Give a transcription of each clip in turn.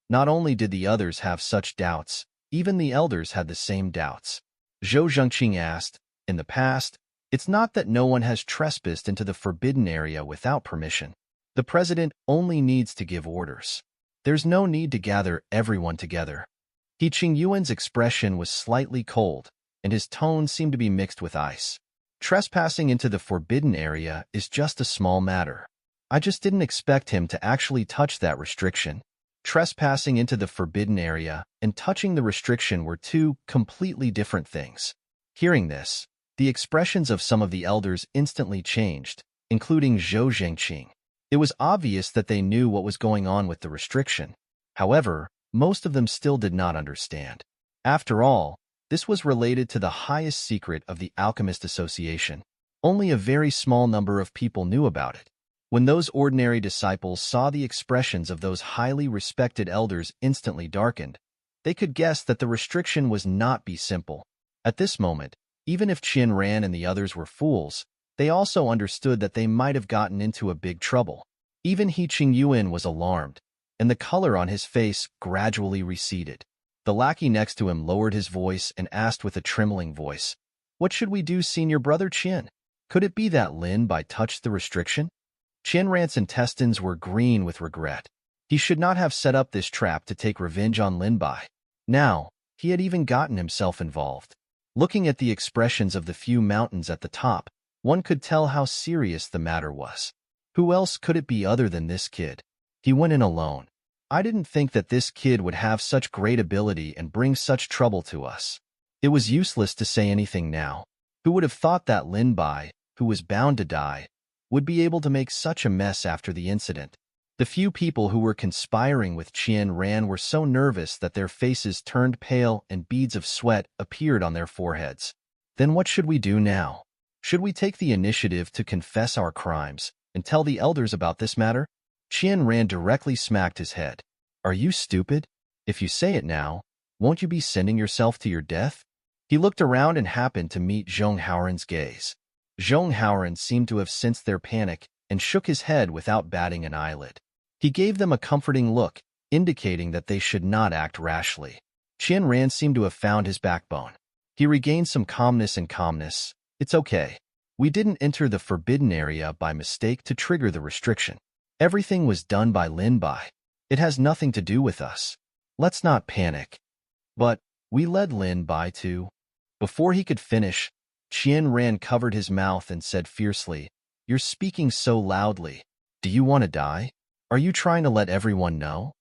Not only did the others have such doubts, even the elders had the same doubts. Zhou Zhengqing asked, "In the past, it's not that no one has trespassed into the forbidden area without permission. The president only needs to give orders. There's no need to gather everyone together." He Qingyuan's expression was slightly cold, and his tone seemed to be mixed with ice. Trespassing into the forbidden area is just a small matter. I just didn't expect him to actually touch that restriction. Trespassing into the forbidden area and touching the restriction were two completely different things. Hearing this, the expressions of some of the elders instantly changed, including Zhou Zhengqing. It was obvious that they knew what was going on with the restriction. However, most of them still did not understand. After all, this was related to the highest secret of the Alchemist Association. Only a very small number of people knew about it. When those ordinary disciples saw the expressions of those highly respected elders instantly darkened, they could guess that the restriction was not be simple. At this moment, even if Qin Ran and the others were fools, they also understood that they might have gotten into a big trouble. Even He Qingyuan was alarmed, and the color on his face gradually receded. The lackey next to him lowered his voice and asked with a trembling voice, "What should we do, senior brother Qin? Could it be that Lin Bai touched the restriction?" Qin Ran's intestines were green with regret. He should not have set up this trap to take revenge on Lin Bai. Now, he had even gotten himself involved. Looking at the expressions of the few mountains at the top, one could tell how serious the matter was. Who else could it be other than this kid? He went in alone. I didn't think that this kid would have such great ability and bring such trouble to us. It was useless to say anything now. Who would have thought that Lin Bai, who was bound to die, would be able to make such a mess after the incident? The few people who were conspiring with Qin Ran were so nervous that their faces turned pale and beads of sweat appeared on their foreheads. Then what should we do now? Should we take the initiative to confess our crimes and tell the elders about this matter? Qin Ran directly smacked his head. "Are you stupid? If you say it now, won't you be sending yourself to your death?" He looked around and happened to meet Zhong Haoran's gaze. Zhong Haoran seemed to have sensed their panic and shook his head without batting an eyelid. He gave them a comforting look, indicating that they should not act rashly. Qin Ran seemed to have found his backbone. He regained some calmness and calmness. "It's okay. We didn't enter the forbidden area by mistake to trigger the restriction. Everything was done by Lin Bai. It has nothing to do with us. Let's not panic." "But we led Lin Bai to—" Before he could finish, Qin Ran covered his mouth and said fiercely, "You're speaking so loudly. Do you want to die? Are you trying to let everyone know?"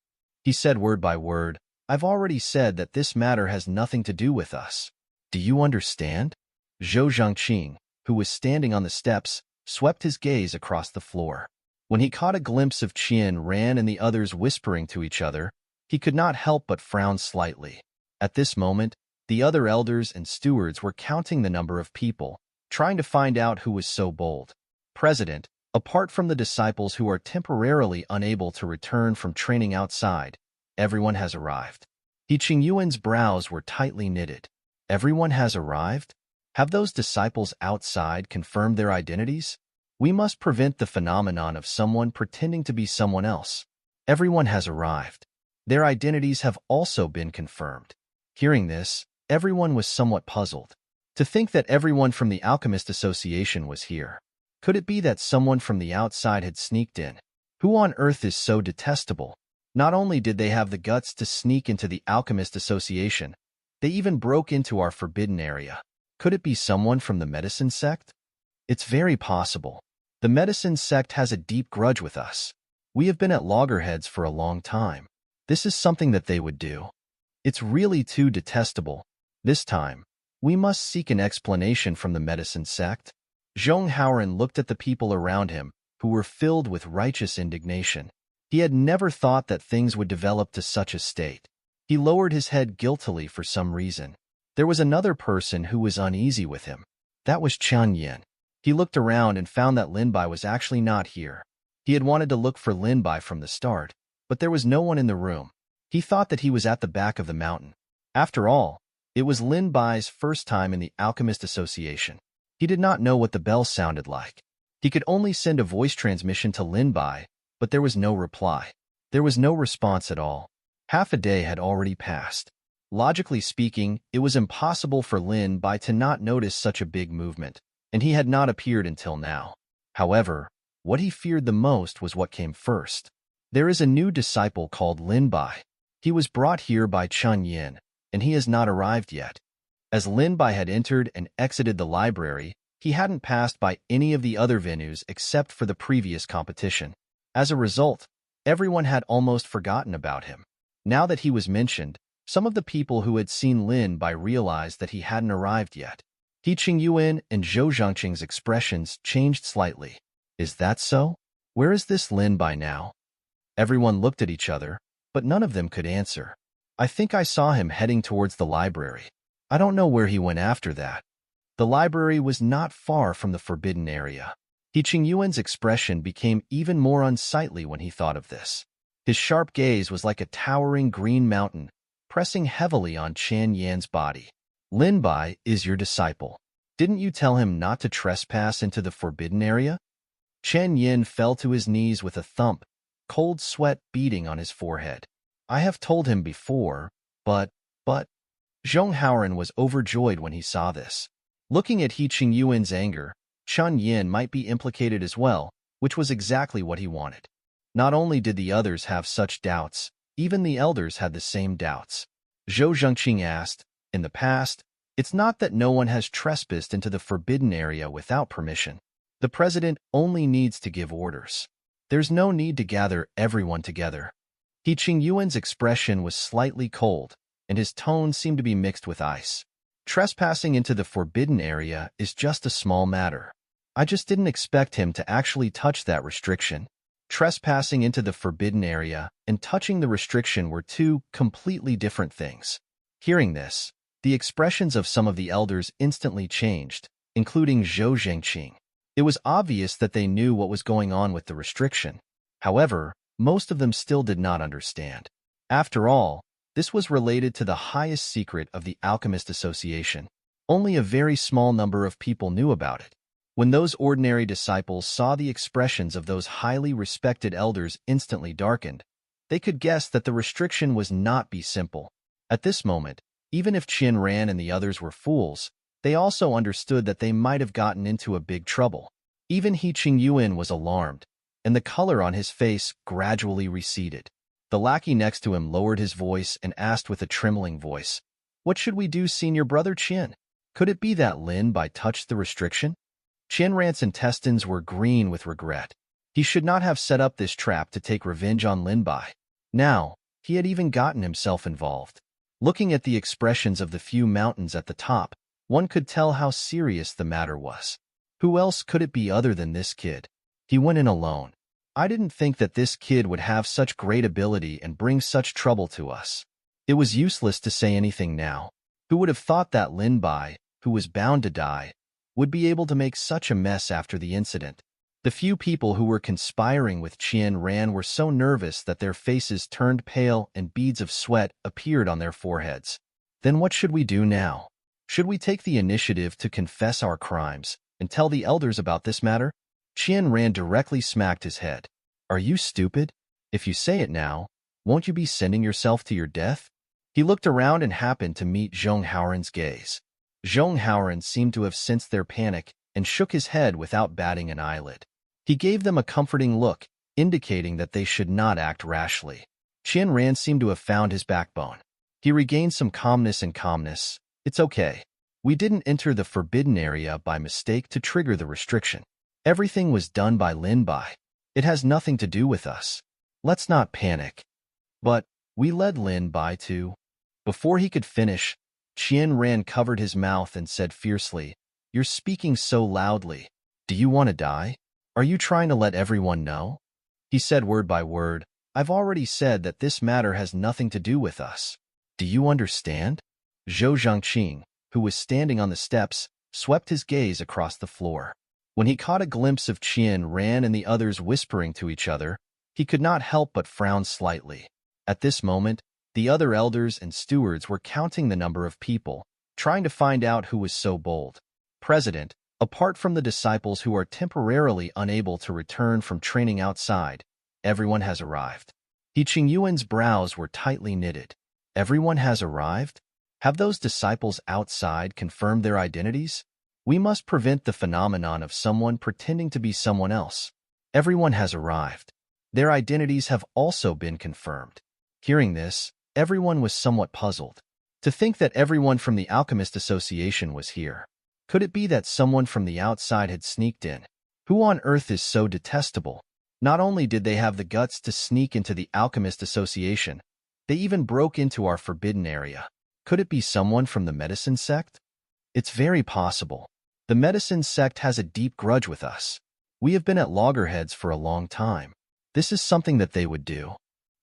He said word by word, "I've already said that this matter has nothing to do with us. Do you understand?" Zhou Zhengqing, who was standing on the steps, swept his gaze across the floor. When he caught a glimpse of Qin Ran and the others whispering to each other, he could not help but frown slightly. At this moment, the other elders and stewards were counting the number of people, trying to find out who was so bold. "President, apart from the disciples who are temporarily unable to return from training outside, everyone has arrived." He Qingyuan's brows were tightly knitted. "Everyone has arrived? Have those disciples outside confirmed their identities? We must prevent the phenomenon of someone pretending to be someone else. Everyone has arrived. Their identities have also been confirmed." Hearing this, everyone was somewhat puzzled. To think that everyone from the Alchemist Association was here. Could it be that someone from the outside had sneaked in? Who on earth is so detestable? Not only did they have the guts to sneak into the Alchemist Association, they even broke into our forbidden area. Could it be someone from the medicine sect? It's very possible. The medicine sect has a deep grudge with us. We have been at loggerheads for a long time. This is something that they would do. It's really too detestable. This time, we must seek an explanation from the medicine sect. Zhong Haoran looked at the people around him, who were filled with righteous indignation. He had never thought that things would develop to such a state. He lowered his head guiltily for some reason. There was another person who was uneasy with him. That was Chen Yin. He looked around and found that Lin Bai was actually not here. He had wanted to look for Lin Bai from the start, but there was no one in the room. He thought that he was at the back of the mountain. After all, it was Lin Bai's first time in the Alchemist Association. He did not know what the bell sounded like. He could only send a voice transmission to Lin Bai, but there was no reply. There was no response at all. Half a day had already passed. Logically speaking, it was impossible for Lin Bai to not notice such a big movement, and he had not appeared until now. However, what he feared the most was what came first. There is a new disciple called Lin Bai. He was brought here by Chun Yin, and he has not arrived yet. As Lin Bai had entered and exited the library, he hadn't passed by any of the other venues except for the previous competition. As a result, everyone had almost forgotten about him. Now that he was mentioned, some of the people who had seen Lin Bai realized that he hadn't arrived yet. He Qingyuan and Zhou Zhangqing's expressions changed slightly. Is that so? Where is this Lin Bai now? Everyone looked at each other, but none of them could answer. I think I saw him heading towards the library. I don't know where he went after that. The library was not far from the forbidden area. He Qingyuan's expression became even more unsightly when he thought of this. His sharp gaze was like a towering green mountain, pressing heavily on Chen Yan's body. Lin Bai is your disciple. Didn't you tell him not to trespass into the forbidden area? Chen Yin fell to his knees with a thump, cold sweat beading on his forehead. I have told him before, but... Zhong Haoran was overjoyed when he saw this. Looking at He Qingyuan's anger, Chun Yin might be implicated as well, which was exactly what he wanted. Not only did the others have such doubts, even the elders had the same doubts. Zhou Zhangqing asked, in the past, it's not that no one has trespassed into the forbidden area without permission. The president only needs to give orders. There's no need to gather everyone together. He Qingyuan's expression was slightly cold, and his tone seemed to be mixed with ice. Trespassing into the forbidden area is just a small matter. I just didn't expect him to actually touch that restriction. Trespassing into the forbidden area and touching the restriction were two completely different things. Hearing this, the expressions of some of the elders instantly changed, including Zhou Zhangqing. It was obvious that they knew what was going on with the restriction. However, most of them still did not understand. After all, this was related to the highest secret of the Alchemist Association. Only a very small number of people knew about it. When those ordinary disciples saw the expressions of those highly respected elders instantly darkened, they could guess that the restriction was not be simple. At this moment, even if Qin Ran and the others were fools, they also understood that they might have gotten into a big trouble. Even He Qingyuan was alarmed, and the color on his face gradually receded. The lackey next to him lowered his voice and asked with a trembling voice, "What should we do, senior brother Qin? Could it be that Lin Bai touched the restriction?" Qin Ran's intestines were green with regret. He should not have set up this trap to take revenge on Lin Bai. Now, he had even gotten himself involved. Looking at the expressions of the few mountains at the top, one could tell how serious the matter was. Who else could it be other than this kid? He went in alone. I didn't think that this kid would have such great ability and bring such trouble to us. It was useless to say anything now. Who would have thought that Lin Bai, who was bound to die, would be able to make such a mess after the incident? The few people who were conspiring with Qian Ran were so nervous that their faces turned pale and beads of sweat appeared on their foreheads. Then what should we do now? Should we take the initiative to confess our crimes and tell the elders about this matter? Qian Ran directly smacked his head. Are you stupid? If you say it now, won't you be sending yourself to your death? He looked around and happened to meet Zhong Haoran's gaze. Zhong Haoran seemed to have sensed their panic and shook his head without batting an eyelid. He gave them a comforting look, indicating that they should not act rashly. Qian Ran seemed to have found his backbone. He regained some calmness and calmness. It's okay. We didn't enter the forbidden area by mistake to trigger the restriction. Everything was done by Lin Bai. It has nothing to do with us. Let's not panic. But we led Lin Bai to... Before he could finish, Qian Ran covered his mouth and said fiercely, "You're speaking so loudly. Do you want to die? Are you trying to let everyone know?" He said word by word, "I've already said that this matter has nothing to do with us. Do you understand?" Zhou Zhangqing, who was standing on the steps, swept his gaze across the floor. When he caught a glimpse of Qian Ran and the others whispering to each other, he could not help but frown slightly. At this moment, the other elders and stewards were counting the number of people, trying to find out who was so bold. President, apart from the disciples who are temporarily unable to return from training outside, everyone has arrived. He Qingyuan's brows were tightly knitted. Everyone has arrived? Have those disciples outside confirmed their identities? We must prevent the phenomenon of someone pretending to be someone else. Everyone has arrived. Their identities have also been confirmed. Hearing this, everyone was somewhat puzzled. To think that everyone from the Alchemist Association was here. Could it be that someone from the outside had sneaked in? Who on earth is so detestable? Not only did they have the guts to sneak into the Alchemist Association, they even broke into our forbidden area. Could it be someone from the medicine sect? It's very possible. The medicine sect has a deep grudge with us. We have been at loggerheads for a long time. This is something that they would do.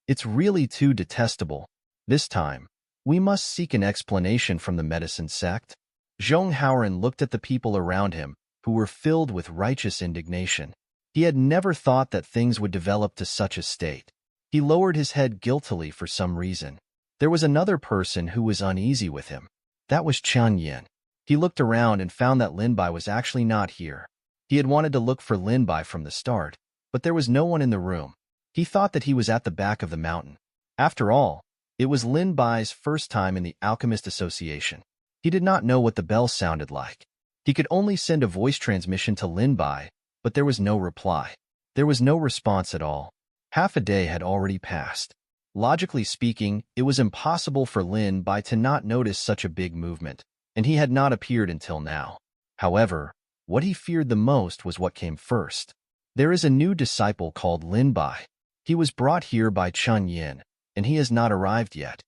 It's really too detestable. This time, we must seek an explanation from the medicine sect. Zhong Haoran looked at the people around him, who were filled with righteous indignation. He had never thought that things would develop to such a state. He lowered his head guiltily for some reason. There was another person who was uneasy with him. That was Chen Yin. He looked around and found that Lin Bai was actually not here. He had wanted to look for Lin Bai from the start, but there was no one in the room. He thought that he was at the back of the mountain. After all, it was Lin Bai's first time in the Alchemist Association. He did not know what the bell sounded like. He could only send a voice transmission to Lin Bai, but there was no reply. There was no response at all. Half a day had already passed. Logically speaking, it was impossible for Lin Bai to not notice such a big movement, and he had not appeared until now. However, what he feared the most was what came first. There is a new disciple called Lin Bai. He was brought here by Chen Yin, and he has not arrived yet.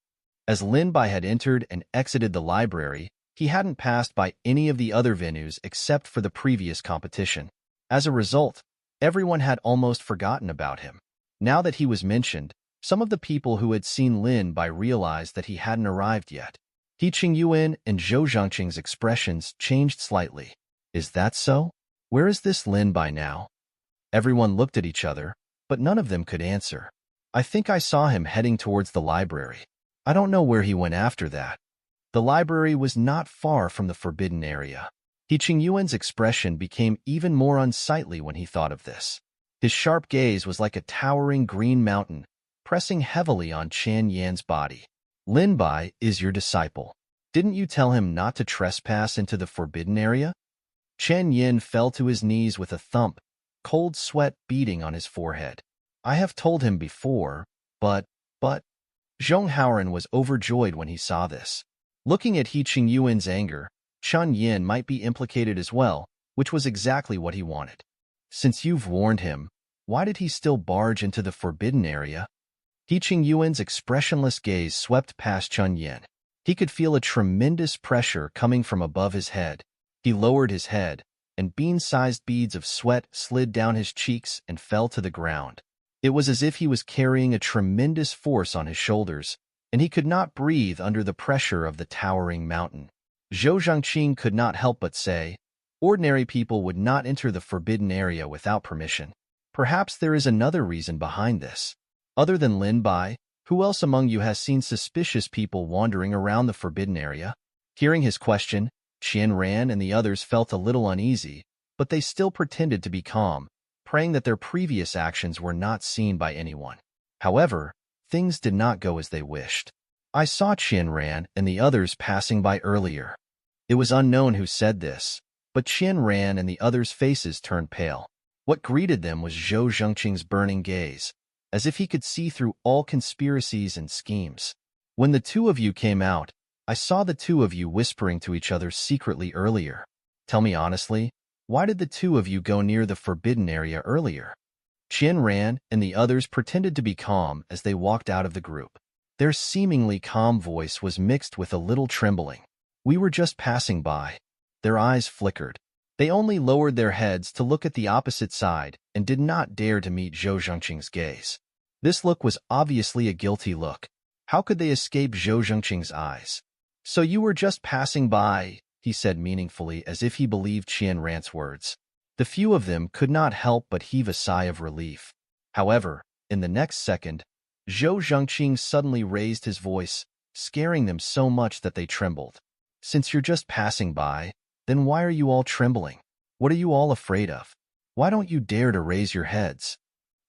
As Lin Bai had entered and exited the library, he hadn't passed by any of the other venues except for the previous competition. As a result, everyone had almost forgotten about him. Now that he was mentioned, some of the people who had seen Lin Bai realized that he hadn't arrived yet. He Qingyuan and Zhou Zhangqing's expressions changed slightly. Is that so? Where is this Lin Bai now? Everyone looked at each other, but none of them could answer. I think I saw him heading towards the library. I don't know where he went after that. The library was not far from the forbidden area. He Qingyuan's expression became even more unsightly when he thought of this. His sharp gaze was like a towering green mountain, pressing heavily on Chen Yan's body. Lin Bai is your disciple. Didn't you tell him not to trespass into the forbidden area? Chen Yin fell to his knees with a thump, cold sweat beading on his forehead. I have told him before, but... Zhong Haoran was overjoyed when he saw this. Looking at He Qingyuan's anger, Chen Yin might be implicated as well, which was exactly what he wanted. Since you've warned him, why did he still barge into the forbidden area? He Qingyuan's expressionless gaze swept past Chen Yin. He could feel a tremendous pressure coming from above his head. He lowered his head, and bean-sized beads of sweat slid down his cheeks and fell to the ground. It was as if he was carrying a tremendous force on his shoulders, and he could not breathe under the pressure of the towering mountain. Zhou Zhangqing could not help but say, ordinary people would not enter the forbidden area without permission. Perhaps there is another reason behind this. Other than Lin Bai, who else among you has seen suspicious people wandering around the forbidden area? Hearing his question, Qian Ran and the others felt a little uneasy, but they still pretended to be calm, praying that their previous actions were not seen by anyone. However, things did not go as they wished. I saw Qian Ran and the others passing by earlier. It was unknown who said this, but Qian Ran and the others' faces turned pale. What greeted them was Zhou Zhangqing's burning gaze, as if he could see through all conspiracies and schemes. When the two of you came out, I saw the two of you whispering to each other secretly earlier. Tell me honestly, why did the two of you go near the forbidden area earlier? Qian Ran and the others pretended to be calm as they walked out of the group. Their seemingly calm voice was mixed with a little trembling. We were just passing by. Their eyes flickered. They only lowered their heads to look at the opposite side and did not dare to meet Zhou Zhangqing's gaze. This look was obviously a guilty look. How could they escape Zhou Zhangqing's eyes? So you were just passing by, he said meaningfully as if he believed Qian Ran's words. The few of them could not help but heave a sigh of relief. However, in the next second, Zhou Zhangqing suddenly raised his voice, scaring them so much that they trembled. Since you're just passing by, then why are you all trembling? What are you all afraid of? Why don't you dare to raise your heads?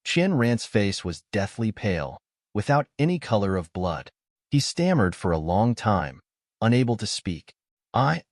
Qian Ran's face was deathly pale, without any color of blood. He stammered for a long time, unable to speak. I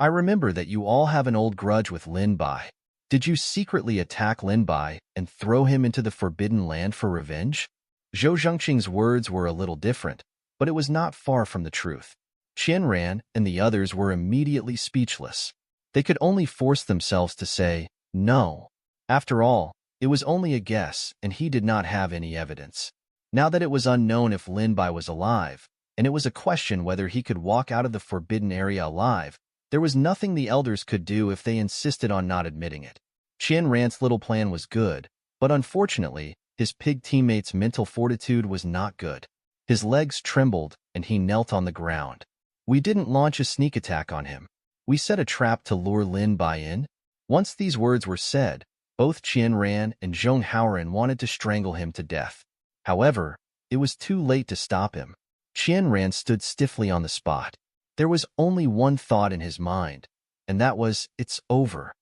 remember that you all have an old grudge with Lin Bai. Did you secretly attack Lin Bai and throw him into the Forbidden Land for revenge? Zhou Zhengqing's words were a little different, but it was not far from the truth. Qianran and the others were immediately speechless. They could only force themselves to say, no. After all, it was only a guess, and he did not have any evidence. Now that it was unknown if Lin Bai was alive, and it was a question whether he could walk out of the forbidden area alive, there was nothing the elders could do if they insisted on not admitting it. Qianran's little plan was good, but unfortunately, his pig teammate's mental fortitude was not good. His legs trembled, and he knelt on the ground. We didn't launch a sneak attack on him. We set a trap to lure Lin Bai in. Once these words were said, both Qianran and Zhong Haoran wanted to strangle him to death. However, it was too late to stop him. Qianran stood stiffly on the spot. There was only one thought in his mind, and that was, it's over.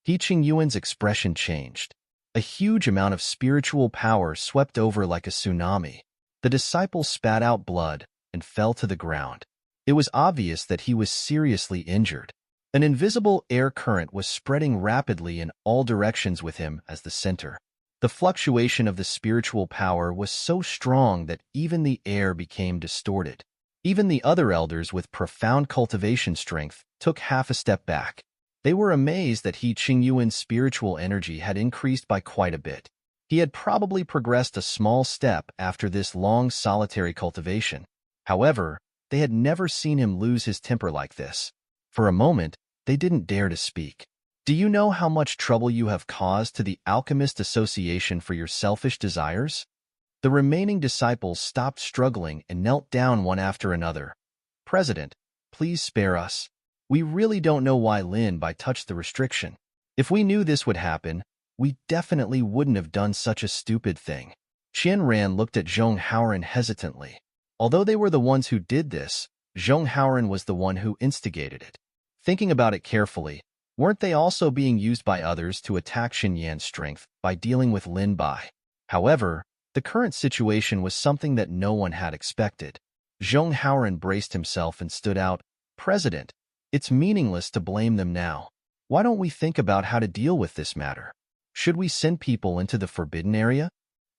He Qingyuan's expression changed. A huge amount of spiritual power swept over like a tsunami. The disciple spat out blood and fell to the ground. It was obvious that he was seriously injured. An invisible air current was spreading rapidly in all directions with him as the center. The fluctuation of the spiritual power was so strong that even the air became distorted. Even the other elders with profound cultivation strength took half a step back. They were amazed that He Qingyuan's spiritual energy had increased by quite a bit. He had probably progressed a small step after this long solitary cultivation. However, they had never seen him lose his temper like this. For a moment, they didn't dare to speak. Do you know how much trouble you have caused to the Alchemist Association for your selfish desires? The remaining disciples stopped struggling and knelt down one after another. President, please spare us. We really don't know why Lin Bai touched the restriction. If we knew this would happen, we definitely wouldn't have done such a stupid thing. Qianran looked at Zhong Haoran hesitantly. Although they were the ones who did this, Zhong Haoran was the one who instigated it. Thinking about it carefully, weren't they also being used by others to attack Xinyan's strength by dealing with Lin Bai? However, the current situation was something that no one had expected. Zhong Haoran braced himself and stood out. President, it's meaningless to blame them now. Why don't we think about how to deal with this matter? Should we send people into the forbidden area?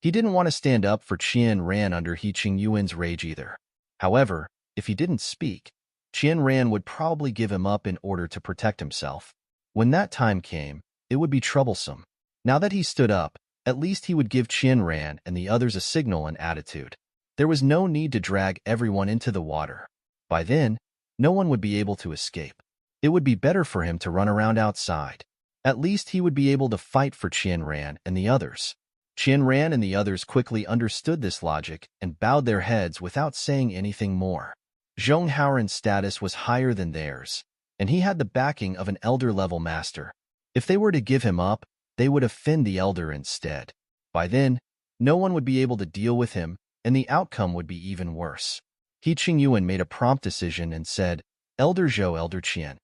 He didn't want to stand up for Qianran under He Qingyuan's rage either. However, if he didn't speak, Qianran would probably give him up in order to protect himself. When that time came, it would be troublesome. Now that he stood up, at least he would give Qianran and the others a signal and attitude. There was no need to drag everyone into the water. By then, no one would be able to escape. It would be better for him to run around outside. At least he would be able to fight for Qianran and the others. Qianran and the others quickly understood this logic and bowed their heads without saying anything more. Zhong Haoran's status was higher than theirs, and he had the backing of an elder-level master. If they were to give him up, they would offend the elder instead. By then, no one would be able to deal with him, and the outcome would be even worse. He Qingyuan made a prompt decision and said, Elder Zhou, Elder Qian,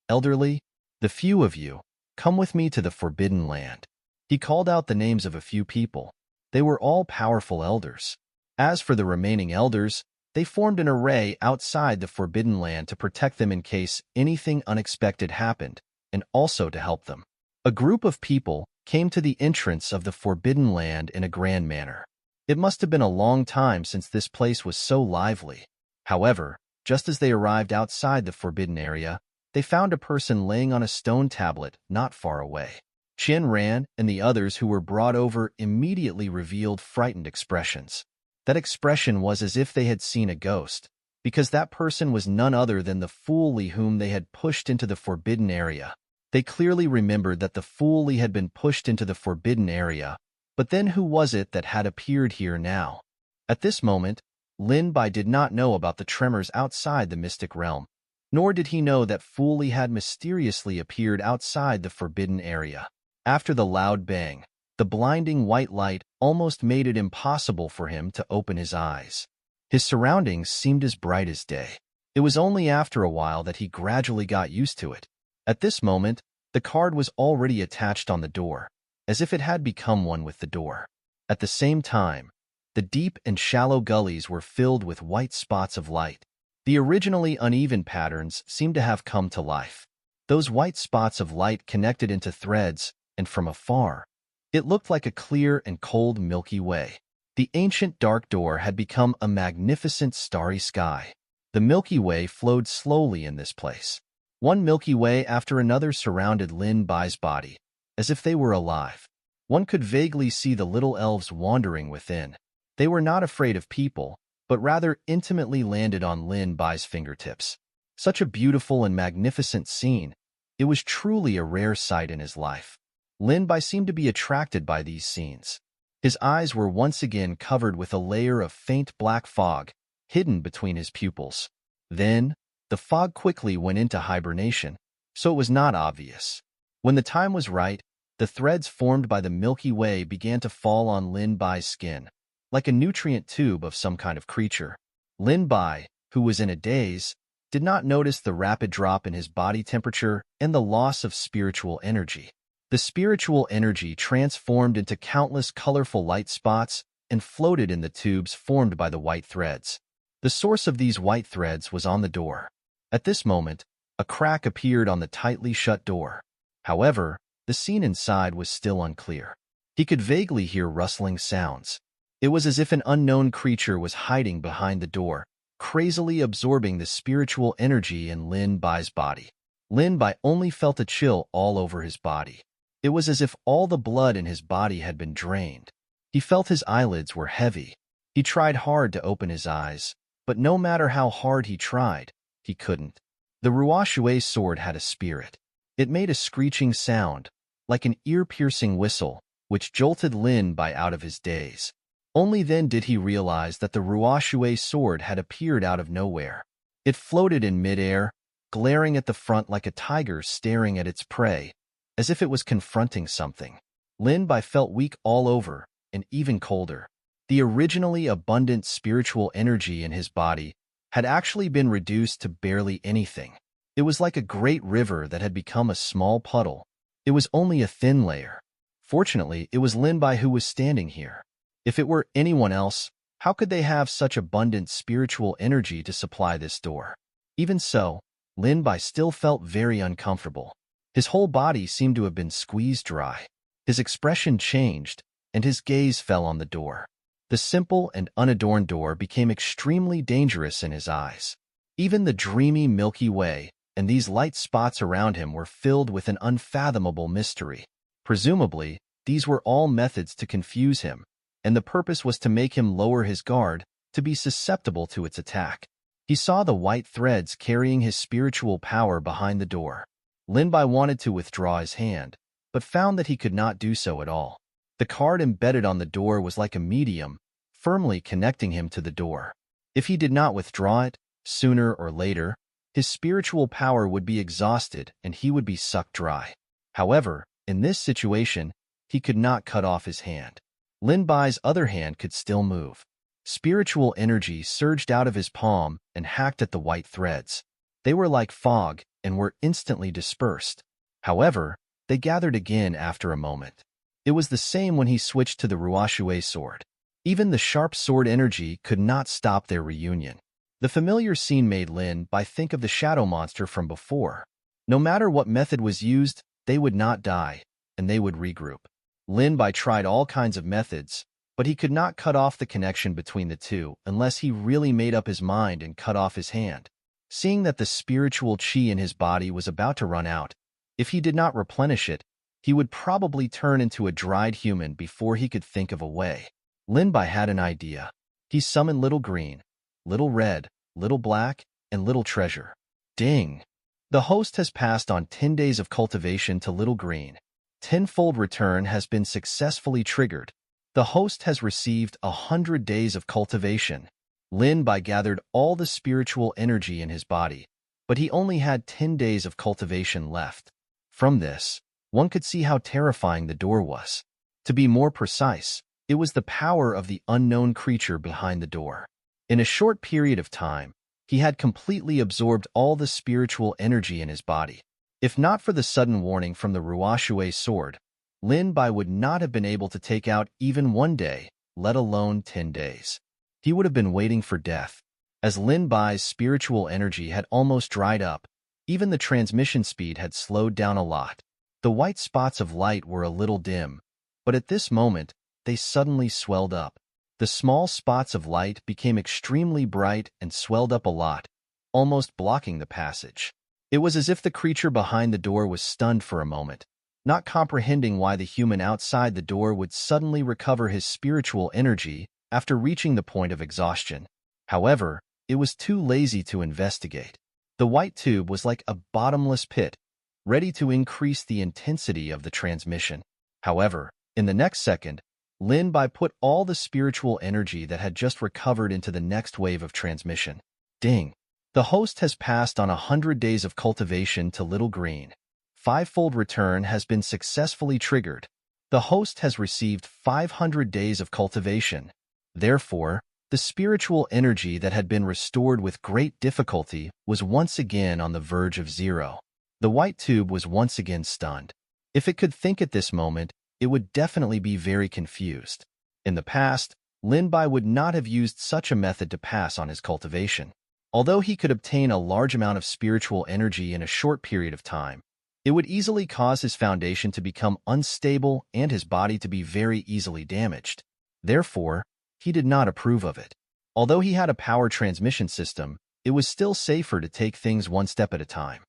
elderly, the few of you, come with me to the Forbidden Land. He called out the names of a few people. They were all powerful elders. As for the remaining elders, they formed an array outside the Forbidden Land to protect them in case anything unexpected happened, and also to help them. A group of people came to the entrance of the Forbidden Land in a grand manner. It must have been a long time since this place was so lively. However, just as they arrived outside the forbidden area, they found a person laying on a stone tablet not far away. Qianran and the others who were brought over immediately revealed frightened expressions. That expression was as if they had seen a ghost, because that person was none other than the Fool Li whom they had pushed into the forbidden area. They clearly remembered that the Fool Li had been pushed into the forbidden area, but then who was it that had appeared here now? At this moment, Lin Bai did not know about the tremors outside the mystic realm, nor did he know that Fool Li had mysteriously appeared outside the forbidden area. After the loud bang, the blinding white light almost made it impossible for him to open his eyes. His surroundings seemed as bright as day. It was only after a while that he gradually got used to it. At this moment, the card was already attached on the door, as if it had become one with the door. At the same time, The deep and shallow gullies were filled with white spots of light. The originally uneven patterns seemed to have come to life. Those white spots of light connected into threads, and from afar, it looked like a clear and cold Milky Way. The ancient dark door had become a magnificent starry sky. The Milky Way flowed slowly in this place. One Milky Way after another surrounded Lin Bai's body, as if they were alive. One could vaguely see the little elves wandering within. They were not afraid of people, but rather intimately landed on Lin Bai's fingertips. Such a beautiful and magnificent scene. It was truly a rare sight in his life. Lin Bai seemed to be attracted by these scenes. His eyes were once again covered with a layer of faint black fog, hidden between his pupils. Then, the fog quickly went into hibernation, so it was not obvious. When the time was right, the threads formed by the Milky Way began to fall on Lin Bai's skin, like a nutrient tube of some kind of creature. Lin Bai, who was in a daze, did not notice the rapid drop in his body temperature and the loss of spiritual energy. The spiritual energy transformed into countless colorful light spots and floated in the tubes formed by the white threads. The source of these white threads was on the door. At this moment, a crack appeared on the tightly shut door. However, the scene inside was still unclear. He could vaguely hear rustling sounds. It was as if an unknown creature was hiding behind the door, crazily absorbing the spiritual energy in Lin Bai's body. Lin Bai only felt a chill all over his body. It was as if all the blood in his body had been drained. He felt his eyelids were heavy. He tried hard to open his eyes, but no matter how hard he tried, he couldn't. The Ruoshui sword had a spirit. It made a screeching sound, like an ear-piercing whistle, which jolted Lin Bai out of his daze. Only then did he realize that the Ruoshui sword had appeared out of nowhere. It floated in midair, glaring at the front like a tiger staring at its prey, as if it was confronting something. Lin Bai felt weak all over, and even colder. The originally abundant spiritual energy in his body had actually been reduced to barely anything. It was like a great river that had become a small puddle. It was only a thin layer. Fortunately, it was Lin Bai who was standing here. If it were anyone else, how could they have such abundant spiritual energy to supply this door? Even so, Lin Bai still felt very uncomfortable. His whole body seemed to have been squeezed dry. His expression changed, and his gaze fell on the door. The simple and unadorned door became extremely dangerous in his eyes. Even the dreamy Milky Way and these light spots around him were filled with an unfathomable mystery. Presumably, these were all methods to confuse him, and the purpose was to make him lower his guard, to be susceptible to its attack. He saw the white threads carrying his spiritual power behind the door. Lin Bai wanted to withdraw his hand, but found that he could not do so at all. The card embedded on the door was like a medium, firmly connecting him to the door. If he did not withdraw it, sooner or later, his spiritual power would be exhausted and he would be sucked dry. However, in this situation, he could not cut off his hand. Lin Bai's other hand could still move. Spiritual energy surged out of his palm and hacked at the white threads. They were like fog and were instantly dispersed. However, they gathered again after a moment. It was the same when he switched to the Ruoshui sword. Even the sharp sword energy could not stop their reunion. The familiar scene made Lin Bai think of the shadow monster from before. No matter what method was used, they would not die, and they would regroup. Lin Bai tried all kinds of methods, but he could not cut off the connection between the two unless he really made up his mind and cut off his hand. Seeing that the spiritual chi in his body was about to run out, if he did not replenish it, he would probably turn into a dried human before he could think of a way. Lin Bai had an idea. He summoned Little Green, Little Red, Little Black, and Little Treasure. Ding! The host has passed on 10 days of cultivation to Little Green. Tenfold return has been successfully triggered. The host has received 100 days of cultivation. Lin Bai gathered all the spiritual energy in his body, but he only had 10 days of cultivation left. From this, one could see how terrifying the door was. To be more precise, it was the power of the unknown creature behind the door. In a short period of time, he had completely absorbed all the spiritual energy in his body. If not for the sudden warning from the Ruoshui sword, Lin Bai would not have been able to take out even one day let alone 10 days. He would have been waiting for death. As Lin Bai's spiritual energy had almost dried up, even the transmission speed had slowed down a lot. The white spots of light were a little dim, but at this moment, they suddenly swelled up. The small spots of light became extremely bright and swelled up a lot, almost blocking the passage. It was as if the creature behind the door was stunned for a moment, not comprehending why the human outside the door would suddenly recover his spiritual energy after reaching the point of exhaustion. However, it was too lazy to investigate. The white tube was like a bottomless pit, ready to increase the intensity of the transmission. However, in the next second, Lin Bai put all the spiritual energy that had just recovered into the next wave of transmission. Ding! The host has passed on 100 days of cultivation to Little Green. Fivefold return has been successfully triggered. The host has received 500 days of cultivation. Therefore, the spiritual energy that had been restored with great difficulty was once again on the verge of zero. The white tube was once again stunned. If it could think at this moment, it would definitely be very confused. In the past, Lin Bai would not have used such a method to pass on his cultivation. Although he could obtain a large amount of spiritual energy in a short period of time, it would easily cause his foundation to become unstable and his body to be very easily damaged. Therefore, he did not approve of it. Although he had a power transmission system, it was still safer to take things one step at a time.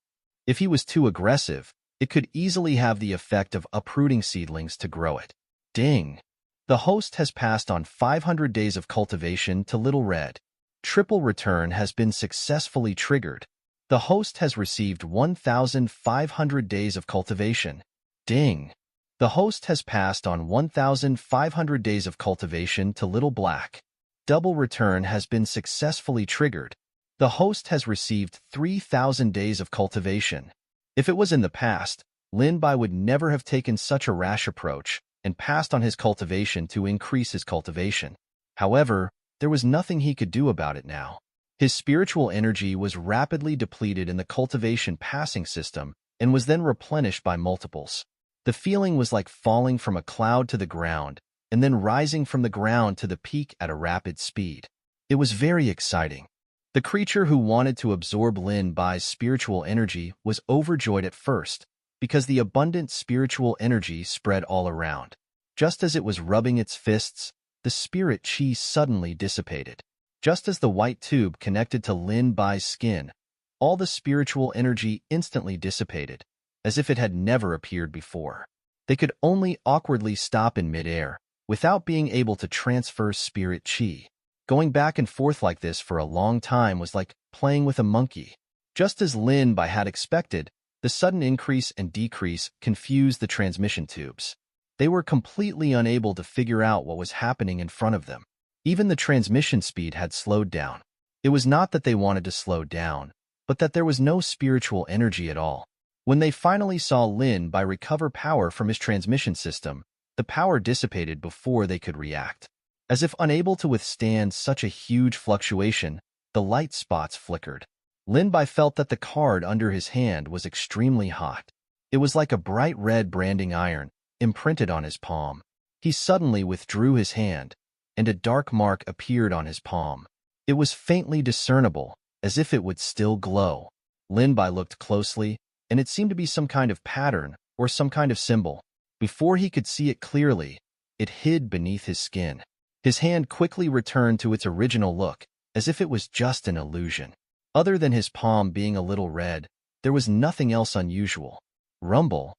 If he was too aggressive, it could easily have the effect of uprooting seedlings to grow it. Ding! The host has passed on 500 days of cultivation to Little Red. Triple return has been successfully triggered. The host has received 1,500 days of cultivation. Ding! The host has passed on 1,500 days of cultivation to Little Black. Double return has been successfully triggered. The host has received 3,000 days of cultivation. If it was in the past, Lin Bai would never have taken such a rash approach and passed on his cultivation to increase his cultivation. However, there was nothing he could do about it now. His spiritual energy was rapidly depleted in the cultivation passing system and was then replenished by multiples. The feeling was like falling from a cloud to the ground and then rising from the ground to the peak at a rapid speed. It was very exciting. The creature who wanted to absorb Lin Bai's spiritual energy was overjoyed at first, because the abundant spiritual energy spread all around. Just as it was rubbing its fists, the spirit chi suddenly dissipated. Just as the white tube connected to Lin Bai's skin, all the spiritual energy instantly dissipated, as if it had never appeared before. They could only awkwardly stop in midair, without being able to transfer spirit chi. Going back and forth like this for a long time was like playing with a monkey. Just as Lin Bai had expected, the sudden increase and decrease confused the transmission tubes. They were completely unable to figure out what was happening in front of them. Even the transmission speed had slowed down. It was not that they wanted to slow down, but that there was no spiritual energy at all. When they finally saw Lin Bai recover power from his transmission system, the power dissipated before they could react. As if unable to withstand such a huge fluctuation, the light spots flickered. Lin Bai felt that the card under his hand was extremely hot. It was like a bright red branding iron, imprinted on his palm. He suddenly withdrew his hand, and a dark mark appeared on his palm. It was faintly discernible, as if it would still glow. Lin Bai looked closely, and it seemed to be some kind of pattern or some kind of symbol. Before he could see it clearly, it hid beneath his skin. His hand quickly returned to its original look, as if it was just an illusion. Other than his palm being a little red, there was nothing else unusual. Rumble.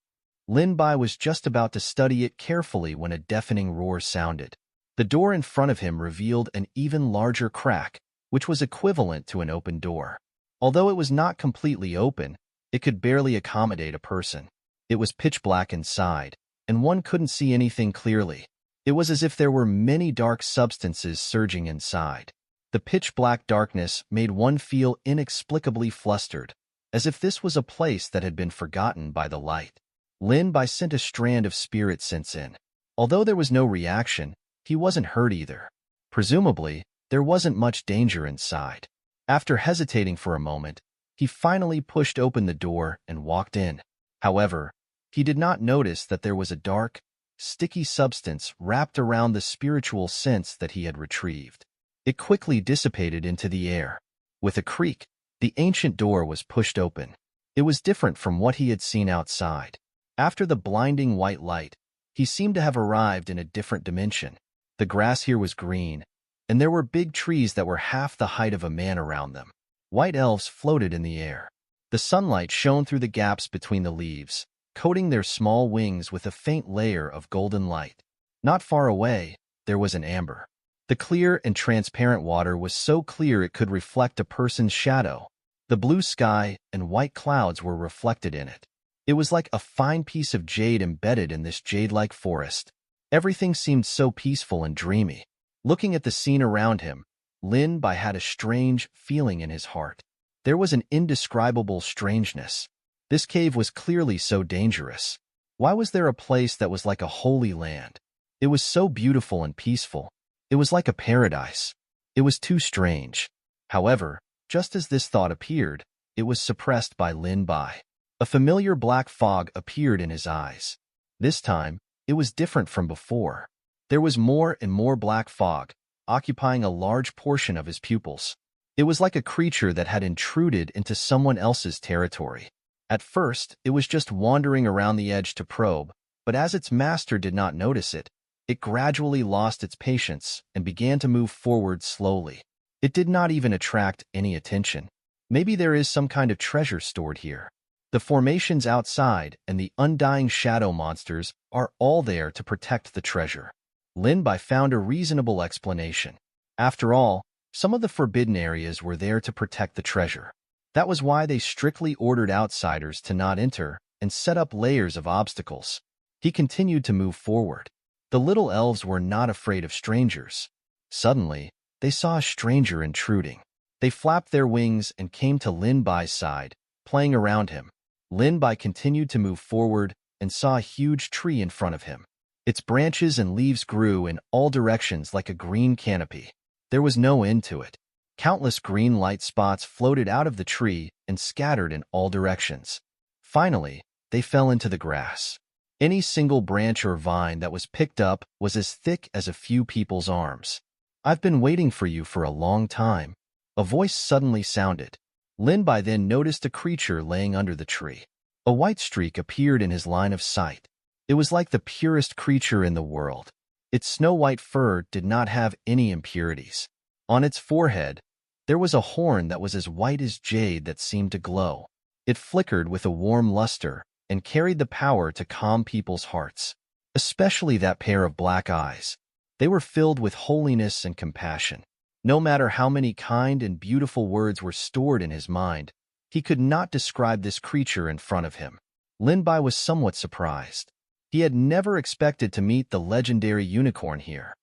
Lin Bai was just about to study it carefully when a deafening roar sounded. The door in front of him revealed an even larger crack, which was equivalent to an open door. Although it was not completely open, it could barely accommodate a person. It was pitch black inside, and one couldn't see anything clearly. It was as if there were many dark substances surging inside. The pitch-black darkness made one feel inexplicably flustered, as if this was a place that had been forgotten by the light. Lin Bai sent a strand of spirit sense in. Although there was no reaction, he wasn't hurt either. Presumably, there wasn't much danger inside. After hesitating for a moment, he finally pushed open the door and walked in. However, he did not notice that there was a dark, sticky substance wrapped around the spiritual sense that he had retrieved. It quickly dissipated into the air. With a creak, the ancient door was pushed open. It was different from what he had seen outside. After the blinding white light, he seemed to have arrived in a different dimension. The grass here was green, and there were big trees that were half the height of a man around them. White elves floated in the air. The sunlight shone through the gaps between the leaves, coating their small wings with a faint layer of golden light. Not far away, there was an amber. The clear and transparent water was so clear it could reflect a person's shadow. The blue sky and white clouds were reflected in it. It was like a fine piece of jade embedded in this jade-like forest. Everything seemed so peaceful and dreamy. Looking at the scene around him, Lin Bai had a strange feeling in his heart. There was an indescribable strangeness. This cave was clearly so dangerous. Why was there a place that was like a holy land? It was so beautiful and peaceful. It was like a paradise. It was too strange. However, just as this thought appeared, it was suppressed by Lin Bai. A familiar black fog appeared in his eyes. This time, it was different from before. There was more and more black fog, occupying a large portion of his pupils. It was like a creature that had intruded into someone else's territory. At first, it was just wandering around the edge to probe, but as its master did not notice it, it gradually lost its patience and began to move forward slowly. It did not even attract any attention. Maybe there is some kind of treasure stored here. The formations outside and the undying shadow monsters are all there to protect the treasure. Lin Bai found a reasonable explanation. After all, some of the forbidden areas were there to protect the treasure. That was why they strictly ordered outsiders to not enter and set up layers of obstacles. He continued to move forward. The little elves were not afraid of strangers. Suddenly, they saw a stranger intruding. They flapped their wings and came to Lin Bai's side, playing around him. Lin Bai continued to move forward and saw a huge tree in front of him. Its branches and leaves grew in all directions like a green canopy. There was no end to it. Countless green light spots floated out of the tree and scattered in all directions. Finally, they fell into the grass. Any single branch or vine that was picked up was as thick as a few people's arms. "I've been waiting for you for a long time." A voice suddenly sounded. Lin Bai then noticed a creature laying under the tree. A white streak appeared in his line of sight. It was like the purest creature in the world. Its snow-white fur did not have any impurities. On its forehead, there was a horn that was as white as jade that seemed to glow. It flickered with a warm luster and carried the power to calm people's hearts, especially that pair of black eyes. They were filled with holiness and compassion. No matter how many kind and beautiful words were stored in his mind, he could not describe this creature in front of him. Lin Bai was somewhat surprised. He had never expected to meet the legendary unicorn here.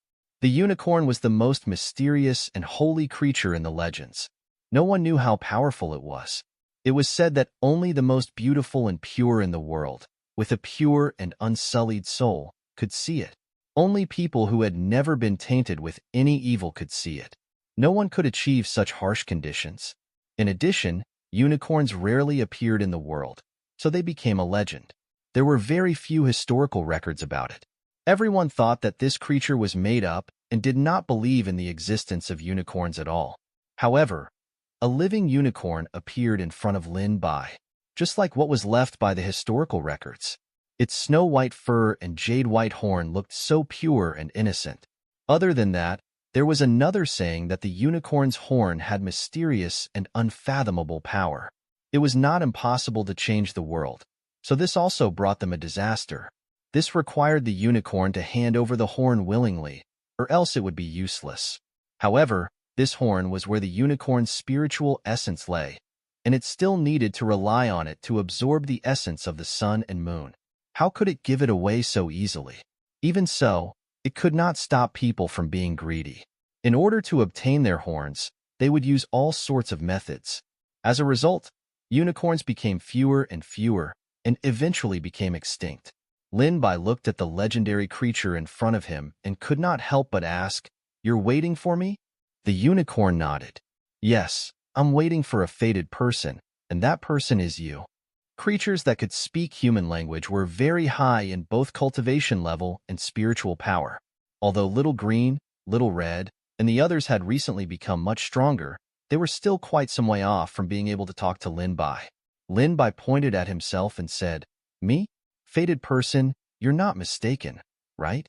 The unicorn was the most mysterious and holy creature in the legends. No one knew how powerful it was. It was said that only the most beautiful and pure in the world, with a pure and unsullied soul, could see it. Only people who had never been tainted with any evil could see it. No one could achieve such harsh conditions. In addition, unicorns rarely appeared in the world, so they became a legend. There were very few historical records about it. Everyone thought that this creature was made up and did not believe in the existence of unicorns at all. However, a living unicorn appeared in front of Lin Bai, just like what was left by the historical records. Its snow-white fur and jade-white horn looked so pure and innocent. Other than that, there was another saying that the unicorn's horn had mysterious and unfathomable power. It was not impossible to change the world, so this also brought them a disaster. This required the unicorn to hand over the horn willingly, or else it would be useless. However, this horn was where the unicorn's spiritual essence lay, and it still needed to rely on it to absorb the essence of the sun and moon. How could it give it away so easily? Even so, it could not stop people from being greedy. In order to obtain their horns, they would use all sorts of methods. As a result, unicorns became fewer and fewer, and eventually became extinct. Lin Bai looked at the legendary creature in front of him and could not help but ask, "You're waiting for me?" The unicorn nodded. "Yes, I'm waiting for a fated person, and that person is you." Creatures that could speak human language were very high in both cultivation level and spiritual power. Although Little Green, Little Red, and the others had recently become much stronger, they were still quite some way off from being able to talk to Lin Bai. Lin Bai pointed at himself and said, "Me? Fated person, you're not mistaken, right?"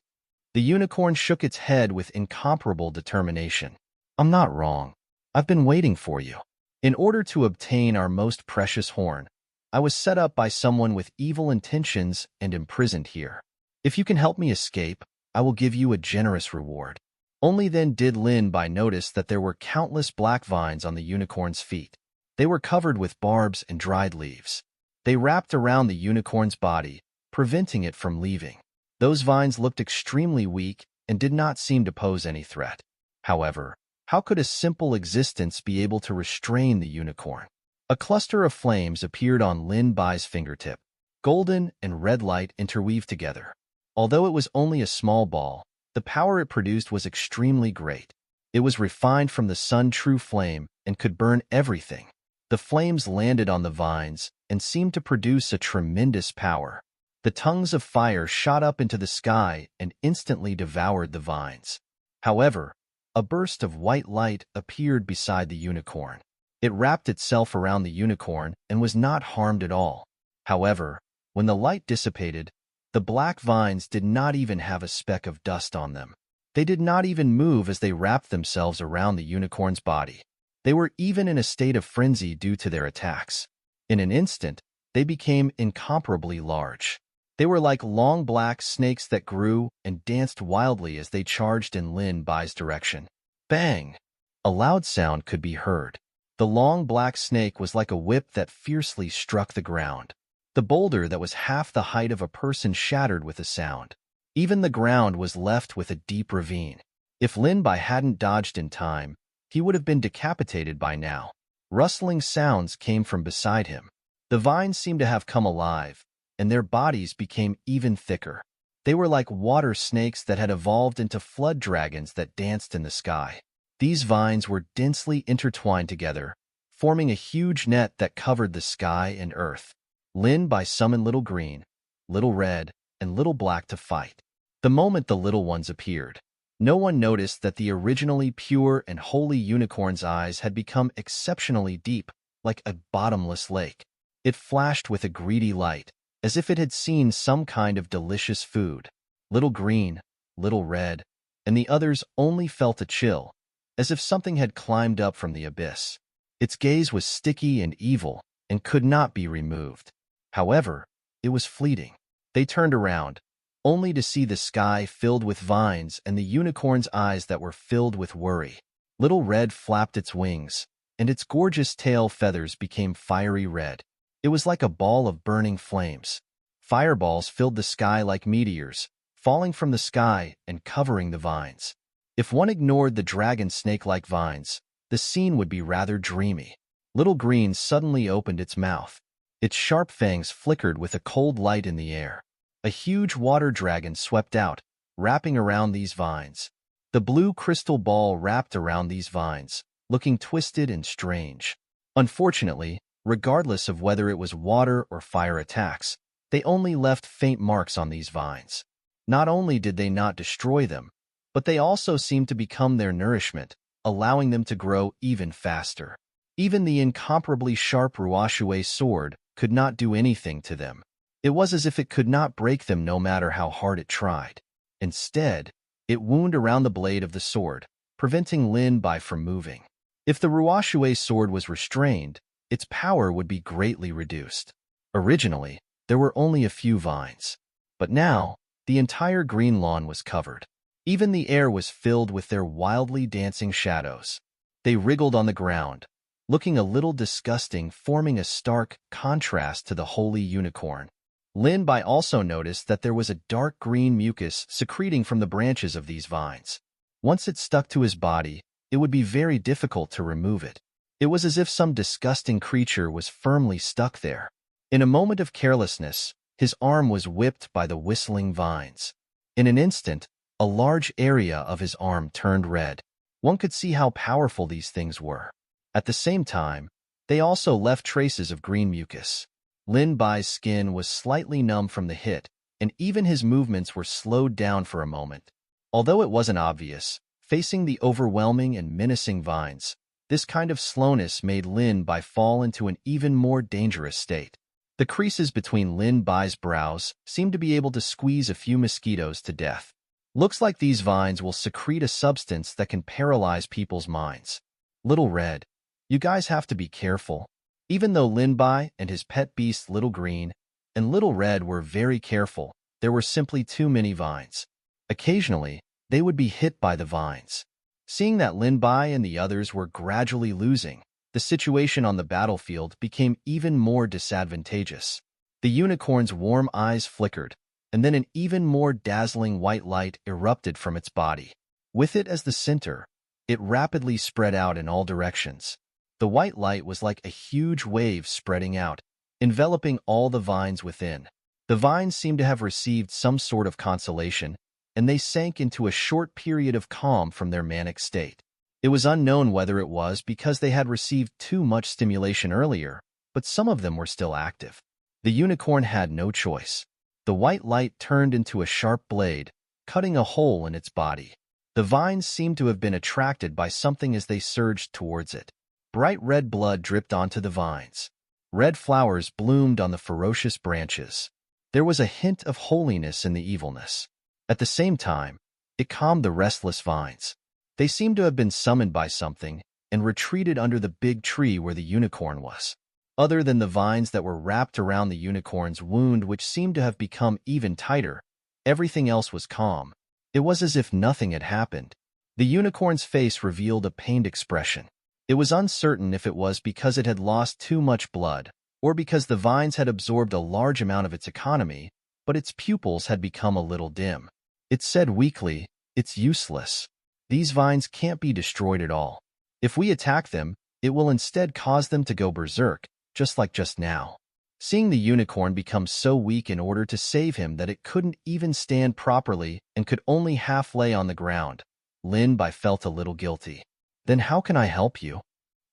The unicorn shook its head with incomparable determination. "I'm not wrong. I've been waiting for you. In order to obtain our most precious horn, I was set up by someone with evil intentions and imprisoned here. If you can help me escape, I will give you a generous reward." Only then did Lin Bai notice that there were countless black vines on the unicorn's feet. They were covered with barbs and dried leaves. They wrapped around the unicorn's body, preventing it from leaving. Those vines looked extremely weak and did not seem to pose any threat. However, how could a simple existence be able to restrain the unicorn? A cluster of flames appeared on Lin Bai's fingertip. Golden and red light interweaved together. Although it was only a small ball, the power it produced was extremely great. It was refined from the sun true flame and could burn everything. The flames landed on the vines and seemed to produce a tremendous power. The tongues of fire shot up into the sky and instantly devoured the vines. However, a burst of white light appeared beside the unicorn. It wrapped itself around the unicorn and was not harmed at all. However, when the light dissipated, the black vines did not even have a speck of dust on them. They did not even move as they wrapped themselves around the unicorn's body. They were even in a state of frenzy due to their attacks. In an instant, they became incomparably large. They were like long black snakes that grew and danced wildly as they charged in Lin Bai's direction. Bang! A loud sound could be heard. The long black snake was like a whip that fiercely struck the ground. The boulder that was half the height of a person shattered with a sound. Even the ground was left with a deep ravine. If Lin Bai hadn't dodged in time, he would have been decapitated by now. Rustling sounds came from beside him. The vines seemed to have come alive, and their bodies became even thicker. They were like water snakes that had evolved into flood dragons that danced in the sky. These vines were densely intertwined together, forming a huge net that covered the sky and earth. Lin Bai summoned Little Green, Little Red, and Little Black to fight. The moment the little ones appeared, no one noticed that the originally pure and holy unicorn's eyes had become exceptionally deep, like a bottomless lake. It flashed with a greedy light, as if it had seen some kind of delicious food. Little Green, Little Red, and the others only felt a chill, as if something had climbed up from the abyss. Its gaze was sticky and evil and could not be removed. However, it was fleeting. They turned around, only to see the sky filled with vines and the unicorn's eyes that were filled with worry. Little Red flapped its wings, and its gorgeous tail feathers became fiery red. It was like a ball of burning flames. Fireballs filled the sky like meteors, falling from the sky and covering the vines. If one ignored the dragon snake-like vines, the scene would be rather dreamy. Little Green suddenly opened its mouth. Its sharp fangs flickered with a cold light in the air. A huge water dragon swept out, wrapping around these vines. The blue crystal ball wrapped around these vines, looking twisted and strange. Unfortunately, regardless of whether it was water or fire attacks, they only left faint marks on these vines. Not only did they not destroy them, but they also seemed to become their nourishment, allowing them to grow even faster. Even the incomparably sharp Ruoshui sword could not do anything to them. It was as if it could not break them no matter how hard it tried. Instead, it wound around the blade of the sword, preventing Lin Bai from moving. If the Ruoshui sword was restrained, its power would be greatly reduced. Originally, there were only a few vines, but now the entire green lawn was covered. Even the air was filled with their wildly dancing shadows. They wriggled on the ground, looking a little disgusting, forming a stark contrast to the holy unicorn. Lin Bai also noticed that there was a dark green mucus secreting from the branches of these vines. Once it stuck to his body, it would be very difficult to remove it. It was as if some disgusting creature was firmly stuck there. In a moment of carelessness, his arm was whipped by the whistling vines. In an instant, a large area of his arm turned red. One could see how powerful these things were. At the same time, they also left traces of green mucus. Lin Bai's skin was slightly numb from the hit, and even his movements were slowed down for a moment. Although it wasn't obvious, facing the overwhelming and menacing vines, this kind of slowness made Lin Bai fall into an even more dangerous state. The creases between Lin Bai's brows seemed to be able to squeeze a few mosquitoes to death. Looks like these vines will secrete a substance that can paralyze people's minds. Little Red, you guys have to be careful. Even though Lin Bai and his pet beast Little Green and Little Red were very careful, there were simply too many vines. Occasionally, they would be hit by the vines. Seeing that Lin Bai and the others were gradually losing, the situation on the battlefield became even more disadvantageous. The unicorn's warm eyes flickered, and then an even more dazzling white light erupted from its body. With it as the center, it rapidly spread out in all directions. The white light was like a huge wave spreading out, enveloping all the vines within. The vines seemed to have received some sort of consolation, and they sank into a short period of calm from their manic state. It was unknown whether it was because they had received too much stimulation earlier, but some of them were still active. The unicorn had no choice. The white light turned into a sharp blade, cutting a hole in its body. The vines seemed to have been attracted by something as they surged towards it. Bright red blood dripped onto the vines. Red flowers bloomed on the ferocious branches. There was a hint of holiness in the evilness. At the same time, it calmed the restless vines. They seemed to have been summoned by something and retreated under the big tree where the unicorn was. Other than the vines that were wrapped around the unicorn's wound, which seemed to have become even tighter, everything else was calm. It was as if nothing had happened. The unicorn's face revealed a pained expression. It was uncertain if it was because it had lost too much blood or because the vines had absorbed a large amount of its economy, but its pupils had become a little dim. It said weakly, "It's useless. These vines can't be destroyed at all. If we attack them, it will instead cause them to go berserk, just like just now." Seeing the unicorn become so weak in order to save him that it couldn't even stand properly and could only half lay on the ground, Lin Bai felt a little guilty. "Then how can I help you?"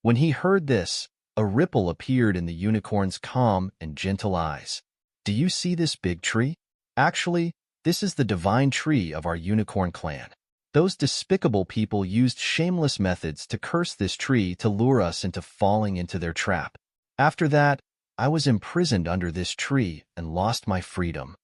When he heard this, a ripple appeared in the unicorn's calm and gentle eyes. "Do you see this big tree? Actually, this is the divine tree of our unicorn clan. Those despicable people used shameless methods to curse this tree to lure us into falling into their trap. After that, I was imprisoned under this tree and lost my freedom."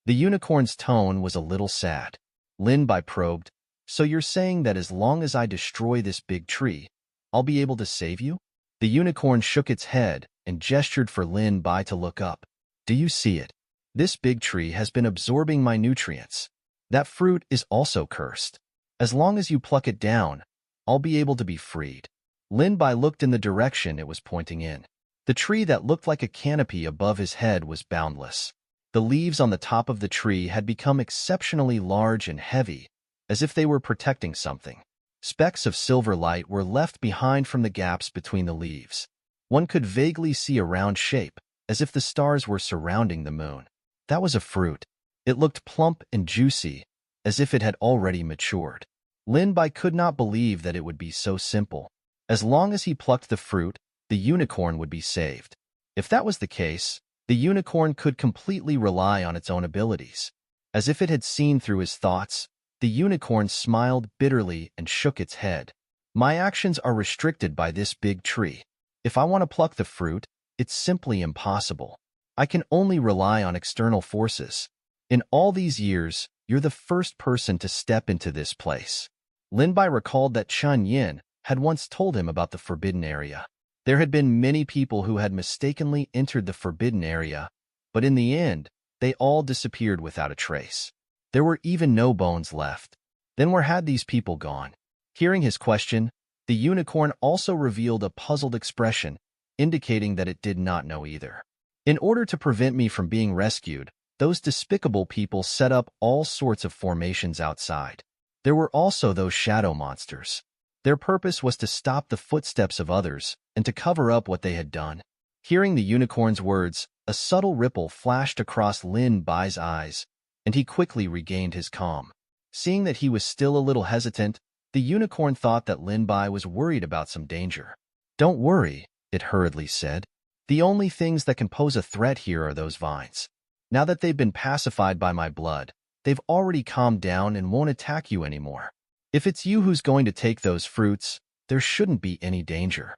The unicorn's tone was a little sad. Lin Bai probed, "So you're saying that as long as I destroy this big tree, I'll be able to save you?" The unicorn shook its head and gestured for Lin Bai to look up. "Do you see it? This big tree has been absorbing my nutrients. That fruit is also cursed. As long as you pluck it down, I'll be able to be freed." Lin Bai looked in the direction it was pointing in. The tree that looked like a canopy above his head was boundless. The leaves on the top of the tree had become exceptionally large and heavy, as if they were protecting something. Specks of silver light were left behind from the gaps between the leaves. One could vaguely see a round shape, as if the stars were surrounding the moon. That was a fruit. It looked plump and juicy, as if it had already matured. Lin Bai could not believe that it would be so simple. As long as he plucked the fruit, the unicorn would be saved. If that was the case, the unicorn could completely rely on its own abilities. As if it had seen through his thoughts, the unicorn smiled bitterly and shook its head. "My actions are restricted by this big tree. If I want to pluck the fruit, it's simply impossible. I can only rely on external forces. In all these years, you're the first person to step into this place." Lin Bai recalled that Chun Yin had once told him about the forbidden area. There had been many people who had mistakenly entered the forbidden area, but in the end, they all disappeared without a trace. There were even no bones left. Then where had these people gone? Hearing his question, the unicorn also revealed a puzzled expression, indicating that it did not know either. "In order to prevent me from being rescued, those despicable people set up all sorts of formations outside. There were also those shadow monsters. Their purpose was to stop the footsteps of others and to cover up what they had done." Hearing the unicorn's words, a subtle ripple flashed across Lin Bai's eyes, and he quickly regained his calm. Seeing that he was still a little hesitant, the unicorn thought that Lin Bai was worried about some danger. "Don't worry," it hurriedly said. The only things that can pose a threat here are those vines. Now that they've been pacified by my blood, they've already calmed down and won't attack you anymore. If it's you who's going to take those fruits, there shouldn't be any danger.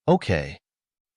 Okay.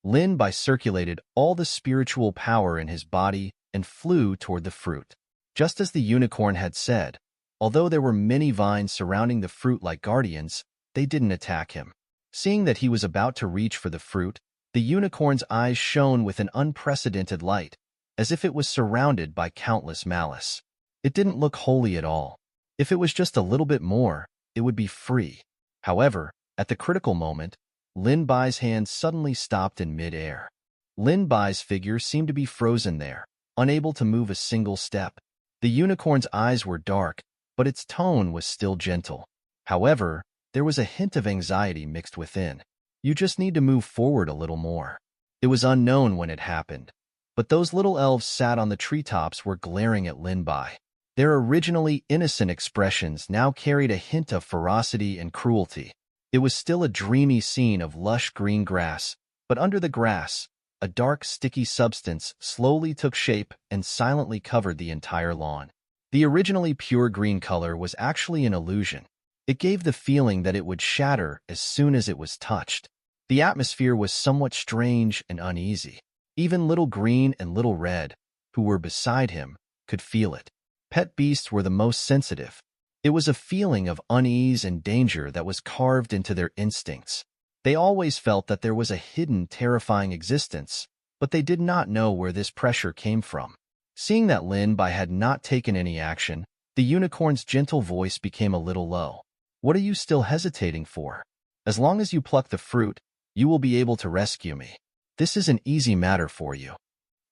Lin Bai circulated all the spiritual power in his body and flew toward the fruit. Just as the unicorn had said, although there were many vines surrounding the fruit like guardians, they didn't attack him. Seeing that he was about to reach for the fruit, the unicorn's eyes shone with an unprecedented light, as if it was surrounded by countless malice. It didn't look holy at all. If it was just a little bit more, it would be free. However, at the critical moment, Lin Bai's hand suddenly stopped in mid-air. Lin Bai's figure seemed to be frozen there, unable to move a single step. The unicorn's eyes were dark, but its tone was still gentle. However, there was a hint of anxiety mixed within. You just need to move forward a little more. It was unknown when it happened, but those little elves sat on the treetops were glaring at Lin Bai. Their originally innocent expressions now carried a hint of ferocity and cruelty. It was still a dreamy scene of lush green grass, but under the grass, a dark, sticky substance slowly took shape and silently covered the entire lawn. The originally pure green color was actually an illusion. It gave the feeling that it would shatter as soon as it was touched. The atmosphere was somewhat strange and uneasy. Even Little Green and Little Red, who were beside him, could feel it. Pet beasts were the most sensitive. It was a feeling of unease and danger that was carved into their instincts. They always felt that there was a hidden, terrifying existence, but they did not know where this pressure came from. Seeing that Lin Bai had not taken any action, the unicorn's gentle voice became a little low. What are you still hesitating for? As long as you pluck the fruit, you will be able to rescue me. This is an easy matter for you.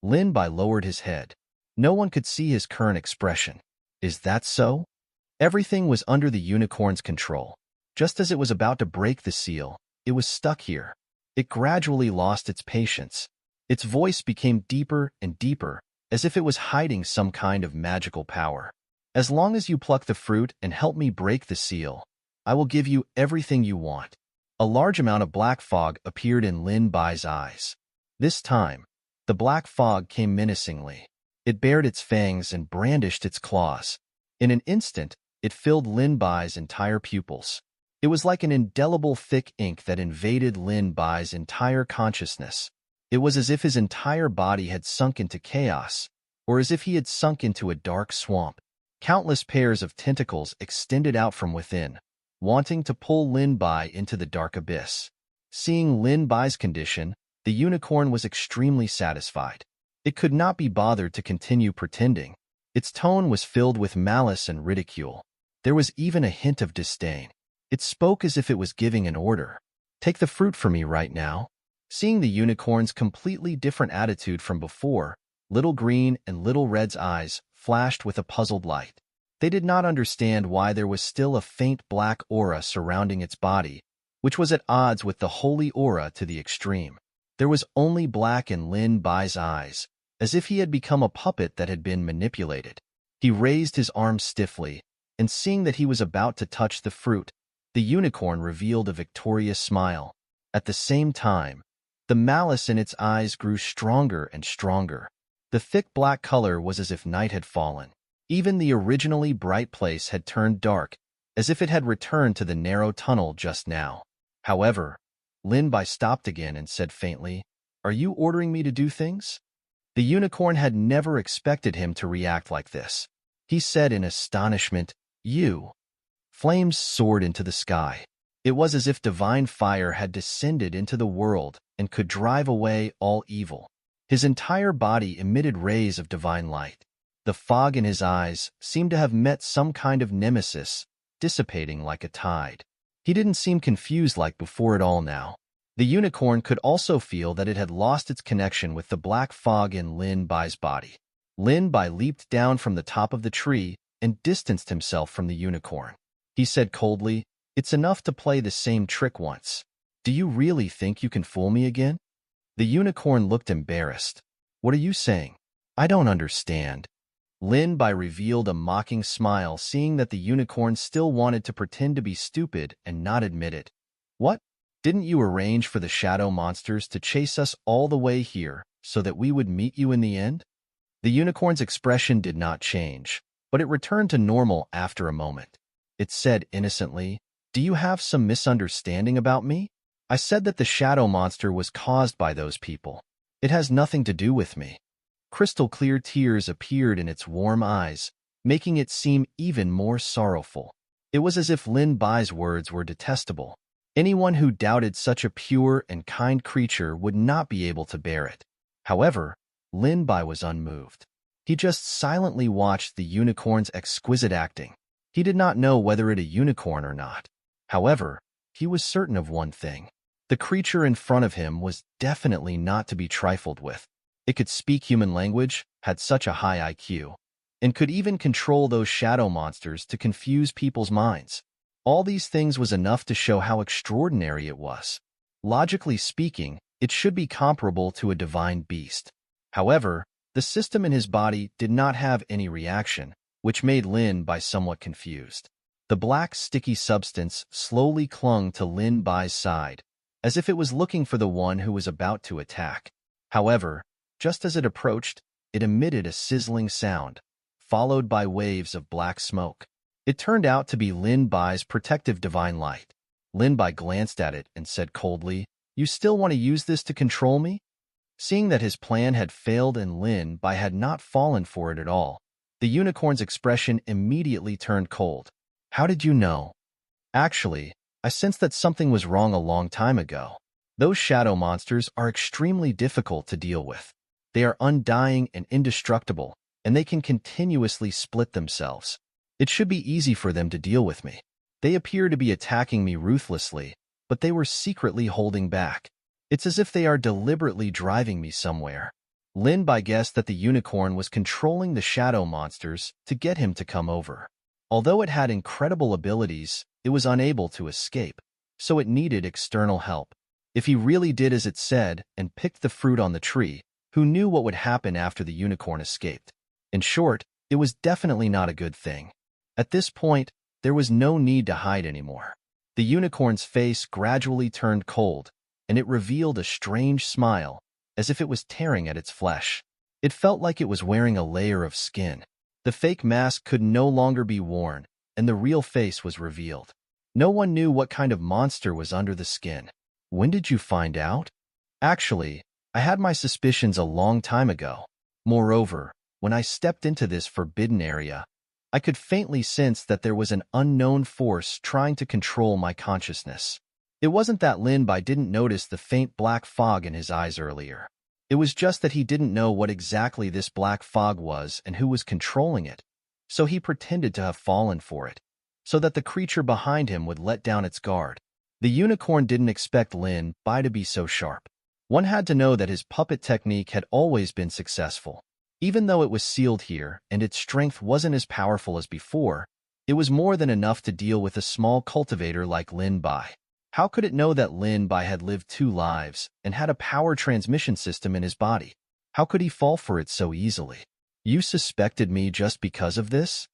Lin Bai lowered his head. No one could see his current expression. Is that so? Everything was under the unicorn's control. Just as it was about to break the seal, it was stuck here. It gradually lost its patience. Its voice became deeper and deeper, as if it was hiding some kind of magical power. As long as you pluck the fruit and help me break the seal, I will give you everything you want. A large amount of black fog appeared in Lin Bai's eyes. This time, the black fog came menacingly. It bared its fangs and brandished its claws. In an instant, it filled Lin Bai's entire pupils. It was like an indelible thick ink that invaded Lin Bai's entire consciousness. It was as if his entire body had sunk into chaos, or as if he had sunk into a dark swamp. Countless pairs of tentacles extended out from within, wanting to pull Lin Bai into the dark abyss. Seeing Lin Bai's condition, the unicorn was extremely satisfied. It could not be bothered to continue pretending. Its tone was filled with malice and ridicule. There was even a hint of disdain. It spoke as if it was giving an order. Take the fruit for me right now. Seeing the unicorn's completely different attitude from before, Little Green and Little Red's eyes flashed with a puzzled light. They did not understand why there was still a faint black aura surrounding its body, which was at odds with the holy aura to the extreme. There was only black in Lin Bai's eyes, as if he had become a puppet that had been manipulated. He raised his arm stiffly, and seeing that he was about to touch the fruit, the unicorn revealed a victorious smile. At the same time, the malice in its eyes grew stronger and stronger. The thick black color was as if night had fallen. Even the originally bright place had turned dark, as if it had returned to the narrow tunnel just now. However, Lin Bai stopped again and said faintly, "Are you ordering me to do things?" The unicorn had never expected him to react like this. He said in astonishment, "You." Flames soared into the sky. It was as if divine fire had descended into the world and could drive away all evil. His entire body emitted rays of divine light. The fog in his eyes seemed to have met some kind of nemesis, dissipating like a tide. He didn't seem confused like before at all now. The unicorn could also feel that it had lost its connection with the black fog in Lin Bai's body. Lin Bai leaped down from the top of the tree and distanced himself from the unicorn. He said coldly, "It's enough to play the same trick once. Do you really think you can fool me again?" The unicorn looked embarrassed. "What are you saying? I don't understand." Lin Bai revealed a mocking smile, seeing that the unicorn still wanted to pretend to be stupid and not admit it. "What? Didn't you arrange for the shadow monsters to chase us all the way here so that we would meet you in the end? The unicorn's expression did not change, but it returned to normal after a moment. It said innocently, "Do you have some misunderstanding about me? I said that the shadow monster was caused by those people. It has nothing to do with me." Crystal-clear tears appeared in its warm eyes, making it seem even more sorrowful. It was as if Lin Bai's words were detestable. Anyone who doubted such a pure and kind creature would not be able to bear it. However, Lin Bai was unmoved. He just silently watched the unicorn's exquisite acting. He did not know whether it a unicorn or not. However, he was certain of one thing. The creature in front of him was definitely not to be trifled with. It could speak human language, had such a high IQ, and could even control those shadow monsters to confuse people's minds. All these things was enough to show how extraordinary it was. Logically speaking, it should be comparable to a divine beast. However, the system in his body did not have any reaction, which made Lin Bai somewhat confused. The black, sticky substance slowly clung to Lin Bai's side, as if it was looking for the one who was about to attack. However, just as it approached, it emitted a sizzling sound, followed by waves of black smoke. It turned out to be Lin Bai's protective divine light. Lin Bai glanced at it and said coldly, "You still want to use this to control me?" Seeing that his plan had failed and Lin Bai had not fallen for it at all, the unicorn's expression immediately turned cold. "How did you know?" "Actually, I sensed that something was wrong a long time ago. Those shadow monsters are extremely difficult to deal with. They are undying and indestructible, and they can continuously split themselves. It should be easy for them to deal with me. They appear to be attacking me ruthlessly, but they were secretly holding back. It's as if they are deliberately driving me somewhere." Lin Bai guessed that the unicorn was controlling the shadow monsters to get him to come over. Although it had incredible abilities, it was unable to escape, so it needed external help. If he really did as it said and picked the fruit on the tree, who knew what would happen after the unicorn escaped? In short, it was definitely not a good thing. At this point, there was no need to hide anymore. The unicorn's face gradually turned cold, and it revealed a strange smile, as if it was tearing at its flesh. It felt like it was wearing a layer of skin. The fake mask could no longer be worn, and the real face was revealed. No one knew what kind of monster was under the skin. "When did you find out?" "Actually, I had my suspicions a long time ago. Moreover, when I stepped into this forbidden area, I could faintly sense that there was an unknown force trying to control my consciousness." It wasn't that Lin Bai didn't notice the faint black fog in his eyes earlier. It was just that he didn't know what exactly this black fog was and who was controlling it, so he pretended to have fallen for it, so that the creature behind him would let down its guard. The unicorn didn't expect Lin Bai to be so sharp. One had to know that his puppet technique had always been successful. Even though it was sealed here and its strength wasn't as powerful as before, it was more than enough to deal with a small cultivator like Lin Bai. How could it know that Lin Bai had lived 2 lives and had a power transmission system in his body? How could he fall for it so easily? "You suspected me just because of this?"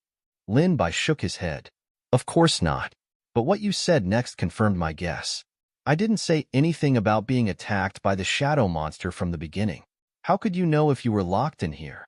Lin Bai shook his head. "Of course not. But what you said next confirmed my guess. I didn't say anything about being attacked by the shadow monster from the beginning. How could you know if you were locked in here?"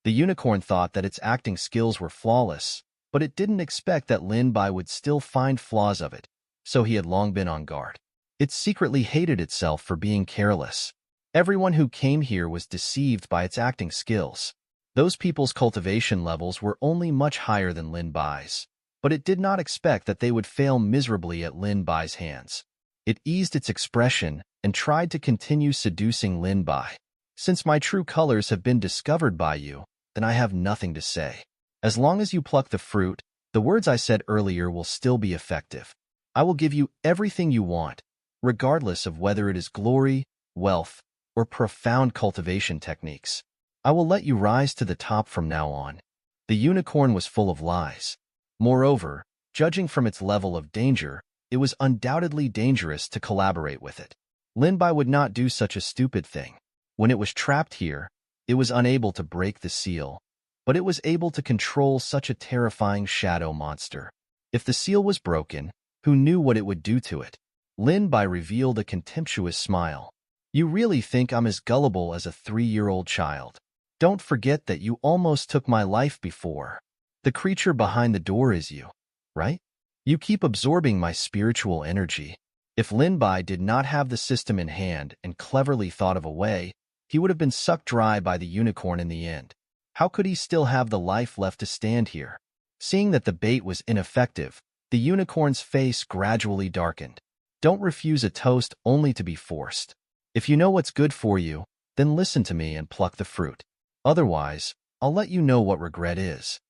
The unicorn thought that its acting skills were flawless, but it didn't expect that Lin Bai would still find flaws of it, so he had long been on guard. It secretly hated itself for being careless. Everyone who came here was deceived by its acting skills. Those people's cultivation levels were only much higher than Lin Bai's, but it did not expect that they would fail miserably at Lin Bai's hands. It eased its expression and tried to continue seducing Lin Bai. "Since my true colors have been discovered by you, then I have nothing to say. As long as you pluck the fruit, the words I said earlier will still be effective. I will give you everything you want, regardless of whether it is glory, wealth, or profound cultivation techniques. I will let you rise to the top from now on." The unicorn was full of lies. Moreover, judging from its level of danger, it was undoubtedly dangerous to collaborate with it. Lin Bai would not do such a stupid thing. When it was trapped here, it was unable to break the seal, but it was able to control such a terrifying shadow monster. If the seal was broken, who knew what it would do to it? Lin Bai revealed a contemptuous smile. You really think I'm as gullible as a 3-year-old child? Don't forget that you almost took my life before. The creature behind the door is you, right? You keep absorbing my spiritual energy. If Lin Bai did not have the system in hand and cleverly thought of a way, he would have been sucked dry by the unicorn in the end. How could he still have the life left to stand here? Seeing that the bait was ineffective, the unicorn's face gradually darkened. Don't refuse a toast only to be forced. If you know what's good for you, then listen to me and pluck the fruit. Otherwise, I'll let you know what regret is.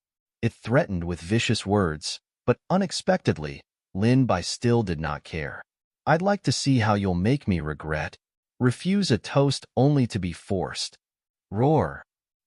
It threatened with vicious words, but unexpectedly, Lin Bai still did not care. I'd like to see how you'll make me regret. Refuse a toast only to be forced. Roar!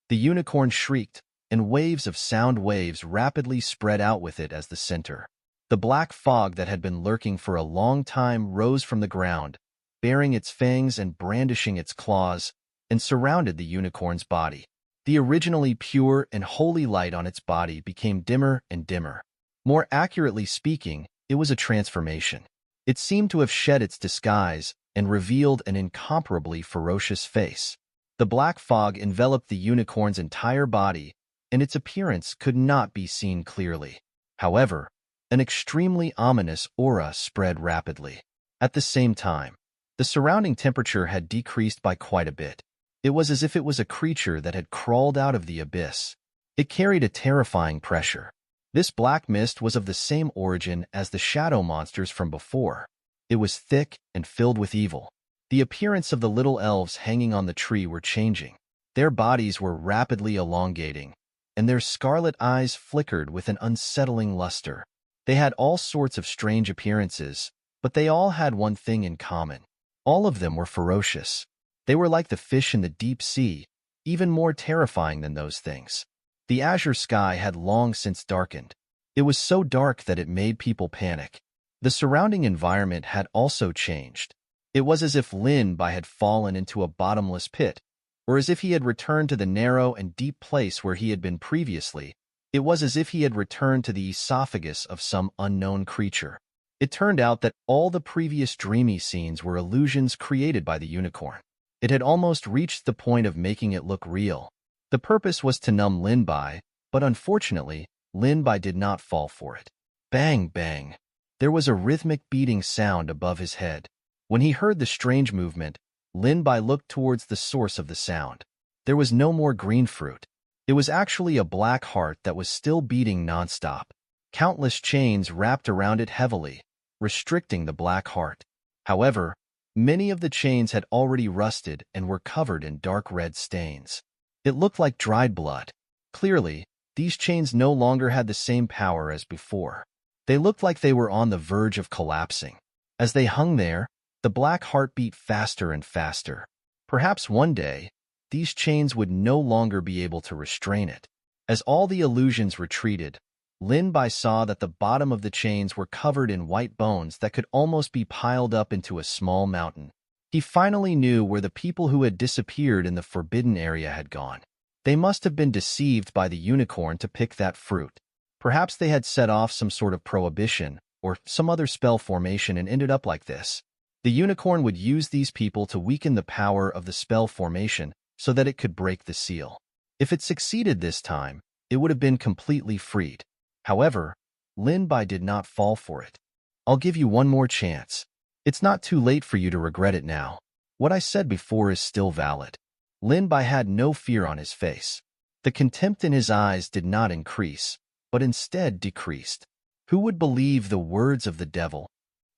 The unicorn shrieked, and waves of sound waves rapidly spread out with it as the center. The black fog that had been lurking for a long time rose from the ground, baring its fangs and brandishing its claws, and surrounded the unicorn's body. The originally pure and holy light on its body became dimmer and dimmer. More accurately speaking, it was a transformation. It seemed to have shed its disguise and revealed an incomparably ferocious face. The black fog enveloped the unicorn's entire body, and its appearance could not be seen clearly. However, an extremely ominous aura spread rapidly. At the same time, the surrounding temperature had decreased by quite a bit. It was as if it was a creature that had crawled out of the abyss. It carried a terrifying pressure. This black mist was of the same origin as the shadow monsters from before. It was thick and filled with evil. The appearance of the little elves hanging on the tree were changing. Their bodies were rapidly elongating, and their scarlet eyes flickered with an unsettling luster. They had all sorts of strange appearances, but they all had one thing in common. All of them were ferocious. They were like the fish in the deep sea, even more terrifying than those things. The azure sky had long since darkened. It was so dark that it made people panic. The surrounding environment had also changed. It was as if Lin Bai had fallen into a bottomless pit, or as if he had returned to the narrow and deep place where he had been previously. It was as if he had returned to the esophagus of some unknown creature. It turned out that all the previous dreamy scenes were illusions created by the unicorn. It had almost reached the point of making it look real. The purpose was to numb Lin Bai, but unfortunately, Lin Bai did not fall for it. Bang, bang. There was a rhythmic beating sound above his head. When he heard the strange movement, Lin Bai looked towards the source of the sound. There was no more green fruit. It was actually a black heart that was still beating nonstop. Countless chains wrapped around it heavily, restricting the black heart. However, many of the chains had already rusted and were covered in dark red stains. It looked like dried blood. Clearly, these chains no longer had the same power as before. They looked like they were on the verge of collapsing. As they hung there, the black heart beat faster and faster. Perhaps one day, these chains would no longer be able to restrain it. As all the illusions retreated, Lin Bai saw that the bottom of the chains were covered in white bones that could almost be piled up into a small mountain. He finally knew where the people who had disappeared in the forbidden area had gone. They must have been deceived by the unicorn to pick that fruit. Perhaps they had set off some sort of prohibition or some other spell formation and ended up like this. The unicorn would use these people to weaken the power of the spell formation so that it could break the seal. If it succeeded this time, it would have been completely freed. However, Lin Bai did not fall for it. I'll give you one more chance. It's not too late for you to regret it now. What I said before is still valid. Lin Bai had no fear on his face. The contempt in his eyes did not increase, but instead decreased. Who would believe the words of the devil?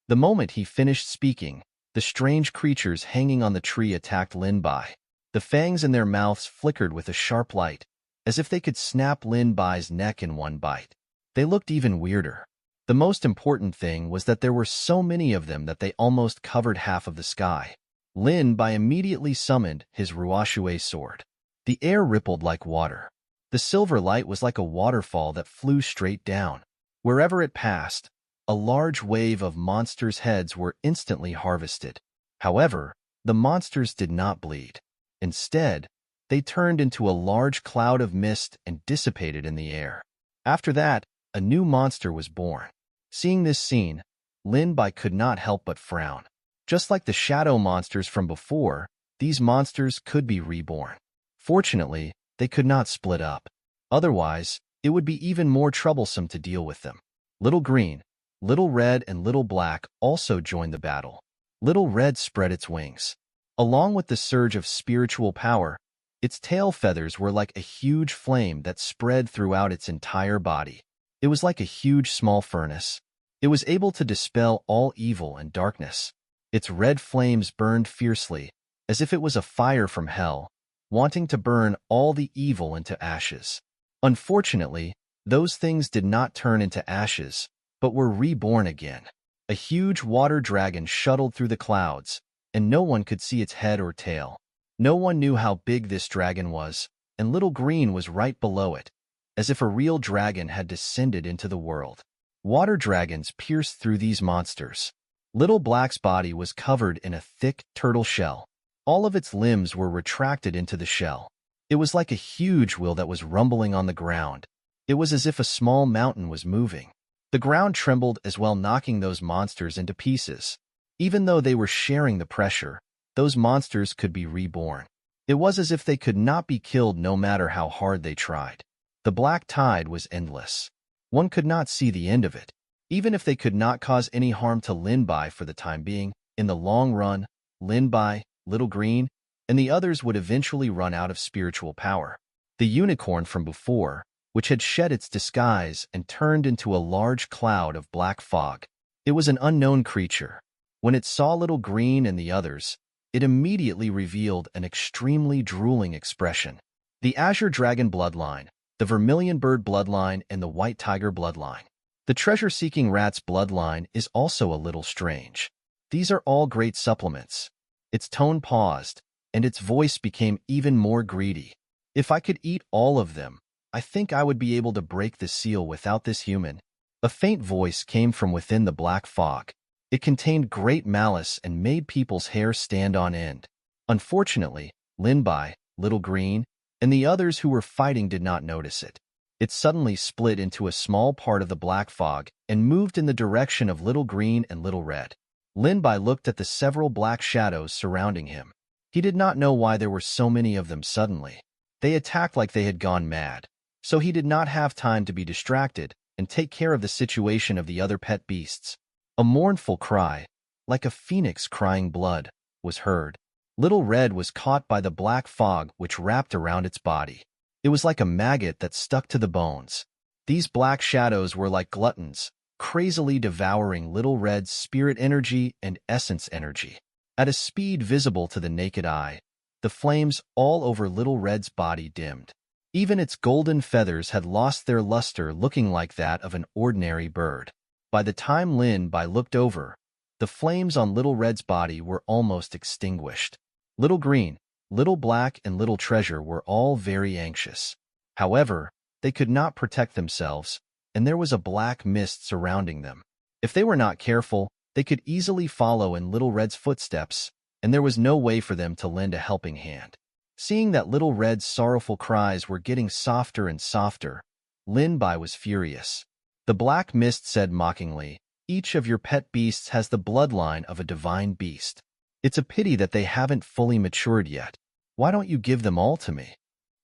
The moment he finished speaking, the strange creatures hanging on the tree attacked Lin Bai. The fangs in their mouths flickered with a sharp light, as if they could snap Lin Bai's neck in one bite. They looked even weirder. The most important thing was that there were so many of them that they almost covered half of the sky. Lin Bai immediately summoned his Ruoxue sword. The air rippled like water. The silver light was like a waterfall that flew straight down. Wherever it passed, a large wave of monsters' heads were instantly harvested. However, the monsters did not bleed. Instead, they turned into a large cloud of mist and dissipated in the air. After that, a new monster was born. Seeing this scene, Lin Bai could not help but frown. Just like the shadow monsters from before, these monsters could be reborn. Fortunately, they could not split up. Otherwise, it would be even more troublesome to deal with them. Little Green, Little Red, and Little Black also joined the battle. Little Red spread its wings. Along with the surge of spiritual power, its tail feathers were like a huge flame that spread throughout its entire body. It was like a huge small furnace. It was able to dispel all evil and darkness. Its red flames burned fiercely, as if it was a fire from hell, wanting to burn all the evil into ashes. Unfortunately, those things did not turn into ashes, but were reborn again. A huge water dragon shuttled through the clouds, and no one could see its head or tail. No one knew how big this dragon was, and Little Green was right below it, as if a real dragon had descended into the world. Water dragons pierced through these monsters. Little Black's body was covered in a thick turtle shell. All of its limbs were retracted into the shell. It was like a huge wheel that was rumbling on the ground. It was as if a small mountain was moving. The ground trembled as well, knocking those monsters into pieces. Even though they were sharing the pressure, those monsters could be reborn. It was as if they could not be killed no matter how hard they tried. The black tide was endless. One could not see the end of it. Even if they could not cause any harm to Lin Bai for the time being, in the long run, Lin Bai, Little Green, and the others would eventually run out of spiritual power. The unicorn from before, which had shed its disguise and turned into a large cloud of black fog. It was an unknown creature. When it saw Little Green and the others, it immediately revealed an extremely drooling expression. The Azure Dragon bloodline, the Vermilion Bird bloodline, and the White Tiger bloodline. The treasure-seeking rat's bloodline is also a little strange. These are all great supplements. Its tone paused, and its voice became even more greedy. If I could eat all of them, I think I would be able to break the seal without this human. A faint voice came from within the black fog. It contained great malice and made people's hair stand on end. Unfortunately, Lin Bai, Little Green, and the others who were fighting did not notice it. It suddenly split into a small part of the black fog and moved in the direction of Little Green and Little Red. Lin Bai looked at the several black shadows surrounding him. He did not know why there were so many of them suddenly. They attacked like they had gone mad, so he did not have time to be distracted and take care of the situation of the other pet beasts. A mournful cry, like a phoenix crying blood, was heard. Little Red was caught by the black fog which wrapped around its body. It was like a maggot that stuck to the bones. These black shadows were like gluttons, crazily devouring Little Red's spirit energy and essence energy. At a speed visible to the naked eye, the flames all over Little Red's body dimmed. Even its golden feathers had lost their luster, looking like that of an ordinary bird. By the time Lin Bai looked over, the flames on Little Red's body were almost extinguished. Little Green, Little Black, and Little Treasure were all very anxious. However, they could not protect themselves, and there was a black mist surrounding them. If they were not careful, they could easily follow in Little Red's footsteps, and there was no way for them to lend a helping hand. Seeing that Little Red's sorrowful cries were getting softer and softer, Lin Bai was furious. The black mist said mockingly, "Each of your pet beasts has the bloodline of a divine beast. It's a pity that they haven't fully matured yet. Why don't you give them all to me?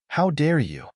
How dare you?"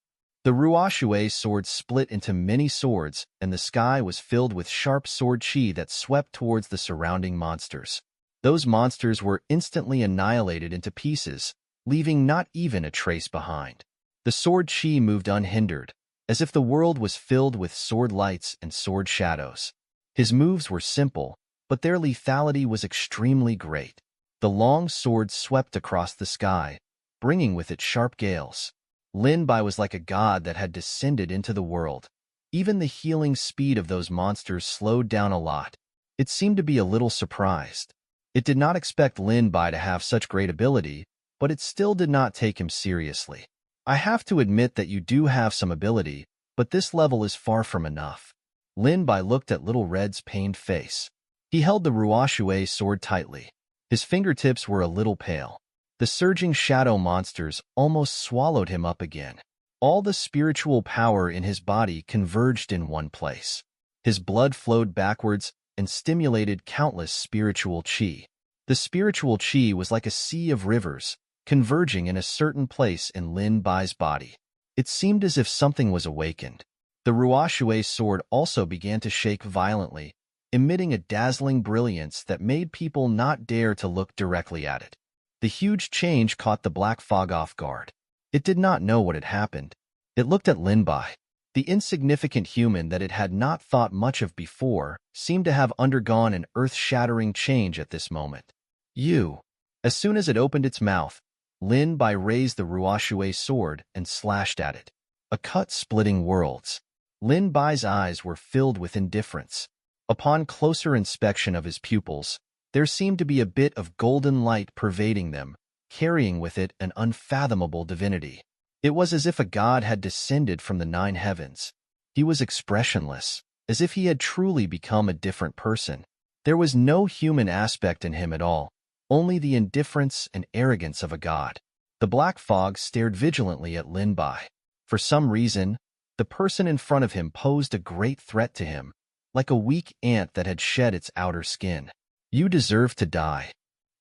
The Ruoshui sword split into many swords, and the sky was filled with sharp sword chi that swept towards the surrounding monsters. Those monsters were instantly annihilated into pieces, leaving not even a trace behind. The sword chi moved unhindered, as if the world was filled with sword lights and sword shadows. His moves were simple, but their lethality was extremely great. The long sword swept across the sky, bringing with it sharp gales. Lin Bai was like a god that had descended into the world. Even the healing speed of those monsters slowed down a lot. It seemed to be a little surprised. It did not expect Lin Bai to have such great ability, but it still did not take him seriously. "I have to admit that you do have some ability, but this level is far from enough." Lin Bai looked at Little Red's pained face. He held the Ruoshui sword tightly. His fingertips were a little pale. The surging shadow monsters almost swallowed him up again. All the spiritual power in his body converged in one place. His blood flowed backwards, and stimulated countless spiritual qi. The spiritual qi was like a sea of rivers, converging in a certain place in Lin Bai's body. It seemed as if something was awakened. The Ruoshui sword also began to shake violently, emitting a dazzling brilliance that made people not dare to look directly at it. The huge change caught the black fog off guard. It did not know what had happened. It looked at Lin Bai. The insignificant human that it had not thought much of before seemed to have undergone an earth-shattering change at this moment. You. As soon as it opened its mouth, Lin Bai raised the Ruoshui sword and slashed at it. A cut splitting worlds. Lin Bai's eyes were filled with indifference. Upon closer inspection of his pupils, there seemed to be a bit of golden light pervading them, carrying with it an unfathomable divinity. It was as if a god had descended from the 9 heavens. He was expressionless, as if he had truly become a different person. There was no human aspect in him at all, only the indifference and arrogance of a god. The black fog stared vigilantly at Lin Bai. For some reason, the person in front of him posed a great threat to him, like a weak ant that had shed its outer skin. You deserve to die,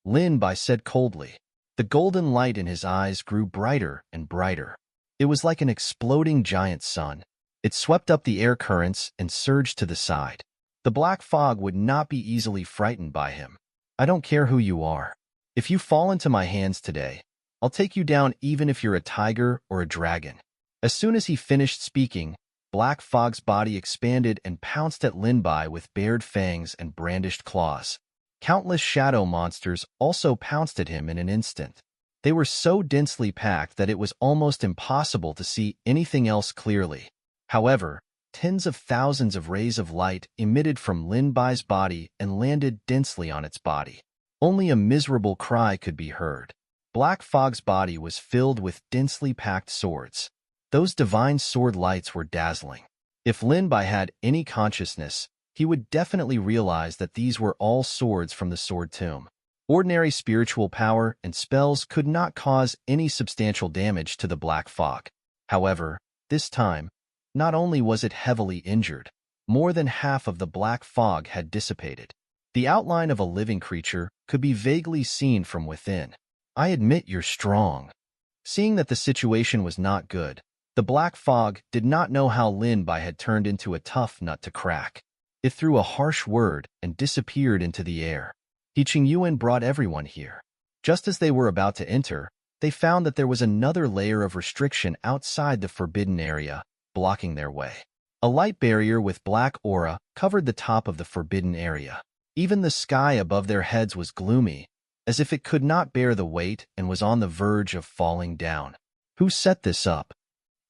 Lin Bai said coldly. The golden light in his eyes grew brighter and brighter. It was like an exploding giant sun. It swept up the air currents and surged to the side. The black fog would not be easily frightened by him. I don't care who you are. If you fall into my hands today, I'll take you down even if you're a tiger or a dragon. As soon as he finished speaking, Black Fog's body expanded and pounced at Lin Bai with bared fangs and brandished claws. Countless shadow monsters also pounced at him in an instant. They were so densely packed that it was almost impossible to see anything else clearly. However, tens of thousands of rays of light emitted from Lin Bai's body and landed densely on its body. Only a miserable cry could be heard. Black Fog's body was filled with densely packed swords. Those divine sword lights were dazzling. If Lin Bai had any consciousness, he would definitely realize that these were all swords from the Sword Tomb. Ordinary spiritual power and spells could not cause any substantial damage to the Black Fog. However, this time, not only was it heavily injured, more than half of the Black Fog had dissipated. The outline of a living creature could be vaguely seen from within. I admit you're strong. Seeing that the situation was not good, the Black Fog did not know how Lin Bai had turned into a tough nut to crack. It threw a harsh word and disappeared into the air. Qing Yuan brought everyone here. Just as they were about to enter, they found that there was another layer of restriction outside the forbidden area, blocking their way. A light barrier with black aura covered the top of the forbidden area. Even the sky above their heads was gloomy, as if it could not bear the weight and was on the verge of falling down. Who set this up?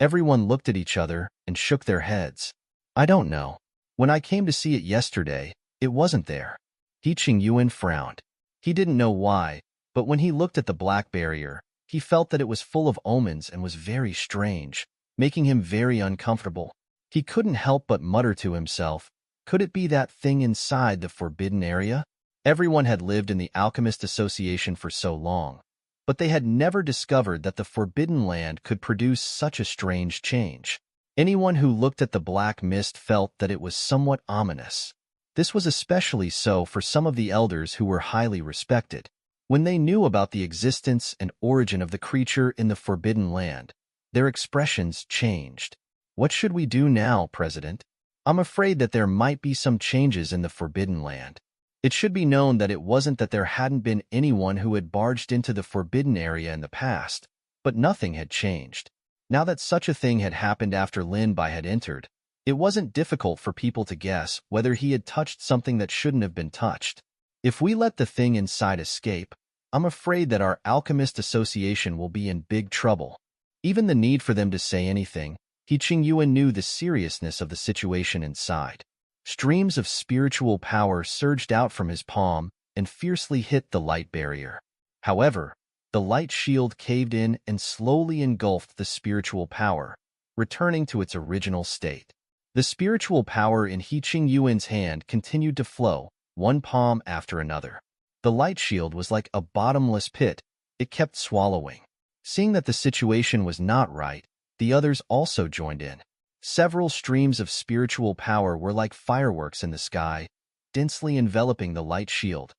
Everyone looked at each other and shook their heads. I don't know. When I came to see it yesterday, it wasn't there. Qing Yuan frowned. He didn't know why, but when he looked at the black barrier, he felt that it was full of omens and was very strange, making him very uncomfortable. He couldn't help but mutter to himself, could it be that thing inside the forbidden area? Everyone had lived in the Alchemist Association for so long, but they had never discovered that the Forbidden Land could produce such a strange change. Anyone who looked at the black mist felt that it was somewhat ominous. This was especially so for some of the elders who were highly respected. When they knew about the existence and origin of the creature in the Forbidden Land, their expressions changed. What should we do now, President? I'm afraid that there might be some changes in the Forbidden Land. It should be known that it wasn't that there hadn't been anyone who had barged into the Forbidden Area in the past, but nothing had changed. Now that such a thing had happened after Lin Bai had entered, it wasn't difficult for people to guess whether he had touched something that shouldn't have been touched. If we let the thing inside escape, I'm afraid that our Alchemist Association will be in big trouble. Even the need for them to say anything, Qing Yuan knew the seriousness of the situation inside. Streams of spiritual power surged out from his palm and fiercely hit the light barrier. However, the light shield caved in and slowly engulfed the spiritual power, returning to its original state. The spiritual power in Qing Yuan's hand continued to flow, one palm after another. The light shield was like a bottomless pit, it kept swallowing. Seeing that the situation was not right, the others also joined in. Several streams of spiritual power were like fireworks in the sky, densely enveloping the light shield.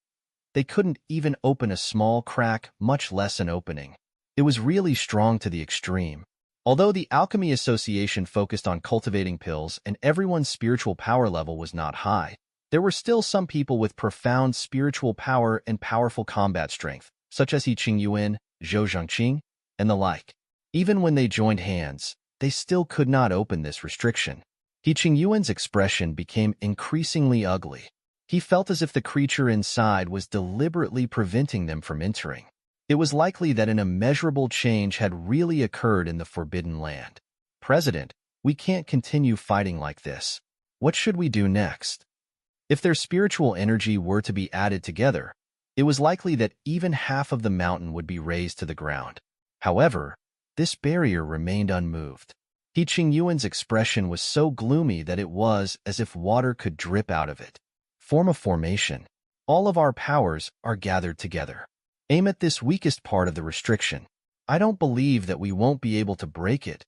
They couldn't even open a small crack, much less an opening. It was really strong to the extreme. Although the Alchemy Association focused on cultivating pills and everyone's spiritual power level was not high, there were still some people with profound spiritual power and powerful combat strength, such as He Qingyuan, Zhou Zhangqing, and the like. Even when they joined hands, they still could not open this restriction. He Qingyuan's expression became increasingly ugly. He felt as if the creature inside was deliberately preventing them from entering. It was likely that an immeasurable change had really occurred in the Forbidden Land. President, we can't continue fighting like this. What should we do next? If their spiritual energy were to be added together, it was likely that even half of the mountain would be razed to the ground. However, this barrier remained unmoved. He Qingyuan's expression was so gloomy that it was as if water could drip out of it. Form a formation. All of our powers are gathered together. Aim at this weakest part of the restriction. I don't believe that we won't be able to break it.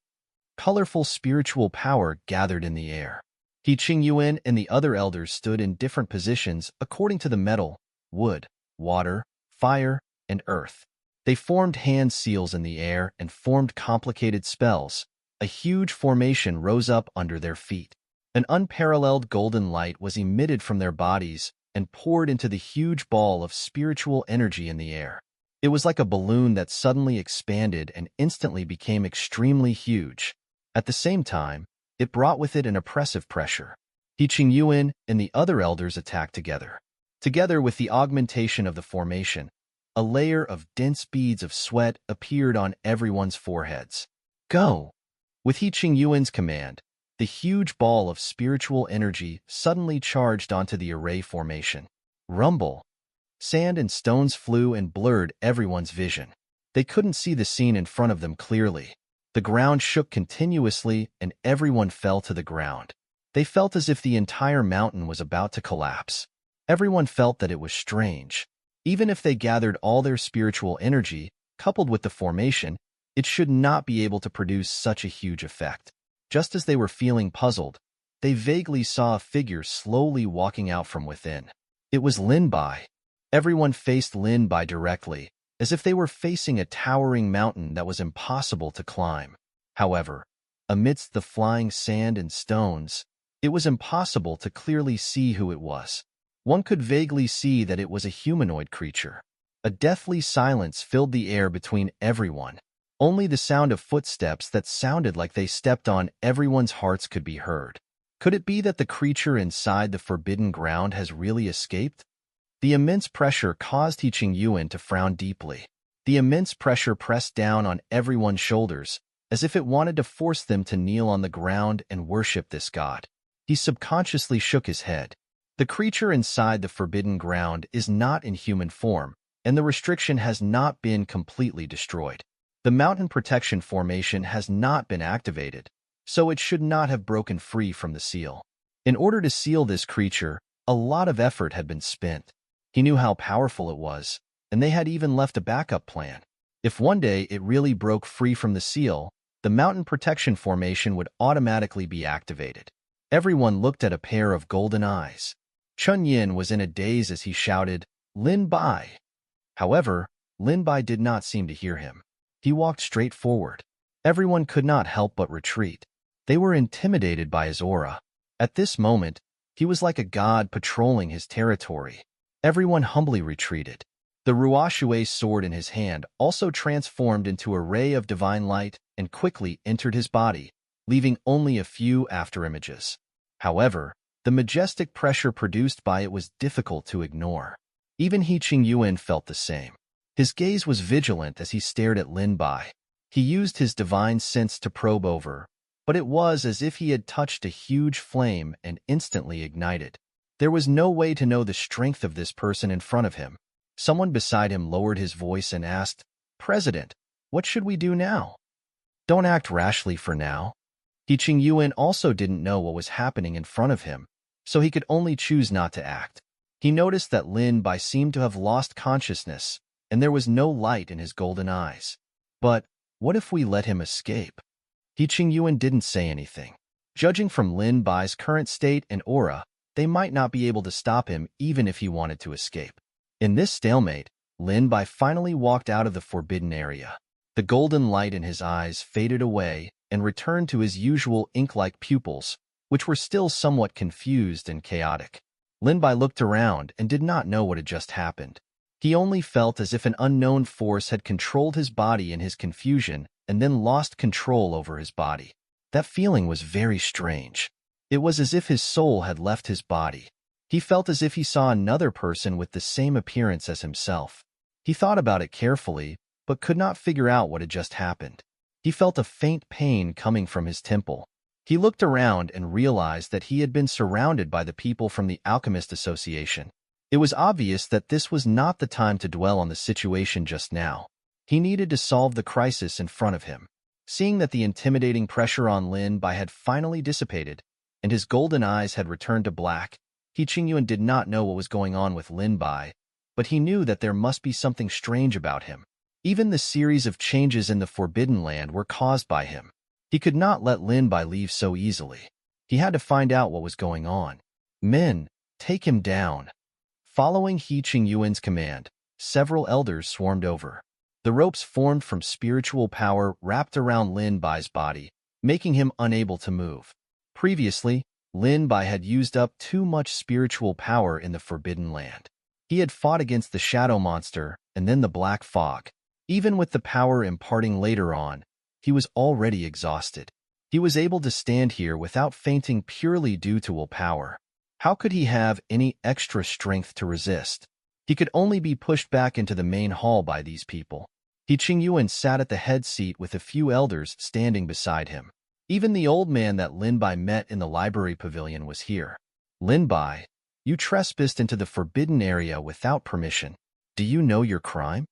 Colorful spiritual power gathered in the air. He Qingyuan and the other elders stood in different positions according to the metal, wood, water, fire, and earth. They formed hand seals in the air and formed complicated spells. A huge formation rose up under their feet. An unparalleled golden light was emitted from their bodies and poured into the huge ball of spiritual energy in the air. It was like a balloon that suddenly expanded and instantly became extremely huge. At the same time, it brought with it an oppressive pressure. He Qingyuan and the other elders attacked together. Together with the augmentation of the formation, a layer of dense beads of sweat appeared on everyone's foreheads. Go! With He Qingyuan's command, the huge ball of spiritual energy suddenly charged onto the array formation. Rumble! Sand and stones flew and blurred everyone's vision. They couldn't see the scene in front of them clearly. The ground shook continuously and everyone fell to the ground. They felt as if the entire mountain was about to collapse. Everyone felt that it was strange. Even if they gathered all their spiritual energy, coupled with the formation, it should not be able to produce such a huge effect. Just as they were feeling puzzled, they vaguely saw a figure slowly walking out from within. It was Lin Bai. Everyone faced Lin Bai directly, as if they were facing a towering mountain that was impossible to climb. However, amidst the flying sand and stones, it was impossible to clearly see who it was. One could vaguely see that it was a humanoid creature. A deathly silence filled the air between everyone. Only the sound of footsteps that sounded like they stepped on everyone's hearts could be heard. Could it be that the creature inside the forbidden ground has really escaped? The immense pressure caused He Qingyuan to frown deeply. The immense pressure pressed down on everyone's shoulders, as if it wanted to force them to kneel on the ground and worship this god. He subconsciously shook his head. The creature inside the forbidden ground is not in human form, and the restriction has not been completely destroyed. The mountain protection formation has not been activated, so it should not have broken free from the seal. In order to seal this creature, a lot of effort had been spent. He knew how powerful it was, and they had even left a backup plan. If one day it really broke free from the seal, the mountain protection formation would automatically be activated. Everyone looked at a pair of golden eyes. Chun Yin was in a daze as he shouted, "Lin Bai!" However, Lin Bai did not seem to hear him. He walked straight forward. Everyone could not help but retreat. They were intimidated by his aura. At this moment, he was like a god patrolling his territory. Everyone humbly retreated. The Ruoshui sword in his hand also transformed into a ray of divine light and quickly entered his body, leaving only a few afterimages. However, the majestic pressure produced by it was difficult to ignore. Even He Qingyuan felt the same. His gaze was vigilant as he stared at Lin Bai. He used his divine sense to probe over, but it was as if he had touched a huge flame and instantly ignited. There was no way to know the strength of this person in front of him. Someone beside him lowered his voice and asked, "President, what should we do now?" "Don't act rashly for now." He Qingyuan also didn't know what was happening in front of him, so he could only choose not to act. He noticed that Lin Bai seemed to have lost consciousness, and there was no light in his golden eyes. But what if we let him escape? He Qingyuan didn't say anything. Judging from Lin Bai's current state and aura, they might not be able to stop him even if he wanted to escape. In this stalemate, Lin Bai finally walked out of the forbidden area. The golden light in his eyes faded away and returned to his usual ink-like pupils, which were still somewhat confused and chaotic. Lin Bai looked around and did not know what had just happened. He only felt as if an unknown force had controlled his body in his confusion and then lost control over his body. That feeling was very strange. It was as if his soul had left his body. He felt as if he saw another person with the same appearance as himself. He thought about it carefully, but could not figure out what had just happened. He felt a faint pain coming from his temple. He looked around and realized that he had been surrounded by the people from the Alchemist Association. It was obvious that this was not the time to dwell on the situation just now. He needed to solve the crisis in front of him. Seeing that the intimidating pressure on Lin Bai had finally dissipated, and his golden eyes had returned to black, He Qingyuan did not know what was going on with Lin Bai, but he knew that there must be something strange about him. Even the series of changes in the Forbidden Land were caused by him. He could not let Lin Bai leave so easily. He had to find out what was going on. Men, take him down. Following He Qingyuan's command, several elders swarmed over. The ropes formed from spiritual power wrapped around Lin Bai's body, making him unable to move. Previously, Lin Bai had used up too much spiritual power in the Forbidden Land. He had fought against the shadow monster and then the black fog. Even with the power imparting later on, he was already exhausted. He was able to stand here without fainting purely due to willpower. How could he have any extra strength to resist? He could only be pushed back into the main hall by these people. He Qingyuan sat at the head seat with a few elders standing beside him. Even the old man that Lin Bai met in the library pavilion was here. Lin Bai, you trespassed into the forbidden area without permission. Do you know your crime?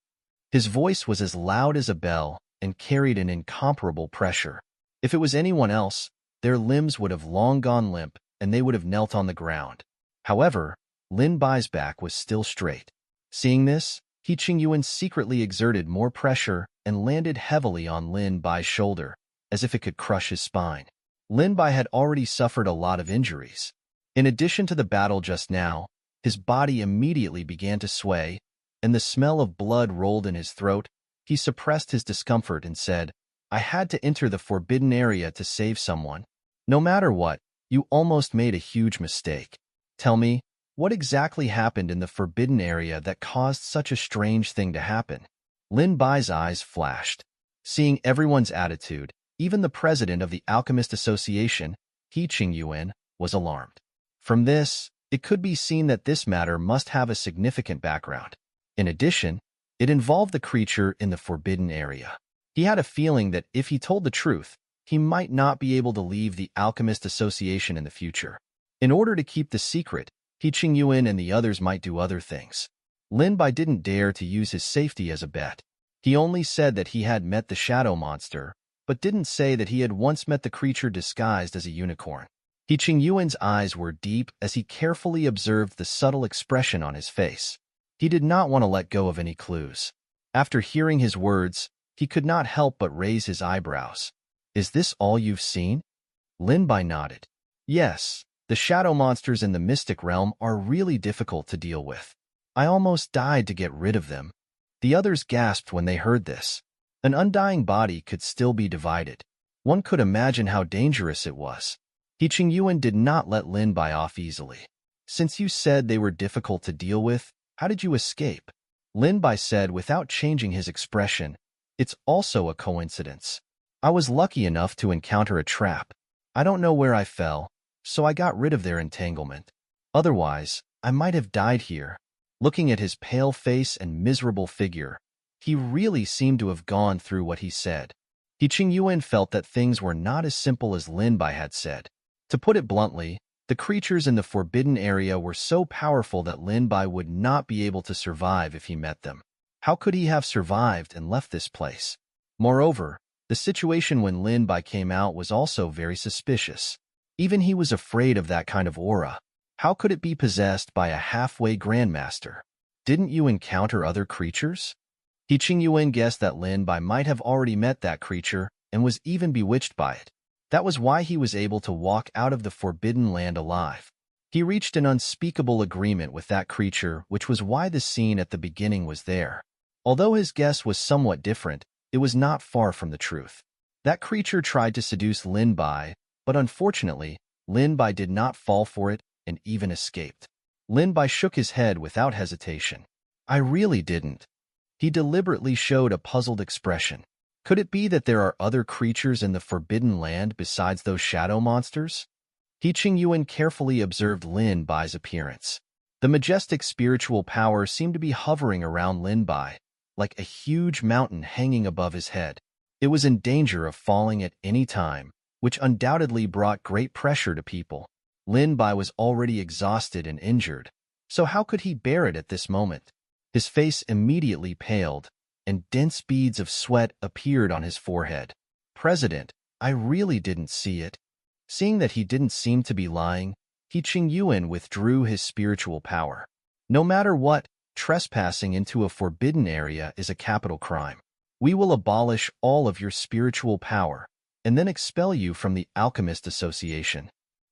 His voice was as loud as a bell and carried an incomparable pressure. If it was anyone else, their limbs would have long gone limp and they would have knelt on the ground. However, Lin Bai's back was still straight. Seeing this, He Qingyuan secretly exerted more pressure and landed heavily on Lin Bai's shoulder, as if it could crush his spine. Lin Bai had already suffered a lot of injuries. In addition to the battle just now, his body immediately began to sway, and the smell of blood rolled in his throat. He suppressed his discomfort and said, I had to enter the forbidden area to save someone. No matter what, you almost made a huge mistake. Tell me, what exactly happened in the forbidden area that caused such a strange thing to happen? Lin Bai's eyes flashed. Seeing everyone's attitude, even the president of the Alchemist Association, He Qingyuan, was alarmed. From this, it could be seen that this matter must have a significant background. In addition, it involved the creature in the forbidden area. He had a feeling that if he told the truth, he might not be able to leave the Alchemist Association in the future. In order to keep the secret, He Qingyuan and the others might do other things. Lin Bai didn't dare to use his safety as a bet. He only said that he had met the shadow monster, but didn't say that he had once met the creature disguised as a unicorn. He Qingyuan's eyes were deep as he carefully observed the subtle expression on his face. He did not want to let go of any clues. After hearing his words, he could not help but raise his eyebrows. Is this all you've seen? Lin Bai nodded. Yes, the shadow monsters in the mystic realm are really difficult to deal with. I almost died to get rid of them. The others gasped when they heard this. An undying body could still be divided. One could imagine how dangerous it was. He Qingyuan did not let Lin Bai off easily. Since you said they were difficult to deal with, how did you escape? Lin Bai said without changing his expression. It's also a coincidence. I was lucky enough to encounter a trap. I don't know where I fell, so I got rid of their entanglement. Otherwise, I might have died here. Looking at his pale face and miserable figure, he really seemed to have gone through what he said. He Qingyuan felt that things were not as simple as Lin Bai had said. To put it bluntly, the creatures in the forbidden area were so powerful that Lin Bai would not be able to survive if he met them. How could he have survived and left this place? Moreover, the situation when Lin Bai came out was also very suspicious. Even he was afraid of that kind of aura. How could it be possessed by a halfway grandmaster? Didn't you encounter other creatures? He Qingyuan guessed that Lin Bai might have already met that creature and was even bewitched by it. That was why he was able to walk out of the Forbidden Land alive. He reached an unspeakable agreement with that creature, which was why the scene at the beginning was there. Although his guess was somewhat different, it was not far from the truth. That creature tried to seduce Lin Bai, but unfortunately, Lin Bai did not fall for it and even escaped. Lin Bai shook his head without hesitation. I really didn't. He deliberately showed a puzzled expression. Could it be that there are other creatures in the Forbidden Land besides those shadow monsters? He Qingyuan carefully observed Lin Bai's appearance. The majestic spiritual power seemed to be hovering around Lin Bai, like a huge mountain hanging above his head. It was in danger of falling at any time, which undoubtedly brought great pressure to people. Lin Bai was already exhausted and injured, so how could he bear it at this moment? His face immediately paled, and dense beads of sweat appeared on his forehead. President, I really didn't see it. Seeing that he didn't seem to be lying, He Qingyuan withdrew his spiritual power. No matter what, trespassing into a forbidden area is a capital crime. We will abolish all of your spiritual power, and then expel you from the Alchemist Association.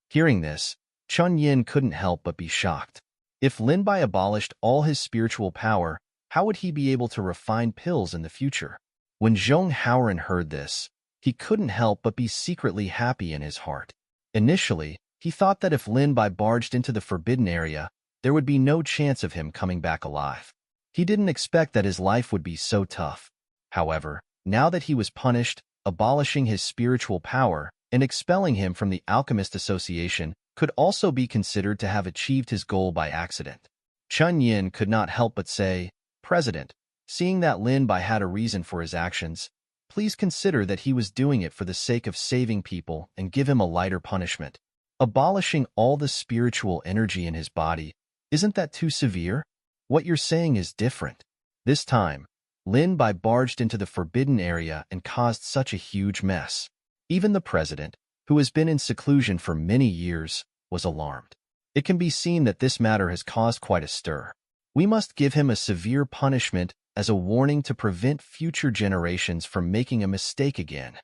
Hearing this, Chun Yin couldn't help but be shocked. If Lin Bai abolished all his spiritual power, how would he be able to refine pills in the future? When Zhong Haoran heard this, he couldn't help but be secretly happy in his heart. Initially, he thought that if Lin Bai barged into the forbidden area, there would be no chance of him coming back alive. He didn't expect that his life would be so tough. However, now that he was punished, abolishing his spiritual power and expelling him from the Alchemist Association could also be considered to have achieved his goal by accident. Chun Yin could not help but say, President, seeing that Lin Bai had a reason for his actions, please consider that he was doing it for the sake of saving people and give him a lighter punishment. Abolishing all the spiritual energy in his body, isn't that too severe? What you're saying is different. This time, Lin Bai barged into the forbidden area and caused such a huge mess. Even the president, who has been in seclusion for many years, was alarmed. It can be seen that this matter has caused quite a stir. We must give him a severe punishment as a warning to prevent future generations from making a mistake again.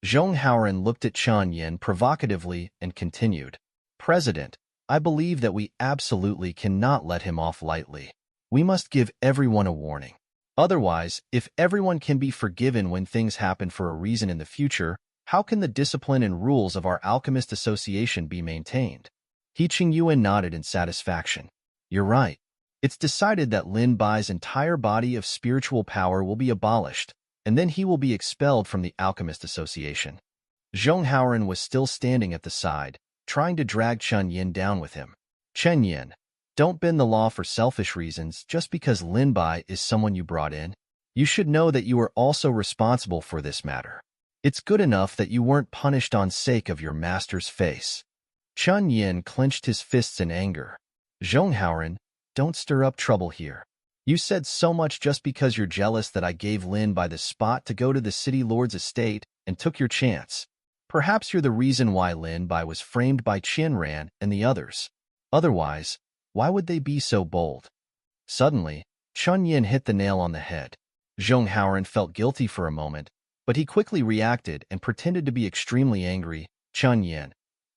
Zhong Haoran looked at Chun Yin provocatively and continued, President, I believe that we absolutely cannot let him off lightly. We must give everyone a warning. Otherwise, if everyone can be forgiven when things happen for a reason in the future, how can the discipline and rules of our Alchemist Association be maintained? He Qingyuan nodded in satisfaction. You're right. It's decided that Lin Bai's entire body of spiritual power will be abolished, and then he will be expelled from the Alchemist Association. Zhong Haoran was still standing at the side, trying to drag Chun Yin down with him. Chen Yin, don't bend the law for selfish reasons just because Lin Bai is someone you brought in. You should know that you are also responsible for this matter. It's good enough that you weren't punished on sake of your master's face. Chun Yin clenched his fists in anger. Zhong Haoran, don't stir up trouble here. You said so much just because you're jealous that I gave Lin Bai the spot to go to the city lord's estate and took your chance. Perhaps you're the reason why Lin Bai was framed by Qin Ran and the others. Otherwise, why would they be so bold? Suddenly, Chun Yin hit the nail on the head. Zhong Haoran felt guilty for a moment, but he quickly reacted and pretended to be extremely angry. Chun Yin,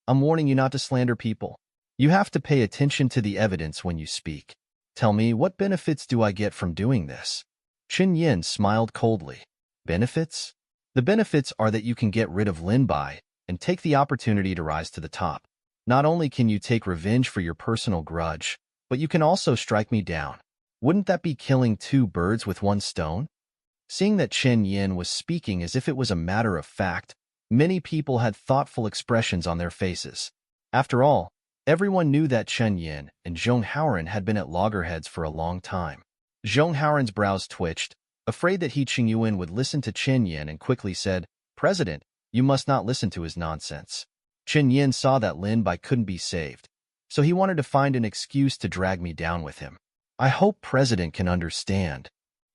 I'm warning you not to slander people. You have to pay attention to the evidence when you speak. Tell me, what benefits do I get from doing this? Chun Yin smiled coldly. Benefits? The benefits are that you can get rid of Lin Bai and take the opportunity to rise to the top. Not only can you take revenge for your personal grudge, but you can also strike me down. Wouldn't that be killing two birds with one stone? Seeing that Chen Yin was speaking as if it was a matter of fact, many people had thoughtful expressions on their faces. After all, everyone knew that Chen Yin and Zhong Haoran had been at loggerheads for a long time. Zhong Haoran's brows twitched, afraid that He Qingyuan would listen to Chen Yin, and quickly said, President, you must not listen to his nonsense. Chen Yin saw that Lin Bai couldn't be saved, so he wanted to find an excuse to drag me down with him. I hope President can understand.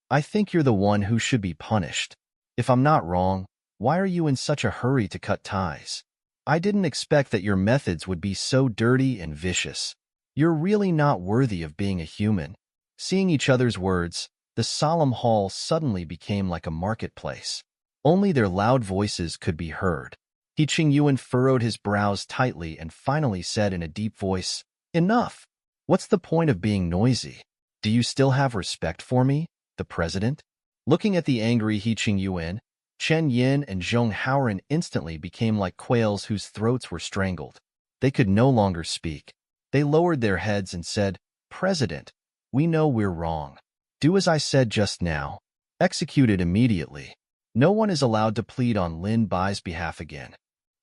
I think you're the one who should be punished. If I'm not wrong, why are you in such a hurry to cut ties? I didn't expect that your methods would be so dirty and vicious. You're really not worthy of being a human. Seeing each other's words, the solemn hall suddenly became like a marketplace. Only their loud voices could be heard. He Qingyuan furrowed his brows tightly and finally said in a deep voice, Enough! What's the point of being noisy? Do you still have respect for me, the president? Looking at the angry He Qingyuan, Chen Yin and Zhong Haoren instantly became like quails whose throats were strangled. They could no longer speak. They lowered their heads and said, "President, we know we're wrong. Do as I said just now. Execute it immediately. No one is allowed to plead on Lin Bai's behalf again."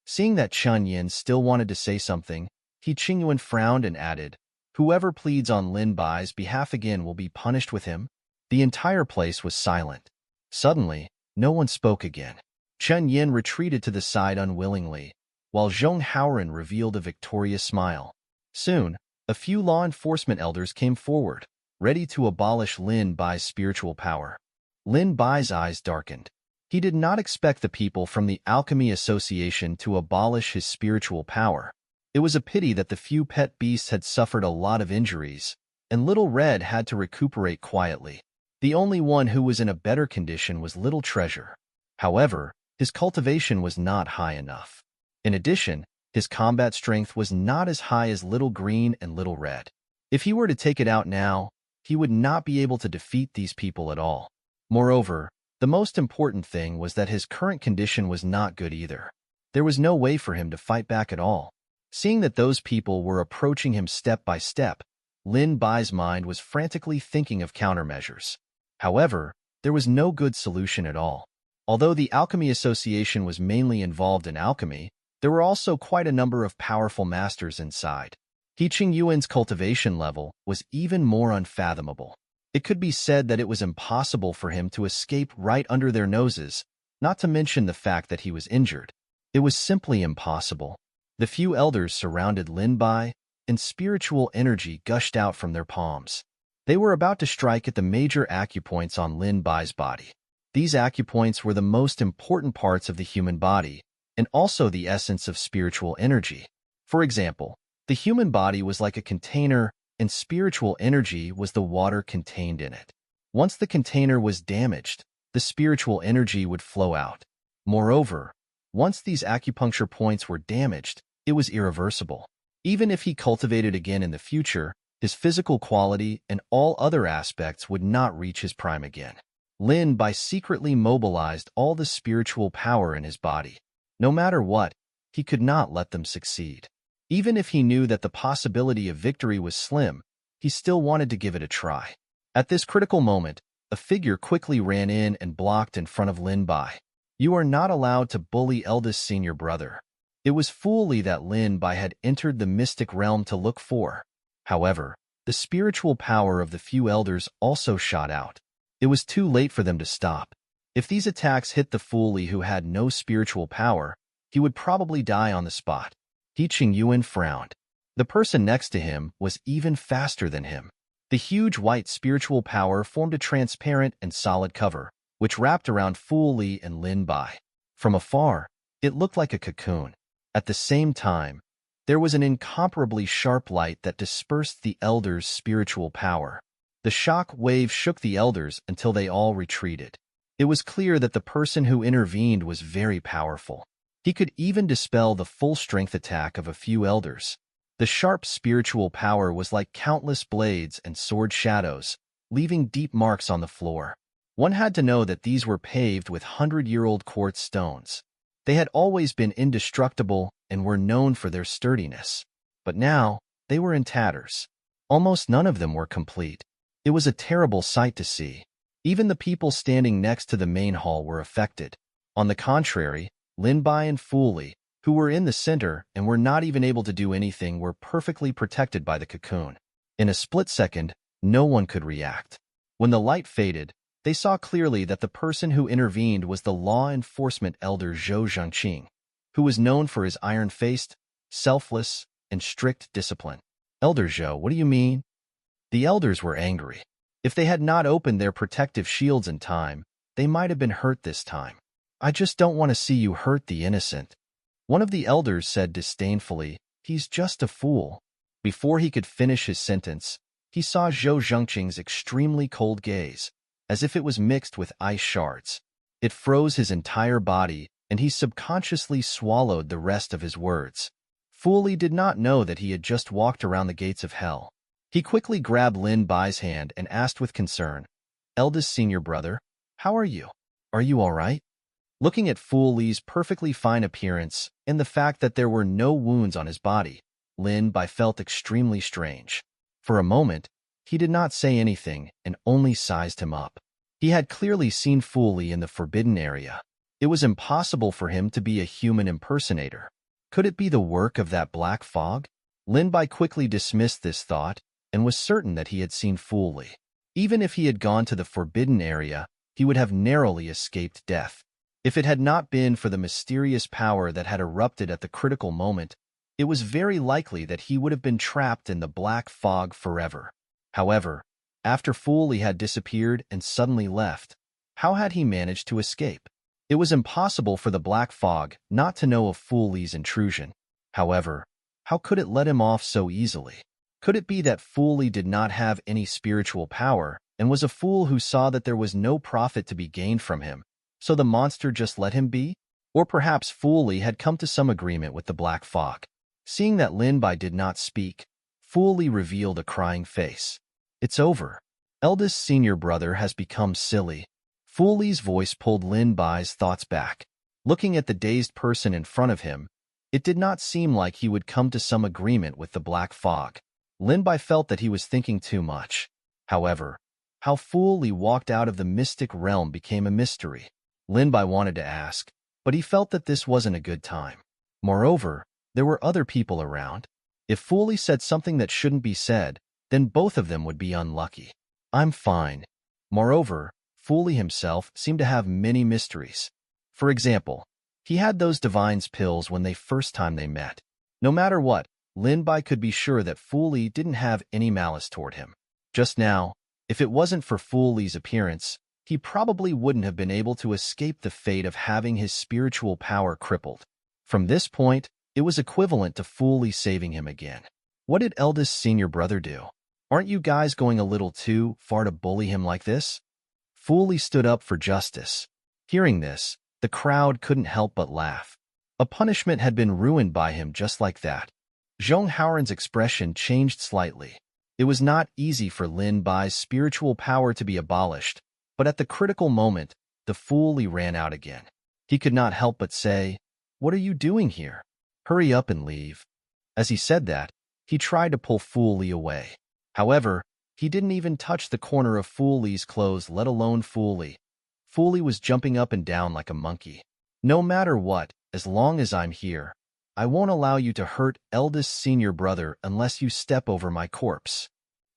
Seeing that Chen Yin still wanted to say something, He Qingyuan frowned and added, "Whoever pleads on Lin Bai's behalf again will be punished with him." The entire place was silent. Suddenly, no one spoke again. Chen Yin retreated to the side unwillingly, while Zhong Haoren revealed a victorious smile. Soon, a few law enforcement elders came forward, ready to abolish Lin Bai's spiritual power. Lin Bai's eyes darkened. He did not expect the people from the Alchemy Association to abolish his spiritual power. It was a pity that the few pet beasts had suffered a lot of injuries, and Little Red had to recuperate quietly. The only one who was in a better condition was Little Treasure. However, his cultivation was not high enough. In addition, his combat strength was not as high as Little Green and Little Red. If he were to take it out now, he would not be able to defeat these people at all. Moreover, the most important thing was that his current condition was not good either. There was no way for him to fight back at all. Seeing that those people were approaching him step by step, Lin Bai's mind was frantically thinking of countermeasures. However, there was no good solution at all. Although the Alchemy Association was mainly involved in alchemy, there were also quite a number of powerful masters inside. He Qingyuan's cultivation level was even more unfathomable. It could be said that it was impossible for him to escape right under their noses, not to mention the fact that he was injured. It was simply impossible. The few elders surrounded Lin Bai, and spiritual energy gushed out from their palms. They were about to strike at the major acupoints on Lin Bai's body. These acupoints were the most important parts of the human body, and also the essence of spiritual energy. For example, the human body was like a container, and spiritual energy was the water contained in it. Once the container was damaged, the spiritual energy would flow out. Moreover, once these acupuncture points were damaged, it was irreversible. Even if he cultivated again in the future, his physical quality and all other aspects would not reach his prime again. Lin Bai secretly mobilized all the spiritual power in his body. No matter what, he could not let them succeed. Even if he knew that the possibility of victory was slim, he still wanted to give it a try. At this critical moment, a figure quickly ran in and blocked in front of Lin Bai. "You are not allowed to bully eldest senior brother." It was foolly that Lin Bai had entered the mystic realm to look for. However, the spiritual power of the few elders also shot out. It was too late for them to stop. If these attacks hit the foolie who had no spiritual power, he would probably die on the spot. He Qingyuan frowned. The person next to him was even faster than him. The huge white spiritual power formed a transparent and solid cover, which wrapped around Fu Li and Lin Bai. From afar, it looked like a cocoon. At the same time, there was an incomparably sharp light that dispersed the elders' spiritual power. The shock wave shook the elders until they all retreated. It was clear that the person who intervened was very powerful. He could even dispel the full-strength attack of a few elders. The sharp spiritual power was like countless blades and sword shadows, leaving deep marks on the floor. One had to know that these were paved with 100-year-old quartz stones. They had always been indestructible and were known for their sturdiness. But now, they were in tatters. Almost none of them were complete. It was a terrible sight to see. Even the people standing next to the main hall were affected. On the contrary, Lin Bai and Fu Li, who were in the center and were not even able to do anything, were perfectly protected by the cocoon. In a split second, no one could react. When the light faded, they saw clearly that the person who intervened was the law enforcement elder Zhou Zhangqing, who was known for his iron-faced, selfless, and strict discipline. "Elder Zhou, what do you mean?" The elders were angry. If they had not opened their protective shields in time, they might have been hurt this time. "I just don't want to see you hurt the innocent." One of the elders said disdainfully, "He's just a fool." Before he could finish his sentence, he saw Zhou Zhangqing's extremely cold gaze, as if it was mixed with ice shards. It froze his entire body, and he subconsciously swallowed the rest of his words. Fu Li did not know that he had just walked around the gates of hell. He quickly grabbed Lin Bai's hand and asked with concern, "Eldest senior brother, how are you? Are you all right?" Looking at Fu Li's perfectly fine appearance and the fact that there were no wounds on his body, Lin Bai felt extremely strange. For a moment, he did not say anything and only sized him up. He had clearly seen Fu Li in the forbidden area. It was impossible for him to be a human impersonator. Could it be the work of that black fog? Lin Bai quickly dismissed this thought and was certain that he had seen Fu Li. Even if he had gone to the forbidden area, he would have narrowly escaped death. If it had not been for the mysterious power that had erupted at the critical moment, it was very likely that he would have been trapped in the black fog forever. However, after Fu Li had disappeared and suddenly left, how had he managed to escape? It was impossible for the black fog not to know of Fu Li's intrusion. However, how could it let him off so easily? Could it be that Fu Li did not have any spiritual power and was a fool who saw that there was no profit to be gained from him, so the monster just let him be? Or perhaps Fu Li had come to some agreement with the black fog. Seeing that Lin Bai did not speak, Fu Li revealed a crying face. "It's over. Eldest senior brother has become silly." Fu Li's voice pulled Lin Bai's thoughts back. Looking at the dazed person in front of him, it did not seem like he would come to some agreement with the black fog. Lin Bai felt that he was thinking too much. However, how Fu Li walked out of the mystic realm became a mystery. Lin Bai wanted to ask, but he felt that this wasn't a good time. Moreover, there were other people around. If Fu Li said something that shouldn't be said, then both of them would be unlucky. "I'm fine." Moreover, Fu Li himself seemed to have many mysteries. For example, he had those divine's pills when they first time they met. No matter what, Lin Bai could be sure that Fu Li didn't have any malice toward him. Just now, if it wasn't for Fu Li's appearance, he probably wouldn't have been able to escape the fate of having his spiritual power crippled. From this point, it was equivalent to Fu Li saving him again. What did eldest senior brother do? Aren't you guys going a little too far to bully him like this? Fu Li stood up for justice. Hearing this, the crowd couldn't help but laugh. A punishment had been ruined by him just like that. Zhong Haoran's expression changed slightly. It was not easy for Lin Bai's spiritual power to be abolished, but at the critical moment, the Fu Li ran out again. He could not help but say, "What are you doing here? Hurry up and leave." As he said that, he tried to pull Fu Li away. However, he didn't even touch the corner of Fu Li's clothes, let alone Fu Li. Fu Li was jumping up and down like a monkey. "No matter what, as long as I'm here, I won't allow you to hurt eldest senior brother unless you step over my corpse."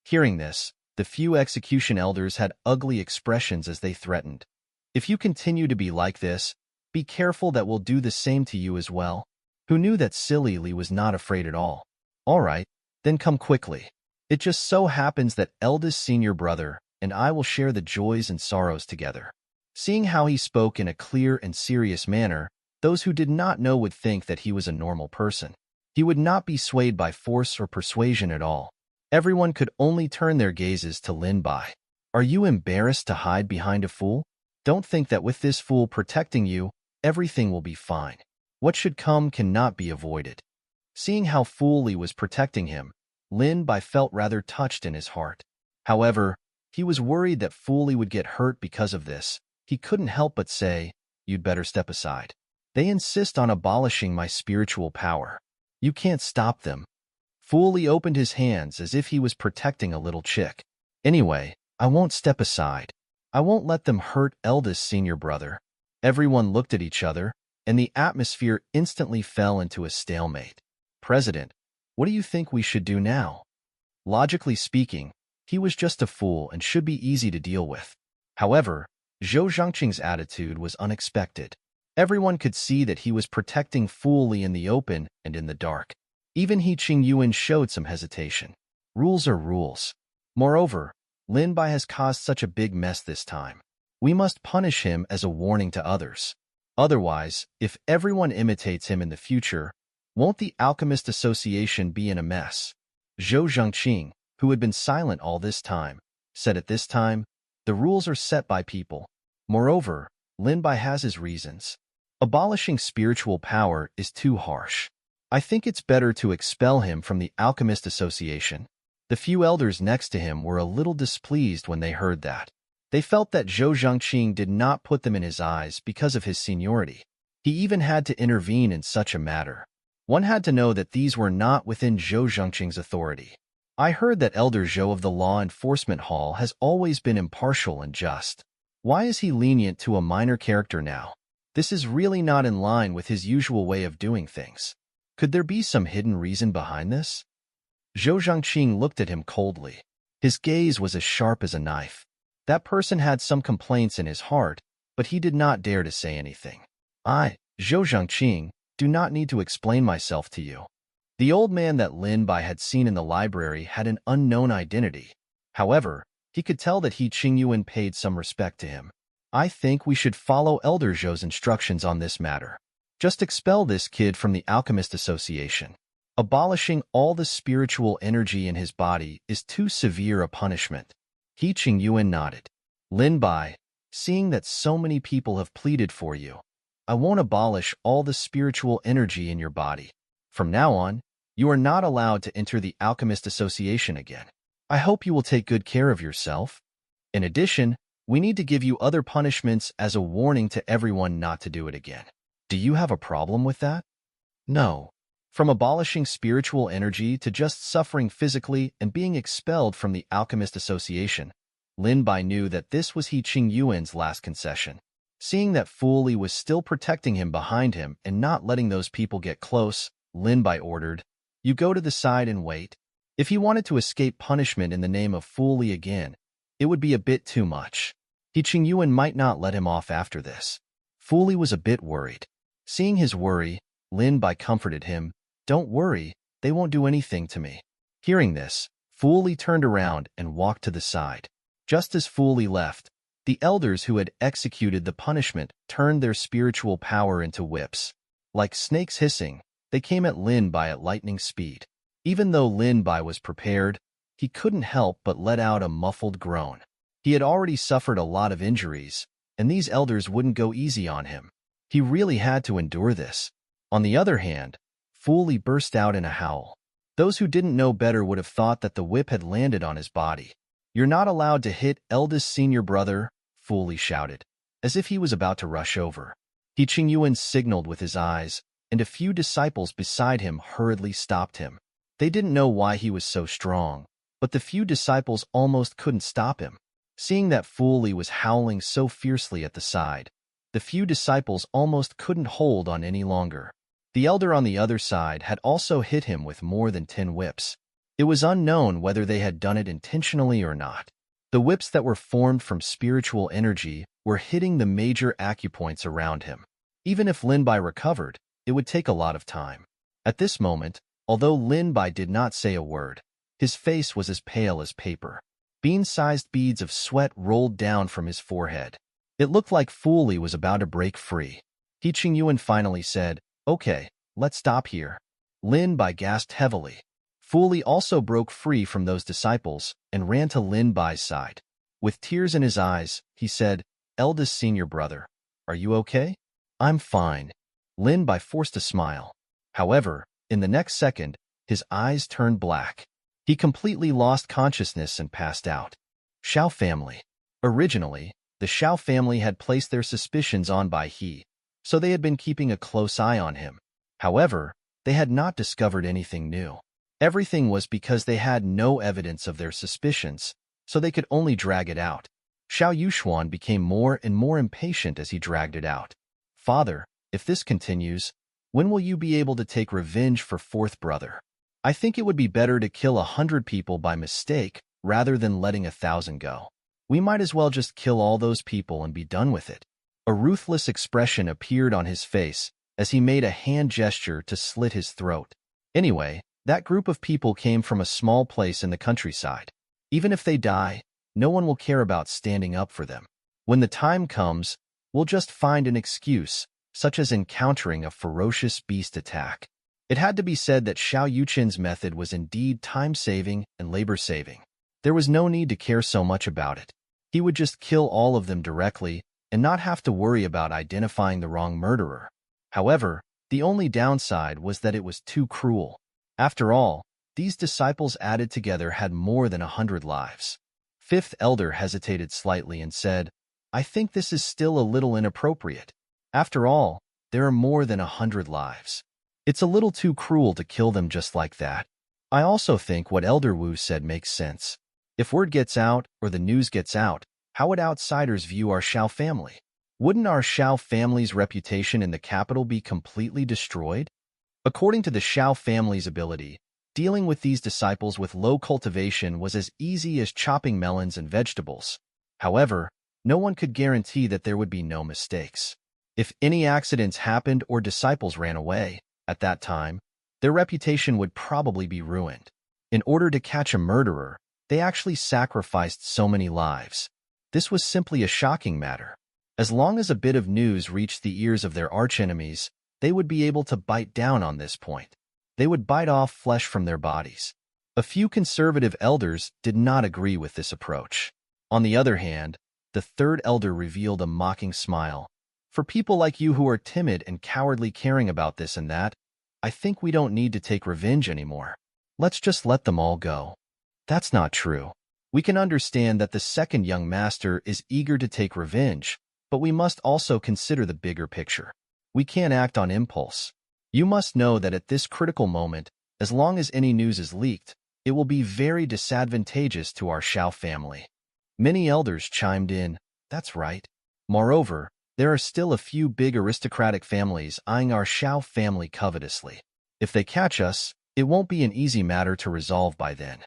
Hearing this, the few execution elders had ugly expressions as they threatened. "If you continue to be like this, be careful that we'll do the same to you as well." Who knew that Silly Li was not afraid at all? "All right, then come quickly. It just so happens that eldest senior brother and I will share the joys and sorrows together." Seeing how he spoke in a clear and serious manner, those who did not know would think that he was a normal person. He would not be swayed by force or persuasion at all. Everyone could only turn their gazes to Lin Bai. "Are you embarrassed to hide behind a fool? Don't think that with this fool protecting you, everything will be fine. What should come cannot be avoided." Seeing how Fu Li was protecting him, Lin Bai felt rather touched in his heart. However, he was worried that Fu Li would get hurt because of this. He couldn't help but say, "You'd better step aside. They insist on abolishing my spiritual power. You can't stop them." Fu Li opened his hands as if he was protecting a little chick. "Anyway, I won't step aside. I won't let them hurt eldest senior brother." Everyone looked at each other, and the atmosphere instantly fell into a stalemate. "President, what do you think we should do now?" Logically speaking, he was just a fool and should be easy to deal with. However, Zhou Zhangqing's attitude was unexpected. Everyone could see that he was protecting Fu Li in the open and in the dark. Even He Qingyuan showed some hesitation. Rules are rules. Moreover, Lin Bai has caused such a big mess this time. We must punish him as a warning to others. Otherwise, if everyone imitates him in the future, won't the Alchemist Association be in a mess? Zhou Zhangqing, who had been silent all this time, said at this time, "The rules are set by people. Moreover, Lin Bai has his reasons. Abolishing spiritual power is too harsh. I think it's better to expel him from the Alchemist Association. The few elders next to him were a little displeased when they heard that. They felt that Zhou Zhangqing did not put them in his eyes because of his seniority. He even had to intervene in such a matter. One had to know that these were not within Zhou Zhangqing's authority. I heard that Elder Zhou of the Law Enforcement Hall has always been impartial and just. Why is he lenient to a minor character now? This is really not in line with his usual way of doing things. Could there be some hidden reason behind this? Zhou Zhangqing looked at him coldly. His gaze was as sharp as a knife. That person had some complaints in his heart, but he did not dare to say anything. I, Zhou Zhangqing, do not need to explain myself to you. The old man that Lin Bai had seen in the library had an unknown identity. However, he could tell that He Qingyuan paid some respect to him. I think we should follow Elder Zhou's instructions on this matter. Just expel this kid from the Alchemist Association. Abolishing all the spiritual energy in his body is too severe a punishment. He Qingyuan nodded. Lin Bai, seeing that so many people have pleaded for you, I won't abolish all the spiritual energy in your body. From now on, you are not allowed to enter the Alchemist Association again. I hope you will take good care of yourself. In addition, we need to give you other punishments as a warning to everyone not to do it again. Do you have a problem with that? No. From abolishing spiritual energy to just suffering physically and being expelled from the Alchemist Association, Lin Bai knew that this was He Qingyuan's last concession. Seeing that Fu Li was still protecting him behind him and not letting those people get close, Lin Bai ordered, "You go to the side and wait." If he wanted to escape punishment in the name of Fu Li again, it would be a bit too much. He Qingyuan might not let him off after this. Fu Li was a bit worried. Seeing his worry, Lin Bai comforted him, "Don't worry, they won't do anything to me." Hearing this, Fu Li turned around and walked to the side. Just as Fu Li left, the elders who had executed the punishment turned their spiritual power into whips. Like snakes hissing, they came at Lin Bai at lightning speed. Even though Lin Bai was prepared, he couldn't help but let out a muffled groan. He had already suffered a lot of injuries, and these elders wouldn't go easy on him. He really had to endure this. On the other hand, Fu Li burst out in a howl. Those who didn't know better would have thought that the whip had landed on his body. "You're not allowed to hit eldest senior brother," Fu Li shouted, as if he was about to rush over. He Qingyuan signaled with his eyes, and a few disciples beside him hurriedly stopped him. They didn't know why he was so strong, but the few disciples almost couldn't stop him. Seeing that Fu Li was howling so fiercely at the side, the few disciples almost couldn't hold on any longer. The elder on the other side had also hit him with more than 10 whips. It was unknown whether they had done it intentionally or not. The whips that were formed from spiritual energy were hitting the major acupoints around him. Even if Lin Bai recovered, it would take a lot of time. At this moment, although Lin Bai did not say a word, his face was as pale as paper. Bean-sized beads of sweat rolled down from his forehead. It looked like Fu Li was about to break free. He Qingyuan finally said, "Okay, let's stop here." Lin Bai gasped heavily. Fu Li also broke free from those disciples and ran to Lin Bai's side. With tears in his eyes, he said, "Eldest senior brother, are you okay?" "I'm fine." Lin Bai forced a smile. However, in the next second, his eyes turned black. He completely lost consciousness and passed out. Xiao family. Originally, the Xiao family had placed their suspicions on Bai He, so they had been keeping a close eye on him. However, they had not discovered anything new. Everything was because they had no evidence of their suspicions, so they could only drag it out. Xiao Yuxuan became more and more impatient as he dragged it out. "Father, if this continues, when will you be able to take revenge for fourth brother? I think it would be better to kill 100 people by mistake rather than letting 1,000 go. We might as well just kill all those people and be done with it." A ruthless expression appeared on his face as he made a hand gesture to slit his throat. Anyway, that group of people came from a small place in the countryside. Even if they die, no one will care about standing up for them. When the time comes, we'll just find an excuse, such as encountering a ferocious beast attack. It had to be said that Xiao Yuqin's method was indeed time-saving and labor-saving. There was no need to care so much about it. He would just kill all of them directly and not have to worry about identifying the wrong murderer. However, The only downside was that it was too cruel. After all, these disciples added together had more than 100 lives. Fifth elder hesitated slightly and said, I think this is still a little inappropriate. After all, there are more than 100 lives. It's a little too cruel to kill them just like that. I also think what Elder Wu said makes sense. If word gets out or the news gets out, how would outsiders view our Shao family? Wouldn't our Shao family's reputation in the capital be completely destroyed? According to the Shao family's ability, dealing with these disciples with low cultivation was as easy as chopping melons and vegetables. However, no one could guarantee that there would be no mistakes. If any accidents happened or disciples ran away, at that time, their reputation would probably be ruined. In order to catch a murderer, they actually sacrificed so many lives. This was simply a shocking matter. As long as a bit of news reached the ears of their archenemies, they would be able to bite down on this point. They would bite off flesh from their bodies. A few conservative elders did not agree with this approach. On the other hand, the third elder revealed a mocking smile. For people like you who are timid and cowardly caring about this and that, I think we don't need to take revenge anymore. Let's just let them all go. That's not true. We can understand that the second young master is eager to take revenge, but we must also consider the bigger picture. We can't act on impulse. You must know that at this critical moment, as long as any news is leaked, it will be very disadvantageous to our Shao family. Many elders chimed in, that's right. Moreover, there are still a few big aristocratic families eyeing our Shao family covetously. If they catch us, it won't be an easy matter to resolve by then.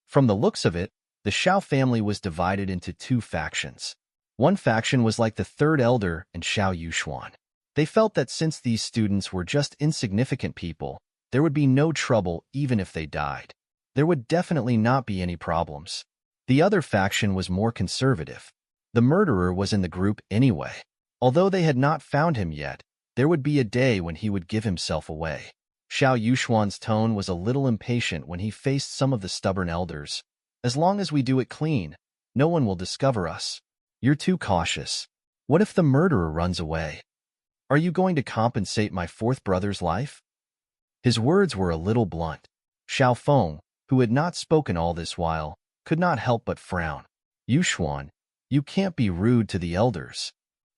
From the looks of it, the Shao family was divided into two factions. One faction was like the third elder and Xiao Yuxuan. They felt that since these students were just insignificant people, there would be no trouble even if they died. There would definitely not be any problems. The other faction was more conservative. The murderer was in the group anyway. Although they had not found him yet, there would be a day when he would give himself away. Xiao Yuxuan's tone was a little impatient when he faced some of the stubborn elders. As long as we do it clean, no one will discover us. You're too cautious. What if the murderer runs away? Are you going to compensate my fourth brother's life? His words were a little blunt. Xiao Feng, who had not spoken all this while, could not help but frown. Yuxuan, you can't be rude to the elders.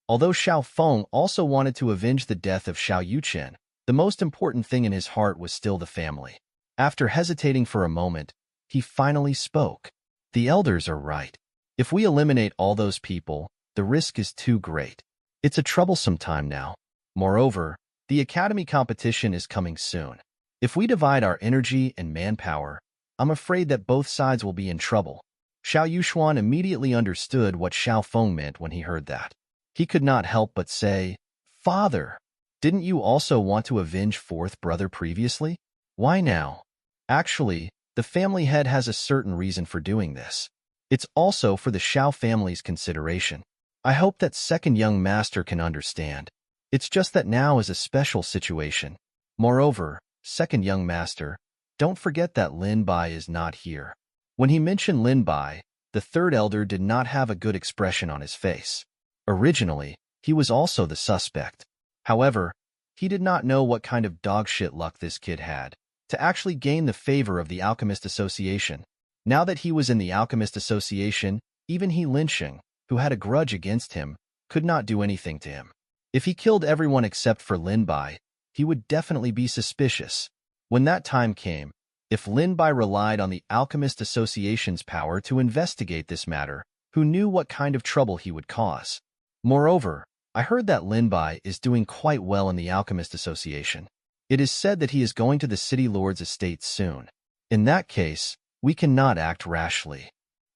Although Xiao Feng also wanted to avenge the death of Xiao Yuchen, the most important thing in his heart was still the family. After hesitating for a moment, he finally spoke. The elders are right. If we eliminate all those people, the risk is too great. It's a troublesome time now. Moreover, the academy competition is coming soon. If we divide our energy and manpower, I'm afraid that both sides will be in trouble. Xiao Yuxuan immediately understood what Xiao Feng meant when he heard that. He could not help but say, Father, didn't you also want to avenge fourth brother previously? Why now? Actually, the family head has a certain reason for doing this. It's also for the Shao family's consideration. I hope that second young master can understand. It's just that now is a special situation. Moreover, second young master, don't forget that Lin Bai is not here. When he mentioned Lin Bai, the third elder did not have a good expression on his face. Originally, he was also the suspect. However, he did not know what kind of dogshit luck this kid had to actually gain the favor of the Alchemist Association. Now that he was in the Alchemist Association, even he Lin Sheng, who had a grudge against him, could not do anything to him. If he killed everyone except for Lin Bai, he would definitely be suspicious. When that time came, if Lin Bai relied on the Alchemist Association's power to investigate this matter, who knew what kind of trouble he would cause? Moreover, I heard that Lin Bai is doing quite well in the Alchemist Association. It is said that he is going to the City Lord's estate soon. In that case, we cannot act rashly.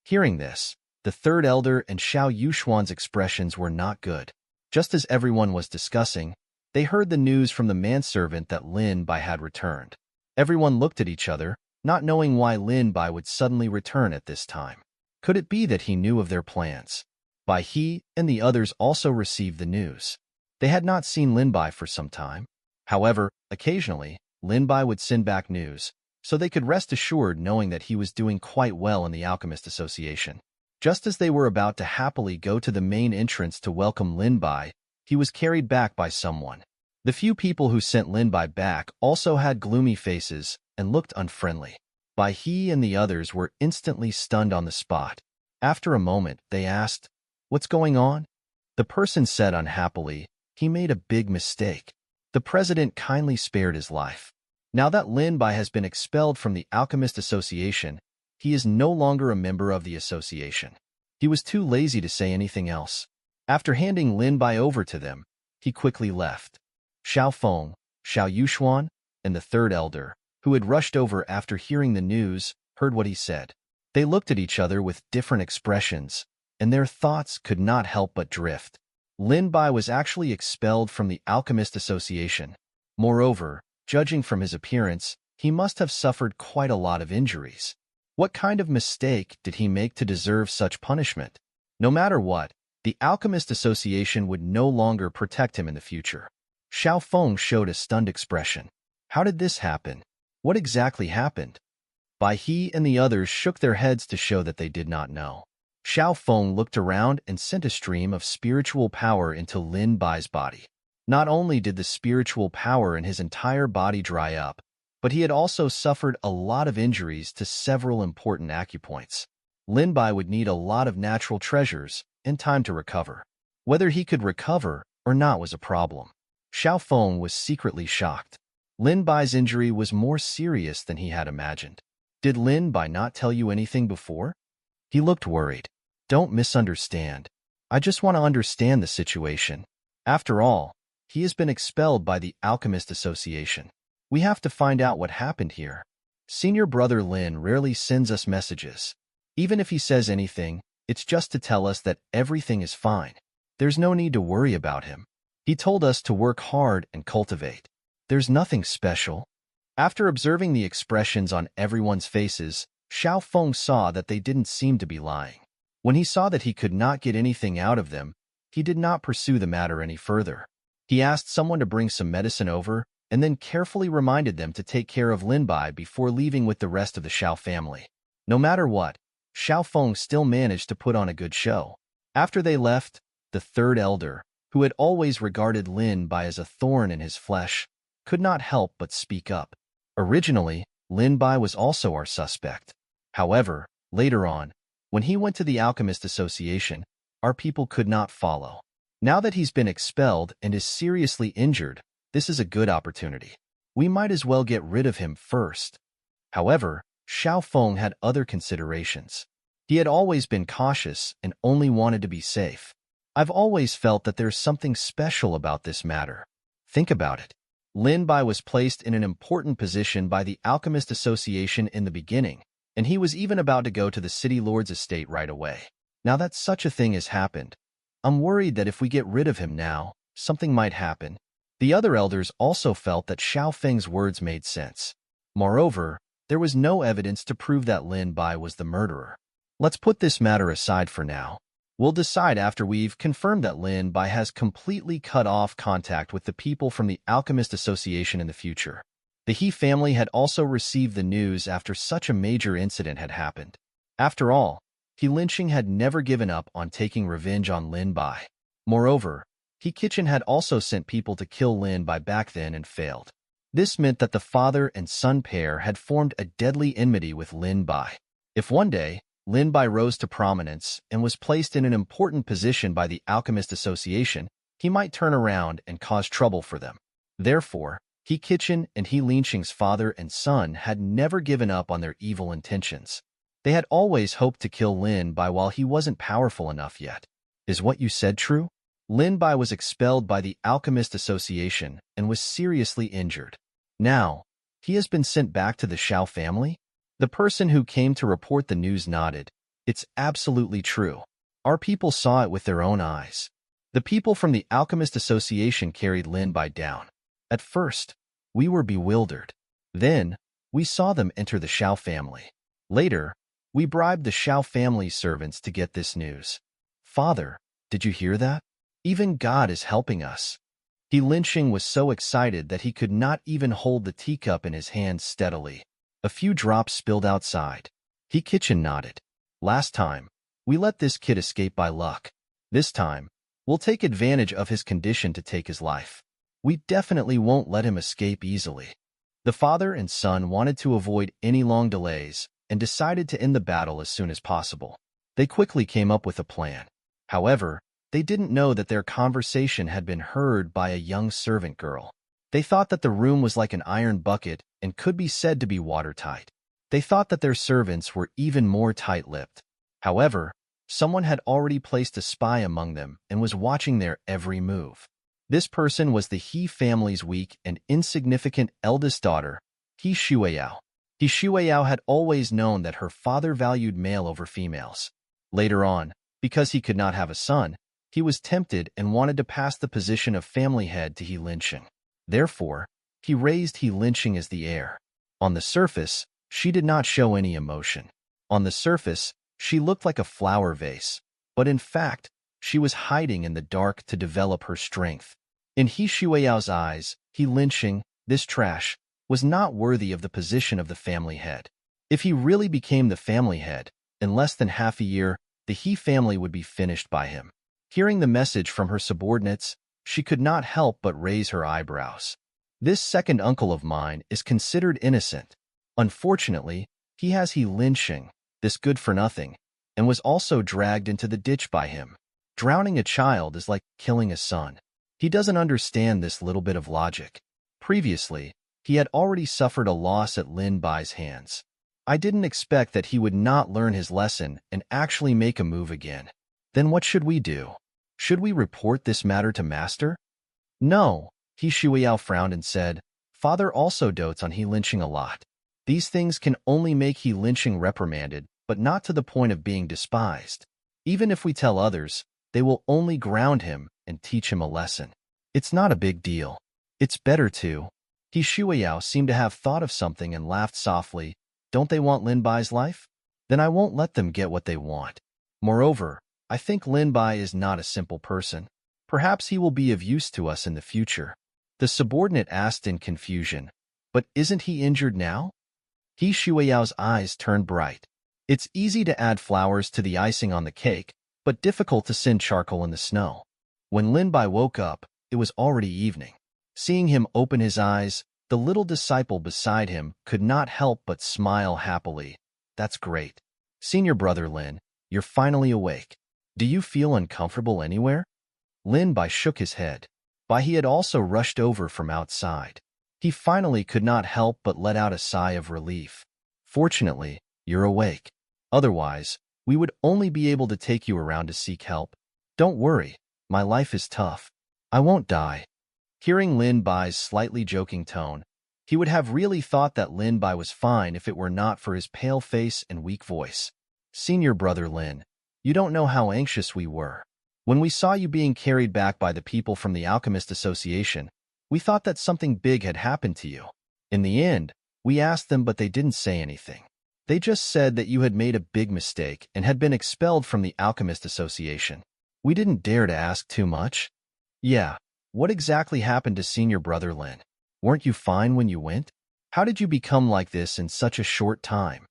Hearing this, the third elder and Xiao Yuxuan's expressions were not good. Just as everyone was discussing, they heard the news from the manservant that Lin Bai had returned. Everyone looked at each other, not knowing why Lin Bai would suddenly return at this time. Could it be that he knew of their plans? Bai He and the others also received the news. They had not seen Lin Bai for some time. However, occasionally, Lin Bai would send back news, so they could rest assured knowing that he was doing quite well in the Alchemist Association. Just as they were about to happily go to the main entrance to welcome Lin Bai, he was carried back by someone. The few people who sent Lin Bai back also had gloomy faces and looked unfriendly. Bai He and the others were instantly stunned on the spot. After a moment, they asked, "What's going on?" The person said unhappily, "He made a big mistake." The president kindly spared his life. Now that Lin Bai has been expelled from the Alchemist Association, he is no longer a member of the association. He was too lazy to say anything else. After handing Lin Bai over to them, he quickly left. Xiao Feng, Xiao Yuxuan, and the third elder, who had rushed over after hearing the news, heard what he said. They looked at each other with different expressions, and their thoughts could not help but drift. Lin Bai was actually expelled from the Alchemist Association. Moreover, judging from his appearance, he must have suffered quite a lot of injuries. What kind of mistake did he make to deserve such punishment? No matter what, the Alchemist Association would no longer protect him in the future. Xiao Feng showed a stunned expression. How did this happen? What exactly happened? Bai He and the others shook their heads to show that they did not know. Xiao Feng looked around and sent a stream of spiritual power into Lin Bai's body. Not only did the spiritual power in his entire body dry up, but he had also suffered a lot of injuries to several important acupoints. Lin Bai would need a lot of natural treasures and time to recover. Whether he could recover or not was a problem. Xiao Feng was secretly shocked. Lin Bai's injury was more serious than he had imagined. Did Lin Bai not tell you anything before? He looked worried. Don't misunderstand. I just want to understand the situation. After all, he has been expelled by the Alchemist Association. We have to find out what happened here. Senior brother Lin rarely sends us messages. Even if he says anything, it's just to tell us that everything is fine. There's no need to worry about him. He told us to work hard and cultivate. There's nothing special. After observing the expressions on everyone's faces, Xiao Feng saw that they didn't seem to be lying. When he saw that he could not get anything out of them, he did not pursue the matter any further. He asked someone to bring some medicine over and then carefully reminded them to take care of Lin Bai before leaving with the rest of the Xiao family. No matter what, Xiao Feng still managed to put on a good show. After they left, the third elder, who had always regarded Lin Bai as a thorn in his flesh, could not help but speak up. Originally, Lin Bai was also our suspect. However, later on, when he went to the Alchemist Association, our people could not follow. Now that he's been expelled and is seriously injured, this is a good opportunity. We might as well get rid of him first. However, Xiao Feng had other considerations. He had always been cautious and only wanted to be safe. I've always felt that there's something special about this matter. Think about it. Lin Bai was placed in an important position by the Alchemist Association in the beginning, and he was even about to go to the City Lord's estate right away. Now that such a thing has happened, I'm worried that if we get rid of him now, something might happen. The other elders also felt that Xiao Feng's words made sense. Moreover, there was no evidence to prove that Lin Bai was the murderer. Let's put this matter aside for now. We'll decide after we've confirmed that Lin Bai has completely cut off contact with the people from the Alchemist Association in the future. The He family had also received the news after such a major incident had happened. After all, He Lynching had never given up on taking revenge on Lin Bai. Moreover, He Kitchen had also sent people to kill Lin Bai back then and failed. This meant that the father and son pair had formed a deadly enmity with Lin Bai. If one day, Lin Bai rose to prominence and was placed in an important position by the Alchemist Association, he might turn around and cause trouble for them. Therefore, He Kitchen and He Lynching's father and son had never given up on their evil intentions. They had always hoped to kill Lin Bai while he wasn't powerful enough yet. Is what you said true? Lin Bai was expelled by the Alchemist Association and was seriously injured. Now, he has been sent back to the Xiao family? The person who came to report the news nodded. It's absolutely true. Our people saw it with their own eyes. The people from the Alchemist Association carried Lin Bai down. At first, we were bewildered. Then, we saw them enter the Xiao family. Later, we bribed the Xiao family servants to get this news. Father, did you hear that? Even God is helping us. He Lynching was so excited that he could not even hold the teacup in his hands steadily. A few drops spilled outside. He Kitchen nodded. Last time, we let this kid escape by luck. This time, we'll take advantage of his condition to take his life. We definitely won't let him escape easily. The father and son wanted to avoid any long delays and decided to end the battle as soon as possible. They quickly came up with a plan. However, they didn't know that their conversation had been heard by a young servant girl. They thought that the room was like an iron bucket and could be said to be watertight. They thought that their servants were even more tight-lipped. However, someone had already placed a spy among them and was watching their every move. This person was the He family's weak and insignificant eldest daughter, He Shueyao. He Shueyao had always known that her father valued male over females. Later on, because he could not have a son, he was tempted and wanted to pass the position of family head to He Linqing. Therefore, he raised He Linqing as the heir. On the surface, she did not show any emotion. On the surface, she looked like a flower vase, but in fact, she was hiding in the dark to develop her strength. In He Shueyao's eyes, He Linqing, this trash, was not worthy of the position of the family head. If he really became the family head, in less than half a year, the He family would be finished by him. Hearing the message from her subordinates, she could not help but raise her eyebrows. This second uncle of mine is considered innocent. Unfortunately, he has He Linqing, this good-for-nothing, and was also dragged into the ditch by him. Drowning a child is like killing a son. He doesn't understand this little bit of logic. Previously, he had already suffered a loss at Lin Bai's hands. I didn't expect that he would not learn his lesson and actually make a move again. Then what should we do? Should we report this matter to Master? No, He Shueyao frowned and said, Father also dotes on He Linqing a lot. These things can only make He Linqing reprimanded, but not to the point of being despised. Even if we tell others, they will only ground him and teach him a lesson. It's not a big deal. It's better to. He Shueyao seemed to have thought of something and laughed softly. Don't they want Lin Bai's life? Then I won't let them get what they want. Moreover, I think Lin Bai is not a simple person. Perhaps he will be of use to us in the future. The subordinate asked in confusion, but isn't he injured now? He Shueyao's eyes turned bright. It's easy to add flowers to the icing on the cake, but difficult to send charcoal in the snow. When Lin Bai woke up, it was already evening. Seeing him open his eyes, the little disciple beside him could not help but smile happily. That's great. Senior brother Lin, you're finally awake. Do you feel uncomfortable anywhere? Lin Bai shook his head. Bai he had also rushed over from outside. He finally could not help but let out a sigh of relief. Fortunately, you're awake. Otherwise, we would only be able to take you around to seek help. Don't worry, my life is tough. I won't die. Hearing Lin Bai's slightly joking tone, he would have really thought that Lin Bai was fine if it were not for his pale face and weak voice. Senior brother Lin, you don't know how anxious we were. When we saw you being carried back by the people from the Alchemist Association, we thought that something big had happened to you. In the end, we asked them but they didn't say anything. They just said that you had made a big mistake and had been expelled from the Alchemist Association. We didn't dare to ask too much. Yeah, what exactly happened to senior brother Lin? Weren't you fine when you went? How did you become like this in such a short time?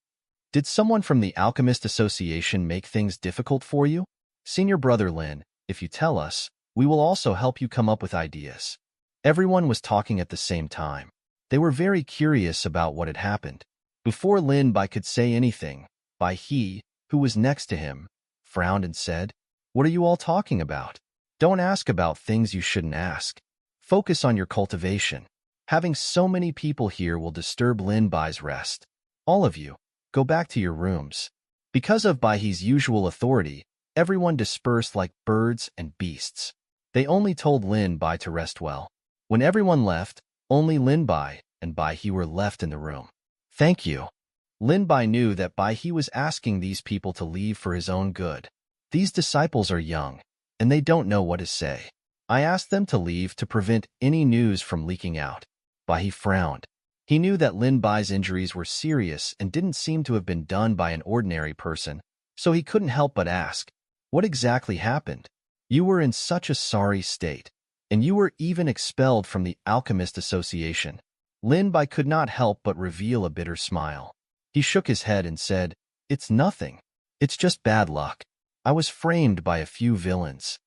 Did someone from the Alchemist Association make things difficult for you? Senior brother Lin, if you tell us, we will also help you come up with ideas. Everyone was talking at the same time. They were very curious about what had happened. Before Lin Bai could say anything, Bai He, who was next to him, frowned and said, What are you all talking about? Don't ask about things you shouldn't ask. Focus on your cultivation. Having so many people here will disturb Lin Bai's rest. All of you, go back to your rooms. Because of Bai He's usual authority, everyone dispersed like birds and beasts. They only told Lin Bai to rest well. When everyone left, only Lin Bai and Bai He were left in the room. Thank you. Lin Bai knew that Bai He was asking these people to leave for his own good. These disciples are young, and they don't know what to say. I asked them to leave to prevent any news from leaking out. Bai He frowned. He knew that Lin Bai's injuries were serious and didn't seem to have been done by an ordinary person, so he couldn't help but ask, What exactly happened? You were in such a sorry state, and you were even expelled from the Alchemist Association. Lin Bai could not help but reveal a bitter smile. He shook his head and said, It's nothing. It's just bad luck. I was framed by a few villains.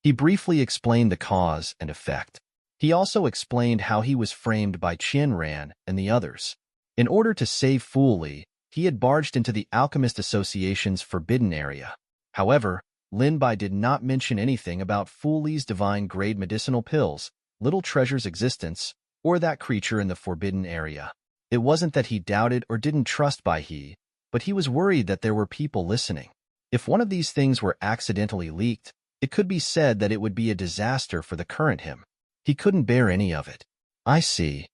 He briefly explained the cause and effect. He also explained how he was framed by Qian Ran and the others. In order to save Fu Li, he had barged into the Alchemist Association's forbidden area. However, Lin Bai did not mention anything about Fu Li's divine-grade medicinal pills, Little Treasure's existence, or that creature in the forbidden area. It wasn't that he doubted or didn't trust Bai He, but he was worried that there were people listening. If one of these things were accidentally leaked, it could be said that it would be a disaster for the current him. He couldn't bear any of it. I see.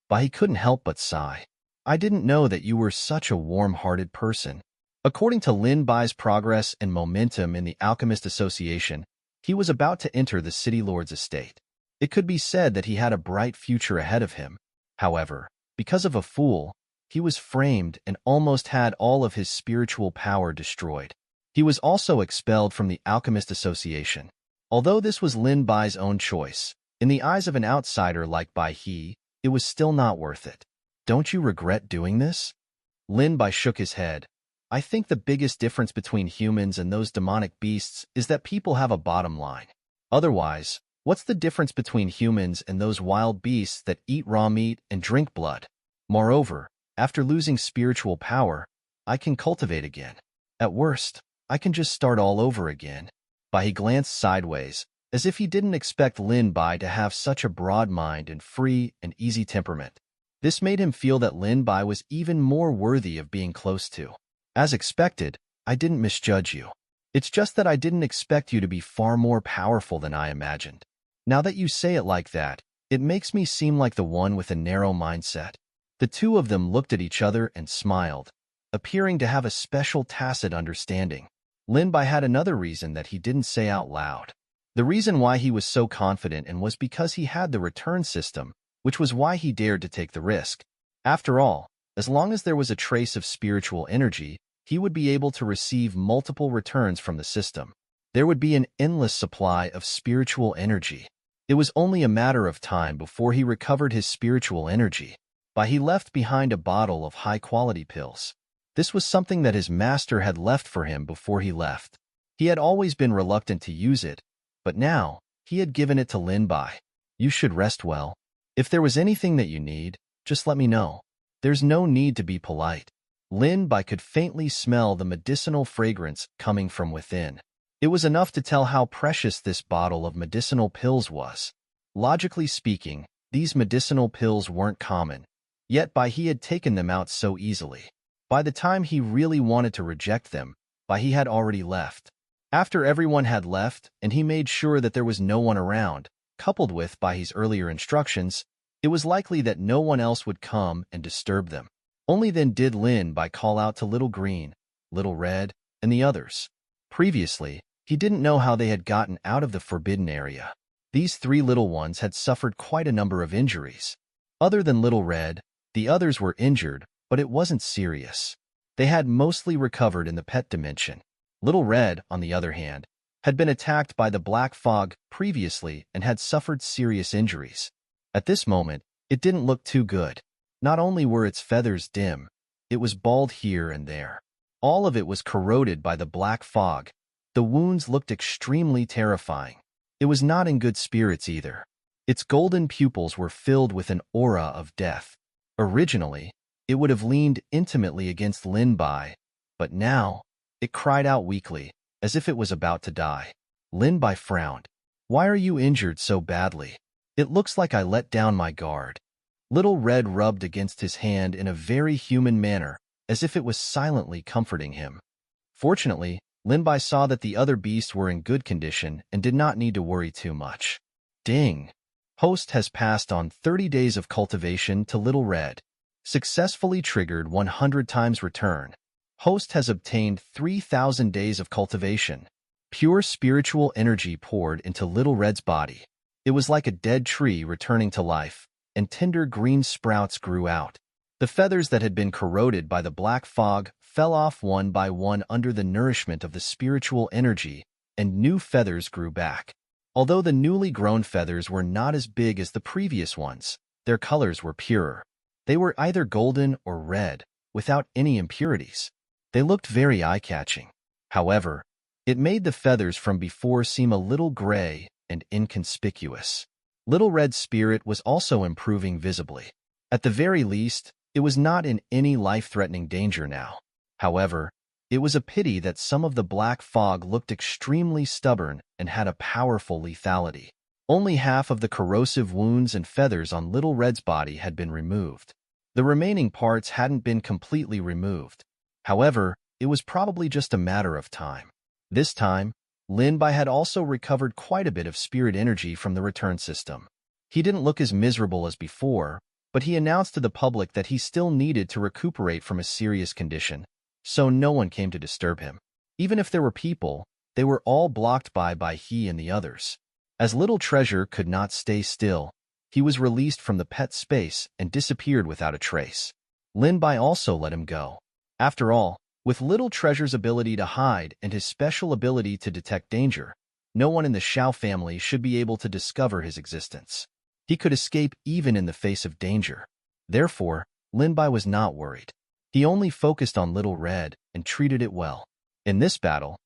Bai He couldn't help but sigh. I didn't know that you were such a warm-hearted person. According to Lin Bai's progress and momentum in the Alchemist Association, he was about to enter the City Lord's estate. It could be said that he had a bright future ahead of him. However, because of a fool, he was framed and almost had all of his spiritual power destroyed. He was also expelled from the Alchemist Association. Although this was Lin Bai's own choice, in the eyes of an outsider like Bai He, it was still not worth it. Don't you regret doing this? Lin Bai shook his head. I think the biggest difference between humans and those demonic beasts is that people have a bottom line. Otherwise, what's the difference between humans and those wild beasts that eat raw meat and drink blood? Moreover, after losing spiritual power, I can cultivate again. At worst, I can just start all over again. Bai He glanced sideways, as if he didn't expect Lin Bai to have such a broad mind and free and easy temperament. This made him feel that Lin Bai was even more worthy of being close to. As expected, I didn't misjudge you. It's just that I didn't expect you to be far more powerful than I imagined. Now that you say it like that, it makes me seem like the one with a narrow mindset. The two of them looked at each other and smiled, appearing to have a special tacit understanding. Lin Bai had another reason that he didn't say out loud. The reason why he was so confident and was because he had the return system, which was why he dared to take the risk. After all, as long as there was a trace of spiritual energy, he would be able to receive multiple returns from the system. There would be an endless supply of spiritual energy. It was only a matter of time before he recovered his spiritual energy. Bai He left behind a bottle of high-quality pills. This was something that his master had left for him before he left. He had always been reluctant to use it, but now he had given it to Lin Bai. You should rest well. If there was anything that you need, just let me know. There's no need to be polite. Lin Bai could faintly smell the medicinal fragrance coming from within. It was enough to tell how precious this bottle of medicinal pills was. Logically speaking, these medicinal pills weren't common, yet Bai He had taken them out so easily. By the time he really wanted to reject them, Bai He had already left. After everyone had left and he made sure that there was no one around, coupled with Bai He's earlier instructions, it was likely that no one else would come and disturb them. Only then did Lin Bai call out to Little Green, Little Red, and the others. Previously, he didn't know how they had gotten out of the forbidden area. These three little ones had suffered quite a number of injuries. Other than Little Red, the others were injured, but it wasn't serious. They had mostly recovered in the pet dimension. Little Red, on the other hand, had been attacked by the black fog previously and had suffered serious injuries. At this moment, it didn't look too good. Not only were its feathers dim, it was bald here and there. All of it was corroded by the black fog. The wounds looked extremely terrifying. It was not in good spirits either. Its golden pupils were filled with an aura of death. Originally, it would have leaned intimately against Lin Bai, but now, it cried out weakly, as if it was about to die. Lin Bai frowned. Why are you injured so badly? It looks like I let down my guard. Little Red rubbed against his hand in a very human manner, as if it was silently comforting him. Fortunately, Lin Bai saw that the other beasts were in good condition and did not need to worry too much. Ding! Host has passed on 30 days of cultivation to Little Red. Successfully triggered 100 times return. Host has obtained 3,000 days of cultivation. Pure spiritual energy poured into Little Red's body. It was like a dead tree returning to life, and tender green sprouts grew out. The feathers that had been corroded by the black fog fell off one by one under the nourishment of the spiritual energy, and new feathers grew back. Although the newly grown feathers were not as big as the previous ones, their colors were purer. They were either golden or red, without any impurities. They looked very eye-catching. However, it made the feathers from before seem a little gray and inconspicuous. Little Red's spirit was also improving visibly. At the very least, it was not in any life-threatening danger now. However, it was a pity that some of the black fog looked extremely stubborn and had a powerful lethality. Only half of the corrosive wounds and feathers on Little Red's body had been removed. The remaining parts hadn't been completely removed. However, it was probably just a matter of time. This time, Lin Bai had also recovered quite a bit of spirit energy from the return system. He didn't look as miserable as before, but he announced to the public that he still needed to recuperate from a serious condition, so no one came to disturb him. Even if there were people, they were all blocked by he and the others. As Little Treasure could not stay still, he was released from the pet space and disappeared without a trace. Lin Bai also let him go. After all, with Little Treasure's ability to hide and his special ability to detect danger, no one in the Xiao family should be able to discover his existence. He could escape even in the face of danger. Therefore, Lin Bai was not worried. He only focused on Little Red and treated it well. In this battle,